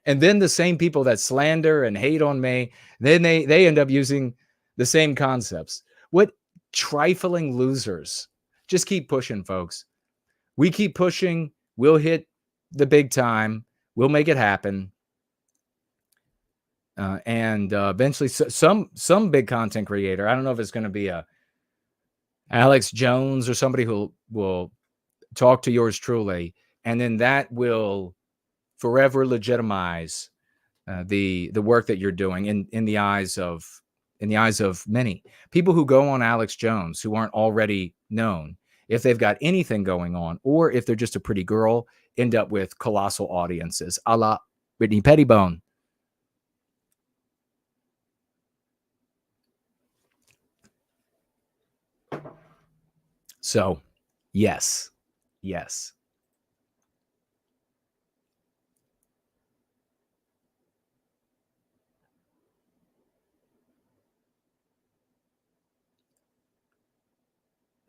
And then the same people that slander and hate on me, then they end up using the same concepts. What trifling losers. Just keep pushing, folks. We keep pushing. We'll hit the big time. We'll make it happen. And eventually some big content creator, I don't know if it's going to be a Alex Jones or somebody who will talk to yours truly, and then that will forever legitimize the work that you're doing in the eyes of many people who go on Alex Jones who aren't already known. If they've got anything going on, or if they're just a pretty girl, end up with colossal audiences, a la Whitney Pettibone. So, yes.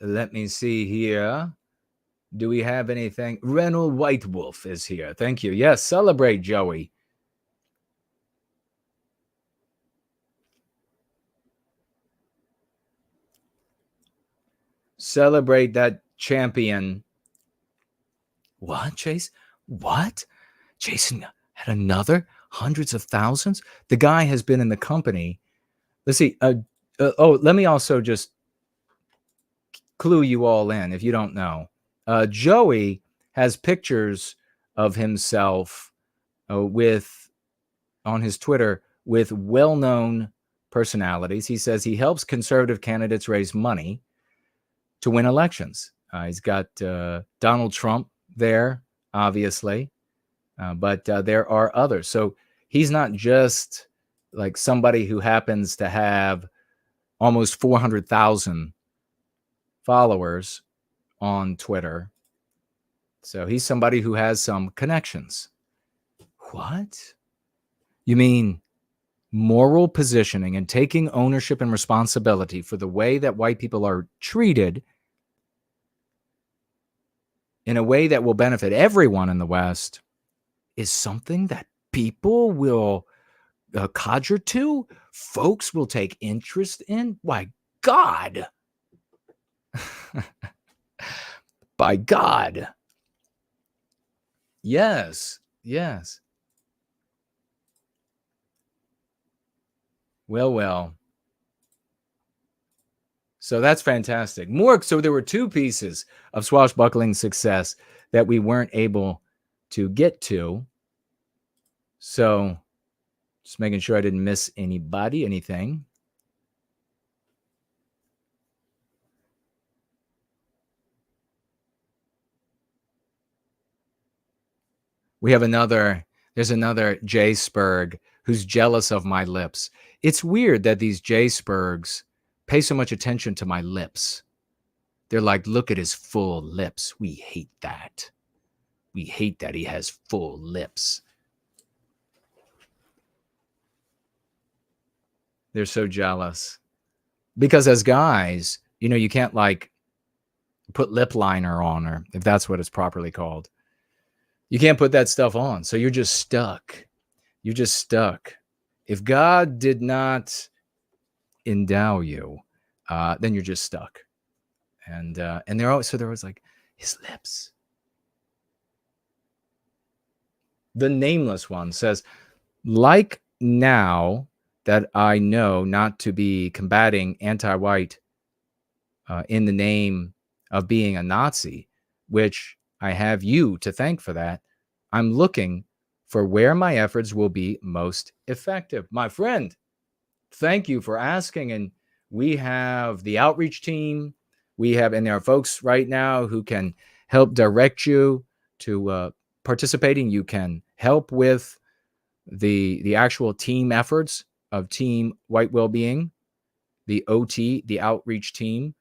Let me see here. Do we have anything? Reynold White Wolf is here. Thank you. Yes, celebrate, Joey. Celebrate that champion. What, Chase? What? Jason had another hundreds of thousands? The guy has been in the company. Let's see. Let me also just clue you all in if you don't know. Joey has pictures of himself on his Twitter with well-known personalities. He says he helps conservative candidates raise money to win elections. He's got Donald Trump there, obviously, but there are others. So he's not just like somebody who happens to have almost 400,000 followers on Twitter. So he's somebody who has some connections. What? You mean moral positioning and taking ownership and responsibility for the way that white people are treated in a way that will benefit everyone in the West is something that people will codger to, folks will take interest in? Why, God. By God. Yes, yes. Well. So that's fantastic. So there were two pieces of swashbuckling success that we weren't able to get to. So just making sure I didn't miss anything. There's another j-sperg who's jealous of my lips. It's weird that these j-spergs pay so much attention to my lips. They're like, look at his full lips. We hate that. We hate that he has full lips. They're so jealous. Because as guys, you can't like put lip liner on, or if that's what it's properly called. You can't put that stuff on. So you're just stuck. You're just stuck. If God did not endow you, then you're just stuck. And they're always like, his lips. The nameless one says, like now that I know not to be combating anti-white in the name of being a Nazi, which I have you to thank for that, I'm looking for where my efforts will be most effective. My friend, thank you for asking. And we have the outreach team. And there are folks right now who can help direct you to participating. You can help with the actual team efforts of Team White Wellbeing, the OT, the outreach team,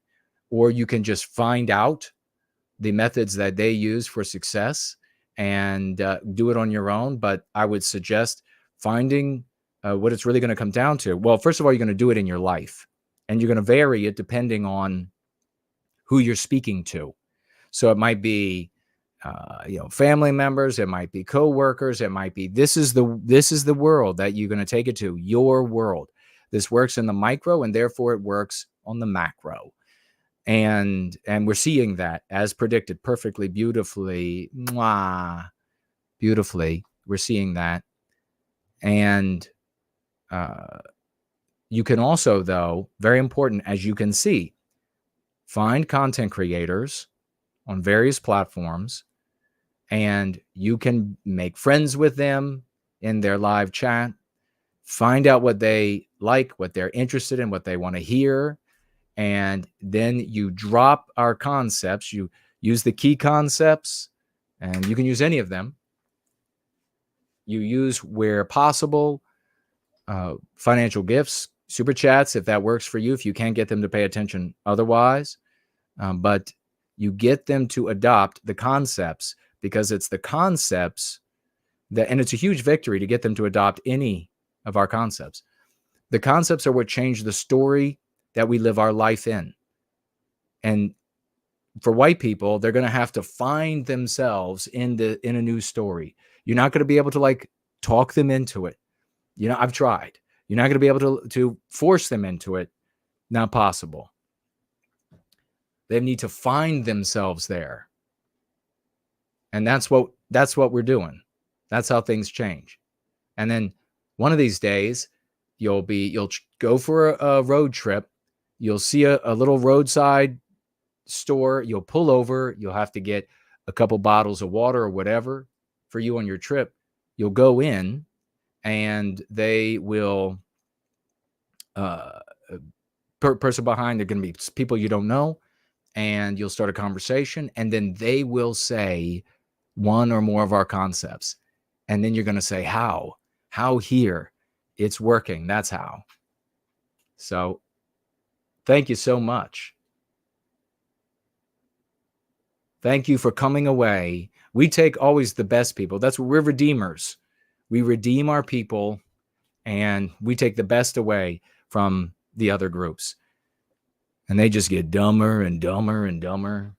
or you can just find out the methods that they use for success and do it on your own. But I would suggest finding what it's really going to come down to. Well, first of all, you're going to do it in your life, and you're going to vary it depending on who you're speaking to. So it might be, family members. It might be coworkers. It might be, this is the world that you're going to take it to, your world. This works in the micro, and therefore it works on the macro. And we're seeing that as predicted perfectly, beautifully. We're seeing that. And you can also, though, very important, as you can see, find content creators on various platforms, and you can make friends with them in their live chat, find out what they like, what they're interested in, what they want to hear. And then you drop our concepts. You use the key concepts, and you can use any of them. You use, where possible, financial gifts, super chats, if that works for you, if you can't get them to pay attention otherwise. But you get them to adopt the concepts, because it's the concepts and it's a huge victory to get them to adopt any of our concepts. The concepts are what change the story that we live our life in. And for white people, they're going to have to find themselves in a new story. You're not going to be able to like talk them into it. I've tried. You're not going to be able to force them into it. Not possible. They need to find themselves there. And that's what we're doing. That's how things change. And then one of these days, you'll go for a road trip. You'll see a little roadside store. You'll pull over. You'll have to get a couple bottles of water or whatever for you on your trip. You'll go in and they will, person behind, they're going to be people you don't know, and you'll start a conversation, and then they will say one or more of our concepts. And then you're going to say, how here it's working. That's how. So thank you so much. Thank you for coming away. We take always the best people. That's what we're redeemers. We redeem our people, and we take the best away from the other groups. And they just get dumber and dumber and dumber,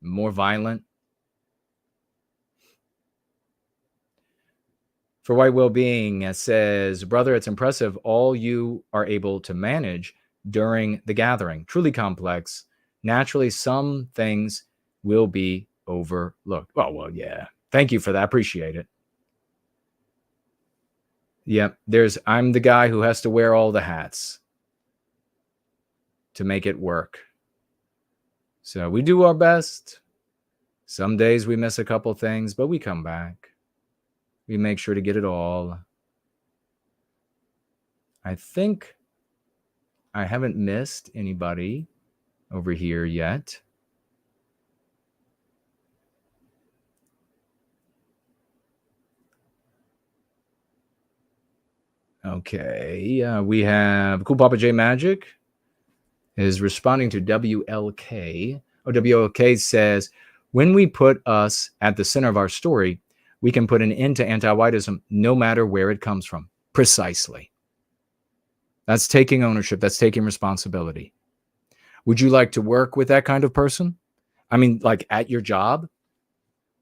more violent. For White Wellbeing says, brother, it's impressive all you are able to manage during the gathering. Truly complex. Naturally, some things will be overlooked. Well, yeah. Thank you for that. Appreciate it. Yep. I'm the guy who has to wear all the hats to make it work. So we do our best. Some days we miss a couple things, but we come back. We make sure to get it all. I think I haven't missed anybody over here yet. Okay, we have Cool Papa J Magic is responding to WLK. WLK says, when we put us at the center of our story, we can put an end to anti-whiteism no matter where it comes from. Precisely. That's taking ownership. That's taking responsibility. Would you like to work with that kind of person? I mean, like at your job?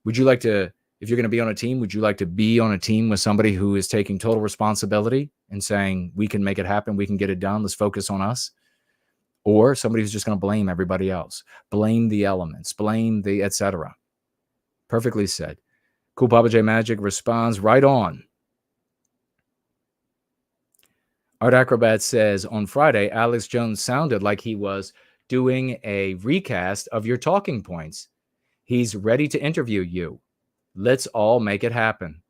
Would you like to, if you're going to be on a team, would you like to be on a team with somebody who is taking total responsibility and saying, we can make it happen, we can get it done, let's focus on us? Or somebody who's just going to blame everybody else, blame the elements, blame the etc. Perfectly said. Cool Papa J Magic responds, right on. Art Acrobat says, on Friday, Alex Jones sounded like he was doing a recast of your talking points. He's ready to interview you. Let's all make it happen.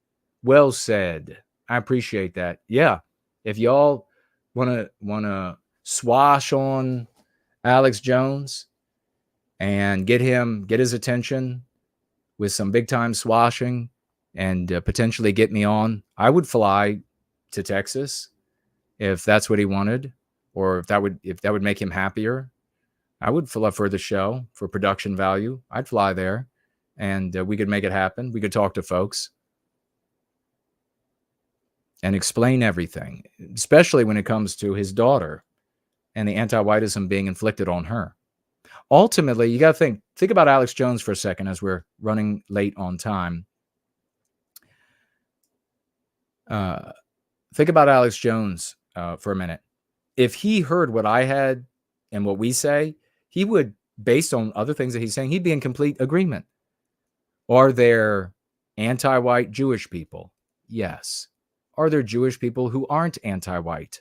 Well said. I appreciate that. Yeah. If y'all wanna swash on Alex Jones and get his attention with some big time swashing and potentially get me on, I would fly to Texas if that's what he wanted, or if that would make him happier. I would fly for the show for production value. I'd fly there, and we could make it happen. We could talk to folks and explain everything, especially when it comes to his daughter and the anti-whiteism being inflicted on her. Ultimately, you got to think about Alex Jones for a second as we're running late on time. Think about Alex Jones for a minute. If he heard what I had and what we say, he would, based on other things that he's saying, he'd be in complete agreement. Are there anti-white Jewish people? Yes. Are there Jewish people who aren't anti-white?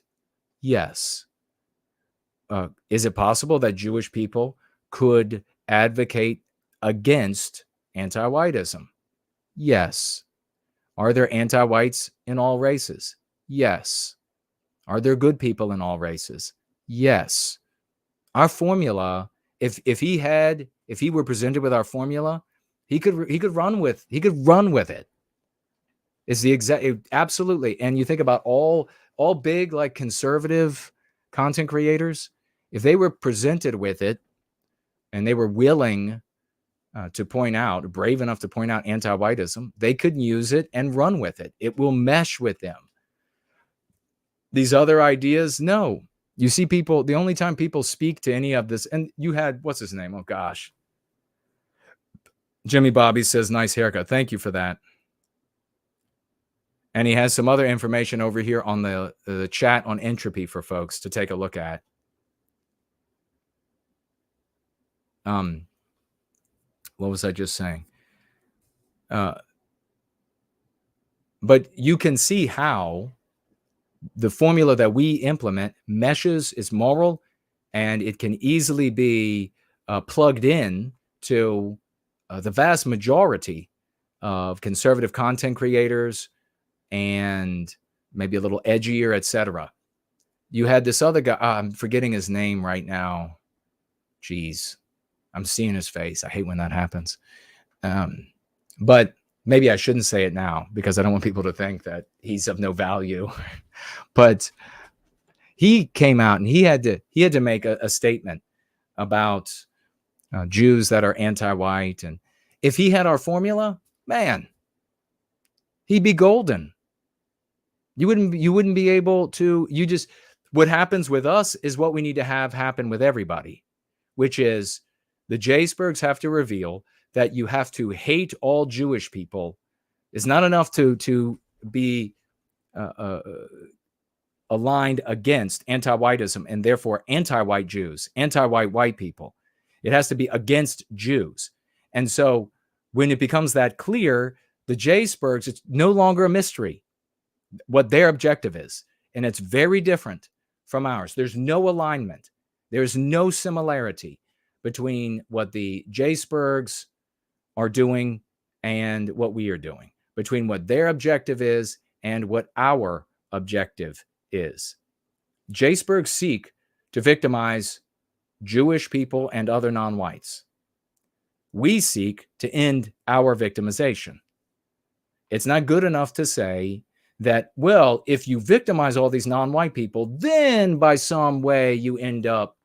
Yes. Is it possible that Jewish people could advocate against anti-whiteism? Yes. Are there anti-whites in all races? Yes. Are there good people in all races? Yes. Our formula, if he were presented with our formula, he could run with it. It's the exact, absolutely. And you think about all big like conservative content creators, if they were presented with it and they were willing to point out, brave enough to point out anti-whiteism, they could use it and run with it. It will mesh with them. These other ideas, no. You see people, the only time people speak to any of this, and you had, what's his name? Oh gosh. Jimmy Bobby says, nice haircut. Thank you for that. And he has some other information over here on the chat on entropy for folks to take a look at. What was I just saying? But you can see how the formula that we implement meshes, is moral, and it can easily be plugged in to the vast majority of conservative content creators and maybe a little edgier, etc. You had this other guy, I'm forgetting his name right now. Jeez, I'm seeing his face. I hate when that happens. But maybe I shouldn't say it now because I don't want people to think that he's of no value. But he came out and he had to make a statement about Jews that are anti-white. And if he had our formula, man, he'd be golden. You wouldn't be able to, what happens with us is what we need to have happen with everybody, which is the j-spergs have to reveal that you have to hate all Jewish people. It's not enough to be aligned against anti-whiteism and therefore anti-white Jews, anti-white white people. It has to be against Jews. And so when it becomes that clear, the j-spergs, it's no longer a mystery what their objective is. And it's very different from ours. There's no alignment. There's no similarity between what the j-spergs are doing and what we are doing, between what their objective is and what our objective is. J-spergs seek to victimize Jewish people and other non-whites. We seek to end our victimization. It's not good enough to say that, well, if you victimize all these non-white people, then by some way you end up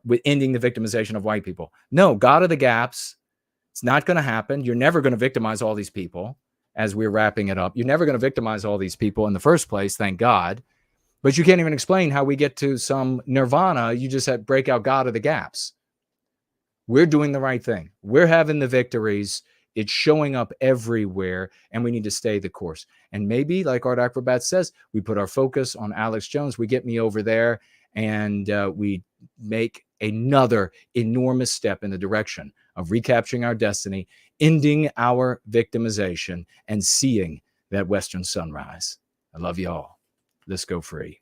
with ending the victimization of white people. No, God of the gaps. It's not going to happen. You're never going to victimize all these people. As we're wrapping it up, you're never going to victimize all these people in the first place, thank God. But you can't even explain how we get to some nirvana. You just have break out God of the gaps. We're doing the right thing. We're having the victories. It's showing up everywhere, and we need to stay the course. And maybe, like Art Acrobat says, we put our focus on Alex Jones. We get me over there, and we make another enormous step in the direction of recapturing our destiny, ending our victimization, and seeing that Western sunrise. I love you all. Let's go free.